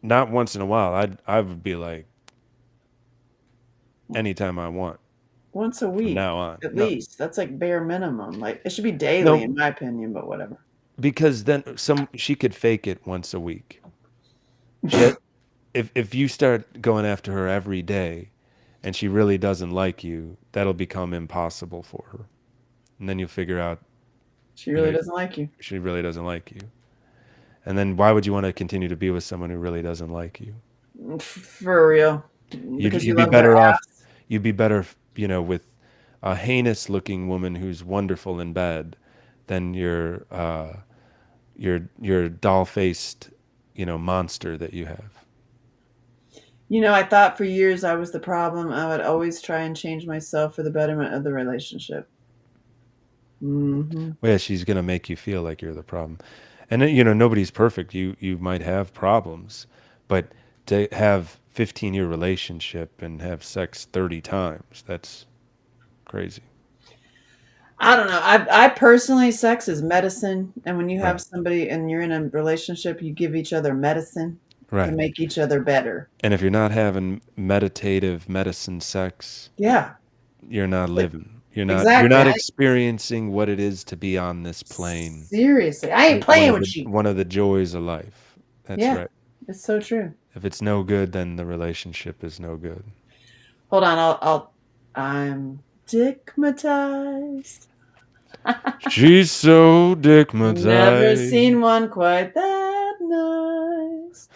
not once in a while. I would be like anytime I want Once a from week, now on. at No, least. That's like bare minimum. Like it should be daily, no, in my opinion, but whatever. because then she could fake it once a week. She had, if you start going after her every day and she really doesn't like you, that'll become impossible for her. And then you'll figure out, She you really know, doesn't like you. she really doesn't like you. And then why would you want to continue to be with someone who really doesn't like you? For real. because you you'd be love their better off. ass. You'd be better, with a heinous looking woman who's wonderful in bed than your doll faced, monster that you have. I thought for years I was the problem. I would always try and change myself for the betterment of the relationship. Hmm. Well, yeah, she's gonna make you feel like you're the problem, and then, nobody's perfect. You might have problems, but to have 15-year relationship and have sex 30 times, that's crazy. I don't know. I personally, sex is medicine, and when you have Right. somebody and you're in a relationship, you give each other medicine to Right. make each other better. And if you're not having meditative medicine sex, Yeah, you're not like, living. You're not exactly. experiencing what it is to be on this plane. Seriously, I ain't One playing of the with you. one of the joys of life. That's Yeah, right. it's so true. If it's no good, then the relationship is no good. Hold on, I'm dickmatized. She's so Never dickmatized. seen one quite that nice.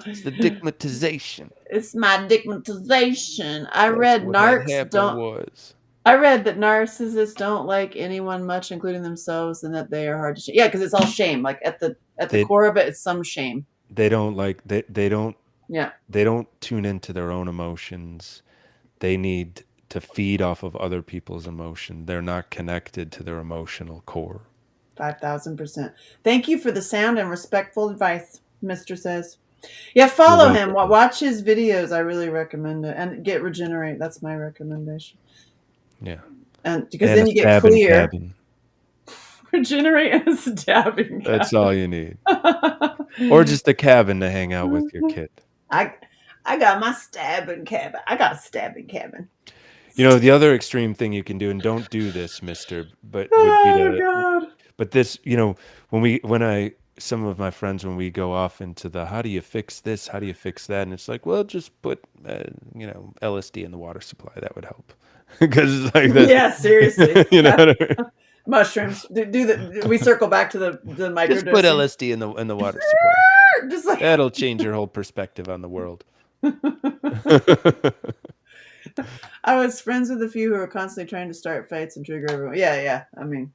It's the dickmatization. It's my dickmatization. That's what had happened was. I read that narcissists don't like anyone much, including themselves, and that they are hard to shame. Yeah, because it's all shame. Like at the They core of it, it's some shame. they don't like Yeah, they don't tune into their own emotions. They need to feed off of other people's emotion. They're not connected to their emotional core. 5,000%. Thank you for the sound and respectful advice, Mister says. Yeah, You're follow him. welcome. Watch his videos. I really recommend it, and get Regenerate. That's my recommendation. Yeah. And because And then a you get stabbing clear. cabin. Regenerate and stabbing. That's all you need. Or just a cabin to hang out with your kid. I I got my stabbing cabin. I got a stabbing cabin. The other extreme thing you can do, and don't do this, mister, but would be Oh to, God. but this, some of my friends, when we go off into the, how do you fix this? How do you fix that? And it's like, well, just put, LSD in the water supply. That would help. Because it's like that, Yeah, seriously. what I mean? Mushrooms. We circle back to the Just put microdosing. LSD in the water supply. Just like That'll change your whole perspective on the world. I was friends with a few who were constantly trying to start fights and trigger everyone. Yeah, yeah. I mean,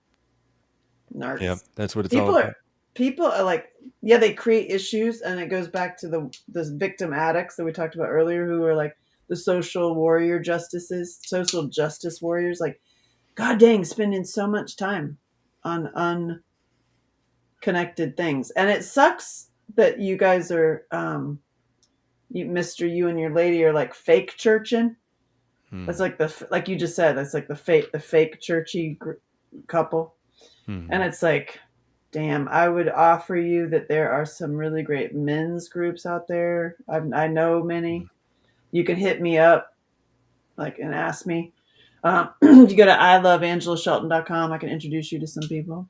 Yeah, narcs. that's what it's all People are about. people are like, yeah, they create issues, and it goes back to the victim addicts that we talked about earlier, who are like the social justice warriors. Like, god dang, spending so much time on unconnected things, and it sucks that you guys are, you and your lady are like fake churching. That's Hmm. like like you just said. That's like the fake churchy couple. And Hmm. it's like, damn, I would offer you that there are some really great men's groups out there. I know many. You can hit me up, like, and ask me. If you go to iloveangelashelton.com, I can introduce you to some people.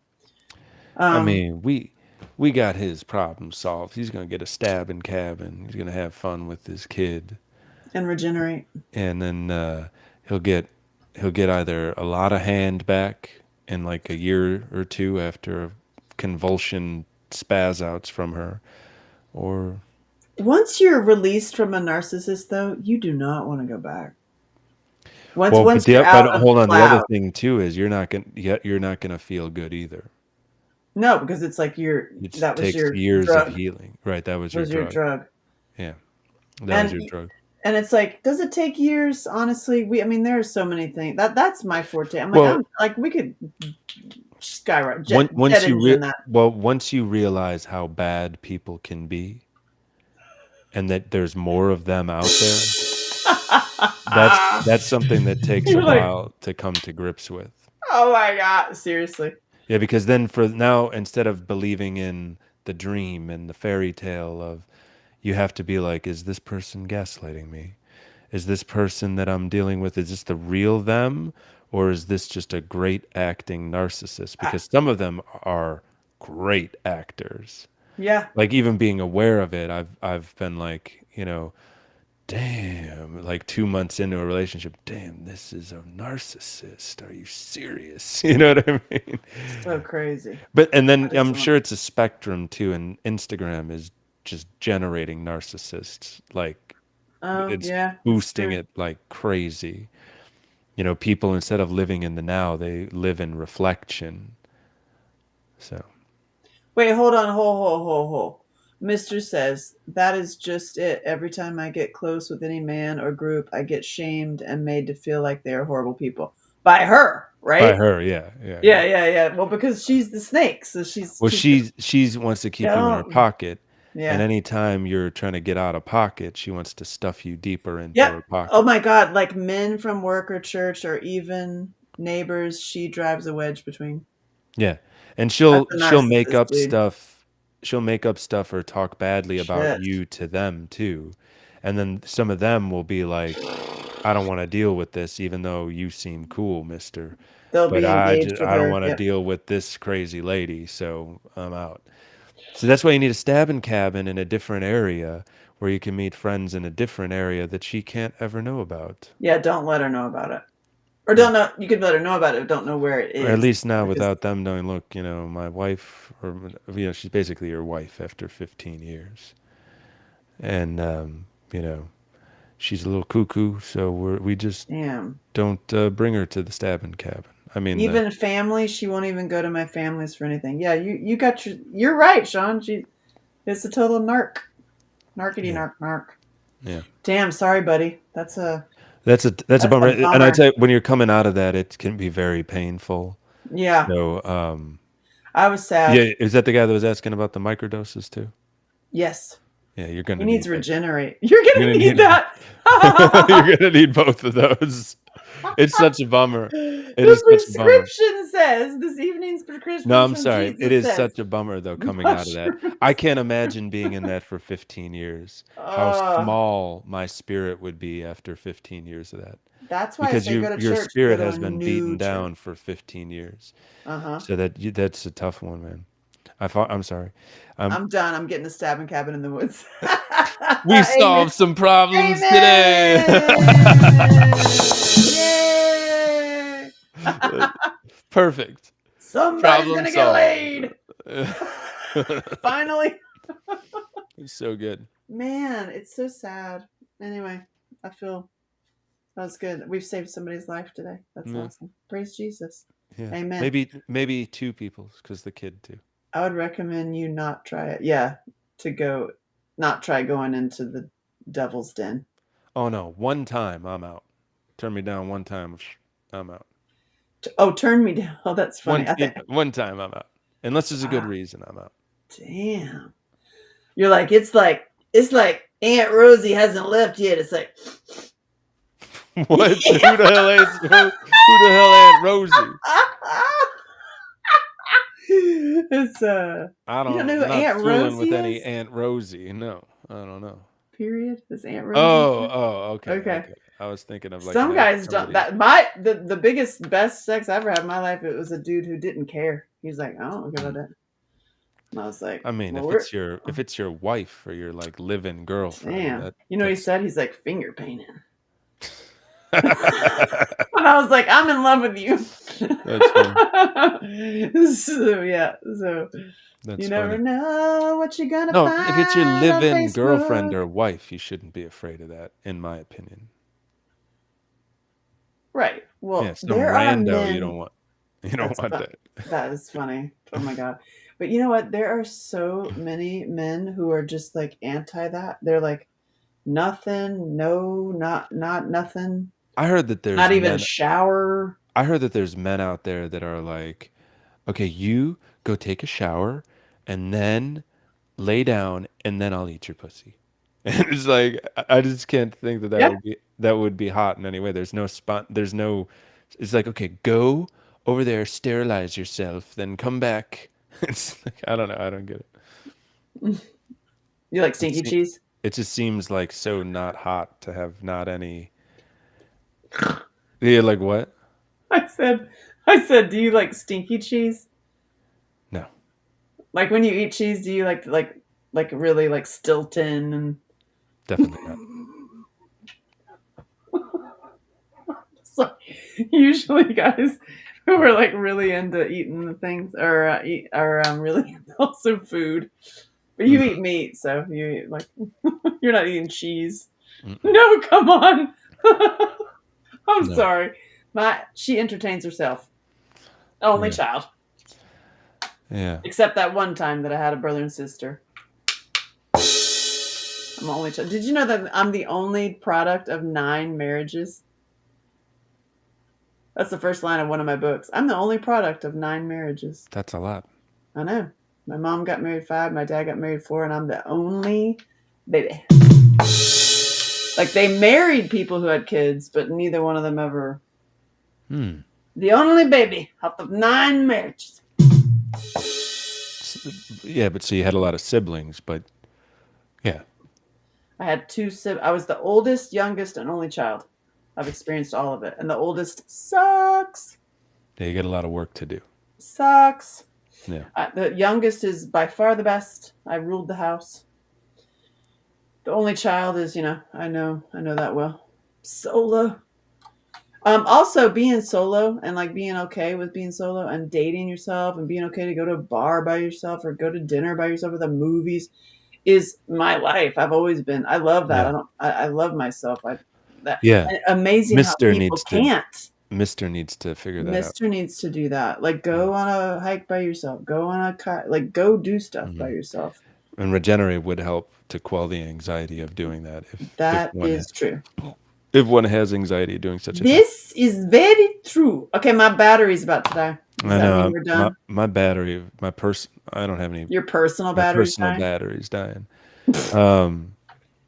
I Um, mean, we got his problem solved. He's gonna get a stabbing cabin. He's gonna have fun with his kid, and regenerate. and then he'll get he'll get either a lot of hand back in like a year or two after convulsion spaz outs from her, or Once you're released from a narcissist, though, you do not want to go back. Once well, but once you're out of the hold on. The other cloud. thing too is you're not gonna feel good either. No, because it's like It that was takes your years of drug. healing. Right, that was your Was your drug. drug. Yeah, that was And your drug. and it's like, does it take years? Honestly, I mean, there are so many things that's my forte. Well, I'm like, we could skyrocket, jet once engine that. once you realize how bad people can be, and that there's more of them out there, that's something that takes a You're like, while to come to grips with. oh my god, seriously. Yeah, because then for now, instead of believing in the dream and the fairy tale of, you have to be like, is this person gaslighting me? Is this person that I'm dealing with, is this the real them? Or is this just a great acting narcissist? I, Because some of them are great actors. yeah, Like, even being aware of it, I've been like, damn, like 2 months into a relationship, damn, this is a narcissist. Are you serious? You know what I mean? so crazy. But and then That is I'm so much. sure it's a spectrum too, and Instagram is just generating narcissists. Like Oh it's yeah, that's boosting true. it like crazy. People, instead of living in the now, they live in reflection. So, Wait, hold on, hold. Mister says that is just it. Every time I get close with any man or group, I get shamed and made to feel like they are horrible people by her, by right? her, yeah, yeah, yeah. Yeah. Well, because she's the snake, so Well, she's the she's wants to keep you in her don't. pocket, and Yeah. anytime you're trying to get out of pocket, she wants to stuff you deeper into Yep. her Oh pocket. my God, like men from work or church or even neighbors, she drives a wedge between. Yeah. And That's a she'll make narcissist, up dude. stuff. She'll make up stuff or talk badly about Shit. you to them too. And then some of them will be like, I don't want to deal with this, even though you seem cool, mister. They'll But be engaged with I don't her. want to Yep. deal with this crazy lady, so I'm out. So that's why you need a stabbing cabin in a different area where you can meet friends in a different area that she can't ever know about. Yeah, don't let her know about it. Or Yeah. don't know. You could let her know about it, but don't know where it Or at is least now because without them knowing, look, my wife, or, she's basically your wife after 15 years. And, she's a little cuckoo, so we just damn. don't bring her to the stabbing cabin. I mean, Even family, she won't even go to my family's for anything. Yeah, you got you're right, Sean. She it's a total narc. Narkity yeah, narc. yeah. Damn, sorry, buddy. That's a That's a bummer. And I bummer. tell you, when you're coming out of that, it can be very painful. Yeah, So, I was sad. yeah, is that the guy that was asking about the microdoses too? Yes. Yeah, you're He gonna needs need to that. regenerate. You're You're gonna gonna need need that. you're gonna need both of those. It's such a bummer. It The is such a bummer. prescription says this evening's No, prescription I'm from sorry. It Jesus is says such a bummer though coming out of that. I mushrooms. can't imagine being in that for 15 years. How Uh, small my spirit would be after 15 years of that. that's why I Because say go to your church. Go spirit to a has been beaten new church. down for 15 years. Uh huh. So that's a tough one, man. I'm sorry. I'm done. I'm getting a stabbing cabin in the woods. We Amen. solved some problems today. Amen. Yay! Perfect. Somebody's Problem gonna get solved. laid. Finally. It's so good. Man, it's so sad. Anyway, I feel that was good. We've saved somebody's life today. That's Yeah. awesome. Praise Jesus. Yeah. Amen. Maybe two people's because the kid too. I would recommend you not try it. Yeah, to go, not try going into the devil's den. Oh no, one time I'm out. Turn me down one time, I'm out. Oh, turn me down. Oh, that's funny. I think, One time I'm out. Unless there's a good wow, reason I'm out. damn. You're like, it's like Aunt Rosie hasn't left yet. It's like, What? Who the hell Aunt Rosie? it's you don't know who I'm not Aunt fooling Rosie with any is? Aunt Rosie. No, I don't know. Period. Is Aunt Rosie? Oh, okay, Okay. okay. I was thinking of like Some guys don't. somebody. The biggest best sex I ever had in my life. It was a dude who didn't care. He's like, I don't give a that. And I was like, I mean, well, we're if it's your wife or your like live-in girlfriend, damn. You know what he that's said? He's like finger painting. And I was like, I'm in love with you. That's funny. So yeah. So That's you never funny. know what you're gonna No, if it's your find on live-in girlfriend Facebook. or wife, you shouldn't be afraid of that, in my opinion. Right. Well, Yeah, some there are rando you men. don't want. You don't That's want fun. that. That is funny. Oh my god. But you know what? There are so many men who are just like anti that. They're like nothing, no, not nothing, I heard that there's not even men shower. I heard that there's men out there that are like, okay, you go take a shower and then lay down and then I'll eat your pussy. And it's like I just can't think that Yeah. that would be hot in any way. There's no spot. There's no. It's like okay, go over there, sterilize yourself, then come back. It's like I don't know. I don't get it. You like It, stinky se- cheese? it just seems like so not hot to have not any. Yeah, like what? I said I said, do you like stinky cheese? No, Like when you eat cheese, do you like really like Stilton and definitely not. so usually guys who are like really into eating the things or really into also food. But you eat meat, so you eat, like you're not eating cheese. Mm-mm. No, come on. I'm No. sorry. She entertains herself. Only Yeah. child. Yeah. Except that one time that I had a brother and sister. I'm the only child. Did you know that I'm the only product of 9 marriages? That's the first line of one of my books. I'm the only product of 9 marriages. That's a lot. I know. My mom got married 5, my dad got married 4, and I'm the only baby. Like, they married people who had kids, but neither one of them ever. The only baby out of 9 marriages. Yeah, but so you had a lot of siblings, but yeah. I had 2 siblings. I was the oldest, youngest, and only child. I've experienced all of it. And the oldest sucks. Yeah, you got a lot of work to do. Sucks. Yeah. The youngest is by far the best. I ruled the house. The only child is, I know that well. Solo. Also being solo and like being okay with being solo and dating yourself and being okay to go to a bar by yourself or go to dinner by yourself or the movies is my life. I've always been. I love that. Yeah. I love myself. Yeah. Amazing how Mister people can't. Mister needs to figure that out. Mister needs to do that. Like, go on a hike by yourself. Go on a car. Like, go do stuff by yourself. And Regenerate would help to quell the anxiety of doing that. That is true. If one has anxiety doing such a thing. This is very true. Okay, my battery's about to die. Does I that know. mean we're done? My battery, I don't have any. Your personal My battery's personal dying? battery's dying.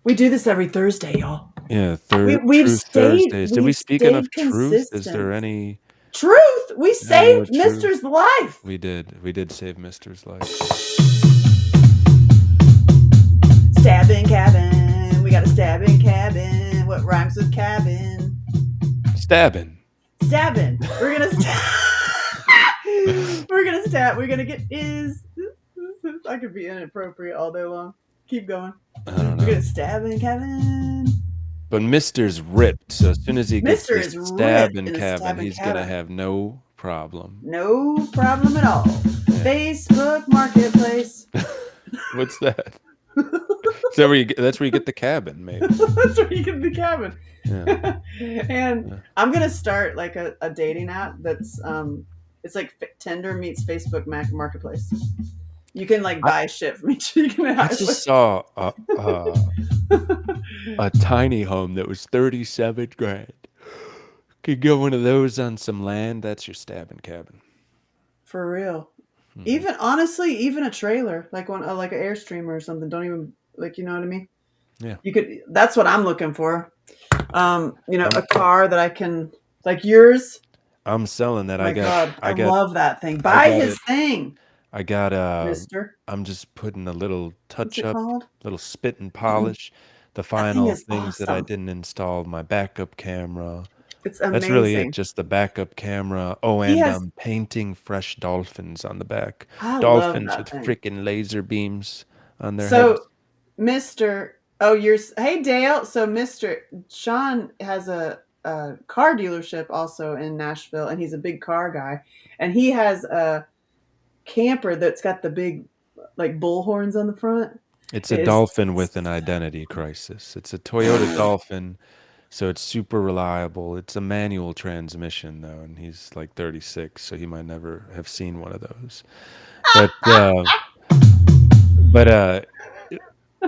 We do this every Thursday, y'all. Yeah, We've Truth stayed- Thursdays. Did we we've speak enough stayed truth? Is consistent. there any? Truth! We saved more truth. Mister's life. We did save Mister's life. Stabbing cabin. We got a stabbing cabin. What rhymes with cabin? Stabbing. Stabbing. We're gonna We're gonna stab. We're gonna get I could be inappropriate all day long. Keep going. I don't We're know. gonna stabbing cabin. But Mister's ripped, so as soon as he gets Mister this is ripped stabbing in a cabin, stabbing he's cabin. gonna have no problem. No problem at all. Facebook Marketplace. What's that? Is that where that's where you get the cabin, maybe. That's where you get the cabin. Yeah. And I'm gonna start like a dating app that's it's like Tinder meets Facebook Marketplace. You can like buy shit from each. You can I just saw a tiny home that was 37 grand. Could get one of those on some land. That's your stabbing cabin. For real. Mhm. Even honestly, even a trailer like one like an Airstream or something. Don't even like, you know what I mean? Yeah. You could. That's what I'm looking for. A car that I can like yours. I'm selling that. Oh my God, I got love that thing. Buy got his it. thing, I got Mister. I'm just putting a little What's touch it up, called? little spit and polish. The thing final is things that I awesome. didn't install, my backup camera. It's amazing. That's really it, just the backup camera. Oh, He and has- I'm painting fresh dolphins on the back. I Dolphins love with that thing. freaking laser beams on their So, heads. Mister, hey Dale. So, Mister Sean has a car dealership also in Nashville, and he's a big car guy, and he has a camper that's got the big like bull horns on the front. It's a dolphin with an identity crisis. It's a Toyota Dolphin, so it's super reliable. It's a manual transmission though, and he's like 36, so he might never have seen one of those. But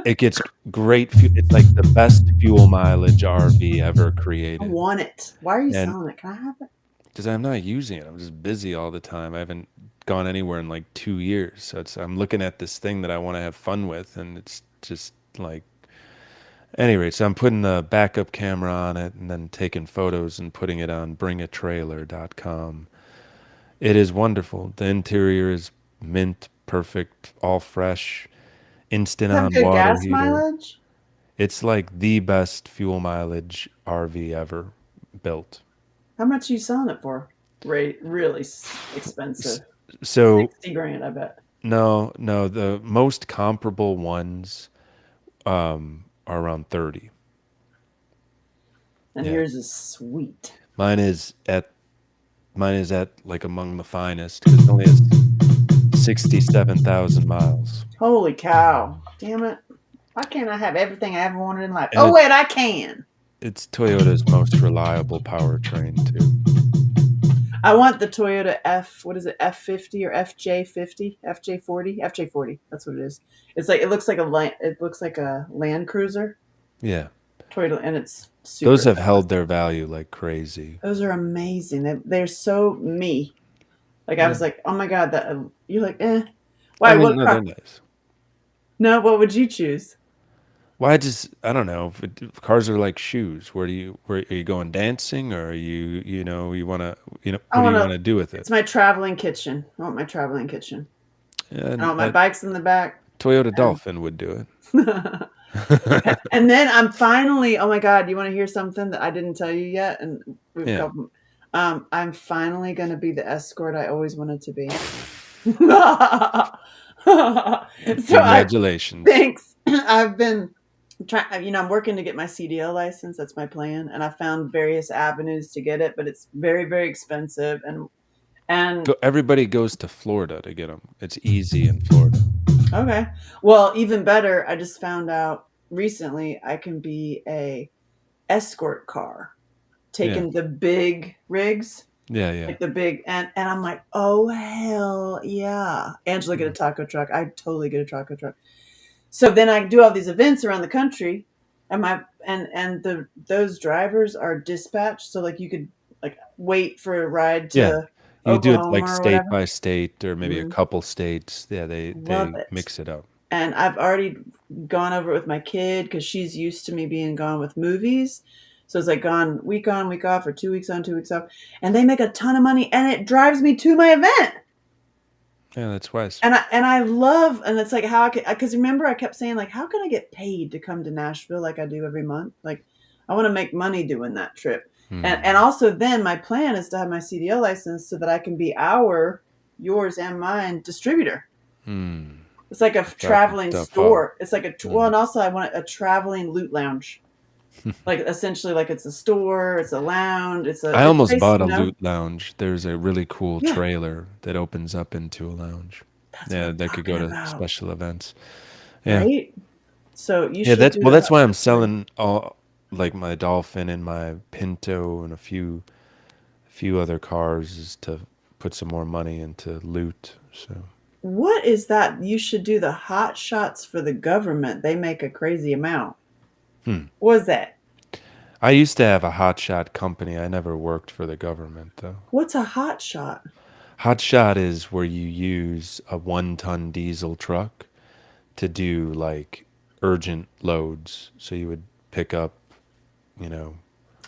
it gets great. It's like the best fuel mileage RV ever I created. want it. Why are you And- selling it? Can I have it? Because I'm not using it. I'm just busy all the time. I haven't gone anywhere in like 2 years. So I'm looking at this thing that I want to have fun with, and it's just like. Anyway, so I'm putting the backup camera on it and then taking photos and putting it on bringatrailer.com. It is wonderful. The interior is mint, perfect, all fresh, instant Have on good water gas heater. mileage. It's like the best fuel mileage RV ever built. How much are you selling it for? Really expensive. So 60 grand, I bet. no, the most comparable ones are around 30. And Yeah. yours is sweet. Mine is at like among the finest because it only has 67,000 miles. Holy cow! Damn it! Why can't I have everything I ever wanted in life? And Oh wait, I can. it's Toyota's most reliable powertrain too. I want the Toyota F. What is it? F50 or FJ50? FJ40? FJ40. That's what it is. It's like it looks like a Land Cruiser. Yeah. Toyota, and it's super Those have fast. held their value like crazy. Those are amazing. They're so me. Like I Yeah. was like, oh my god, that you're like, eh. I Why? mean, What no, car? they're nice. No, what would you choose? Well, I don't know. If cars are like shoes. Where are you going dancing, or are I what do want you to. want to do with it? It's my traveling kitchen. I want my traveling kitchen. I And want my bikes in the back. Toyota Dolphin would do And it. then I'm finally. Oh my god! You want to hear something that I didn't tell you yet? And we've Yeah. got. I'm finally going to be the escort I always wanted to be. So Congratulations. thanks. I've been trying. I'm working to get my CDL license. That's my plan, and I found various avenues to get it, but it's very, very expensive. And Everybody goes to Florida to get them. It's easy in Florida. okay, well, even better. I just found out recently I can be a escort car, Yeah. taking the big rigs. Yeah. Yeah. Like the big and I'm like, oh hell yeah. Angela get a taco truck. I totally get a taco truck. So then I do all these events around the country and those drivers are dispatched. So like you could like wait for a ride Yeah. to You do it like Oklahoma or state whatever. by state, or maybe a Mhm. couple states. Yeah, Love they it. mix it up. And I've already gone over it with my kid because she's used to me being gone with movies. So it's like gone, week off, or 2 weeks on, 2 weeks off. And they make a ton of money and it drives me to my event. Yeah, that's wise. And I love, and it's like how I can, because remember I kept saying like, how can I get paid to come to Nashville like I do every month? Like I want to make money doing that trip. And also then my plan is to have my CDL license so that I can be yours and mine distributor. Hmm. It's like a traveling Stuff, store. It's like well, Mm. and also I want a traveling loot lounge. Like essentially like it's a store, it's a lounge, it's I almost bought a you know? loot lounge. There's a really cool Yeah, trailer that opens up into a lounge. that's what Yeah, I'm that could go talking to about. special events. Yeah. Right? So you Yeah, should do that's that. why I'm selling all like my Dolphin and my Pinto and a few other cars, is to put some more money into loot. So What is that? You should do the hot shots for the government. They make a crazy amount. Hmm. What is that? I used to have a hotshot company. I never worked for the government though. What's a hot shot? Hotshot is where you use a 1-ton diesel truck to do like urgent loads. So you would pick up, you know,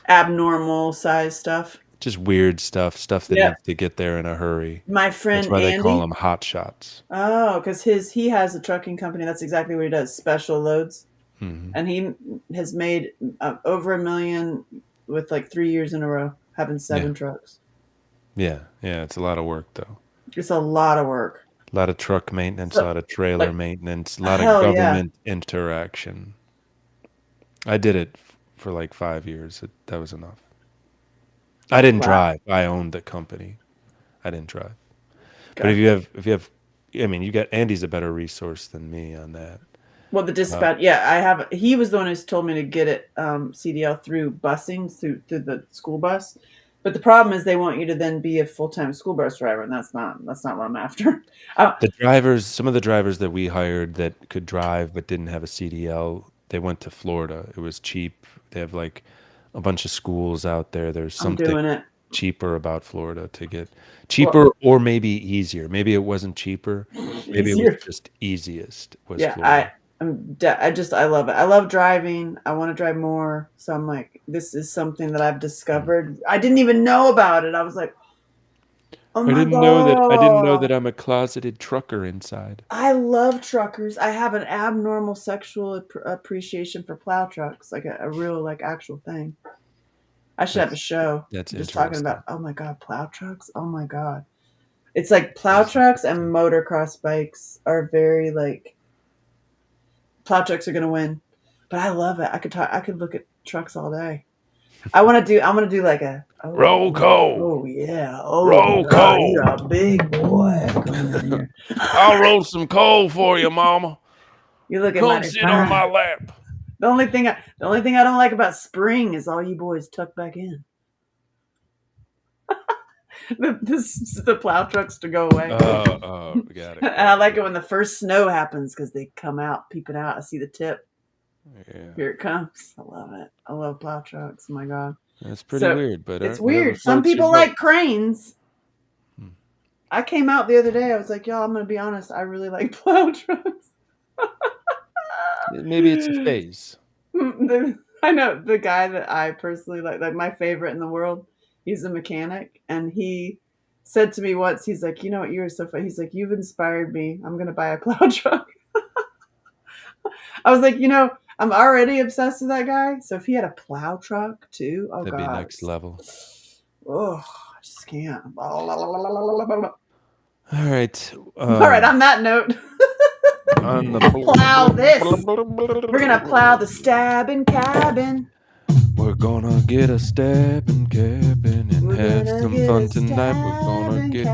Abnormal size stuff. just weird stuff that Yep. needs to get there in a hurry. My That's friend why they call Andy. them hot shots. Oh, because he has a trucking company. That's exactly what he does. Special loads. Hmm. And he has made over $1 million with like 3 years in a row having Yeah. 7 trucks. Yeah. It's a lot of work though. It's a lot of work. A lot of truck maintenance, a So, lot of trailer like, maintenance, a lot of hell yeah. government interaction. I did it for like 5 years. That was enough. I didn't Wow. drive. I owned the company. I didn't drive. But Okay. if you have, I mean, you got Andy's a better resource than me on that. Well, the dispatch, yeah, I have. He was the one who's told me to get it CDL through busing through the school bus. But the problem is they want you to then be a full-time school bus driver, and that's not what I'm after. Some of the drivers that we hired that could drive but didn't have a CDL, they went to Florida. It was cheap. They have like a bunch of schools out there. There's I'm something doing it. cheaper about Florida to get Well, cheaper, or maybe easier. Maybe it wasn't cheaper. Maybe it was easier. just easiest was Yeah, Florida. I love it. I love driving. I want to drive more. So I'm like, this is something that I've discovered. I didn't even know about it. I was like, oh I my didn't know that god. I'm a closeted trucker inside. I love truckers. I have an abnormal sexual appreciation for plow trucks, like a real, like actual thing. I should have a show That's just talking interesting. about, oh my god, plow trucks. Oh my god, it's like plow trucks and motocross bikes are very like plow trucks are gonna win, but I love it. I could look at trucks all day. I want to do like a Roll call. oh yeah, oh Roll God, you're call. a big boy. Come in here. I'll roll some coal for you, Mama. You looking Come mighty sit on my fine. lap. The only thing I don't like about spring is all you boys tuck back in. The plow trucks to go away. Got it. And I like it when the first snow happens because they come out, peeping out. I see the tip. Yeah, Here it comes. I love it. I love plow trucks. Oh my God. that's pretty So weird, but it's whatever weird. Some floats your people boat. like cranes. Hmm. I came out the other day. I was like, y'all, I'm going to be honest. I really like plow trucks. Maybe it's a phase. I know the guy that I personally like my favorite in the world. He's a mechanic, and he said to me once, he's like, you know what, you're so funny. He's like, you've inspired me. I'm gonna buy a plow truck. I was like, I'm already obsessed with that guy. So if he had a plow truck too, oh That'd be God, next level. oh, I just can't. All right. right. On that note, On the plow this. We're gonna plow the stabbing cabin. We're gonna get a stabbing cabin and have some fun tonight. We're gonna get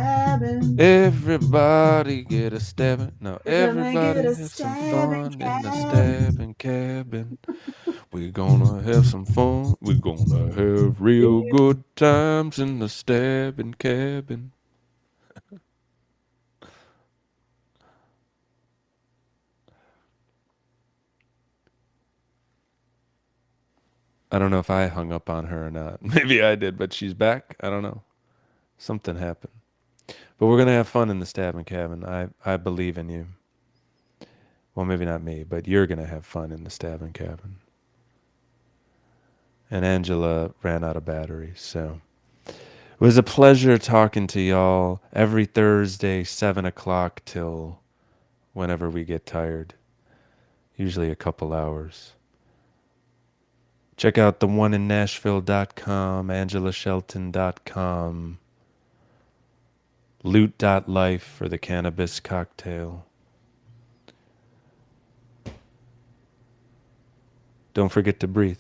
everybody get a stabbing. No, everybody have some fun in the stabbing cabin. We're gonna have some fun. We're gonna have real good times in the stabbing cabin. I don't know if I hung up on her or not. Maybe I did, but she's back. I don't know. Something happened. But we're going to have fun in the stabbing cabin. I believe in you. Well, maybe not me, but you're going to have fun in the stabbing cabin. And Angela ran out of batteries, so it was a pleasure talking to y'all every Thursday, 7 o'clock till whenever we get tired. Usually a couple hours. Check out the oneinnashville.com, angelashelton.com, loot.life for the cannabis cocktail. Don't forget to breathe.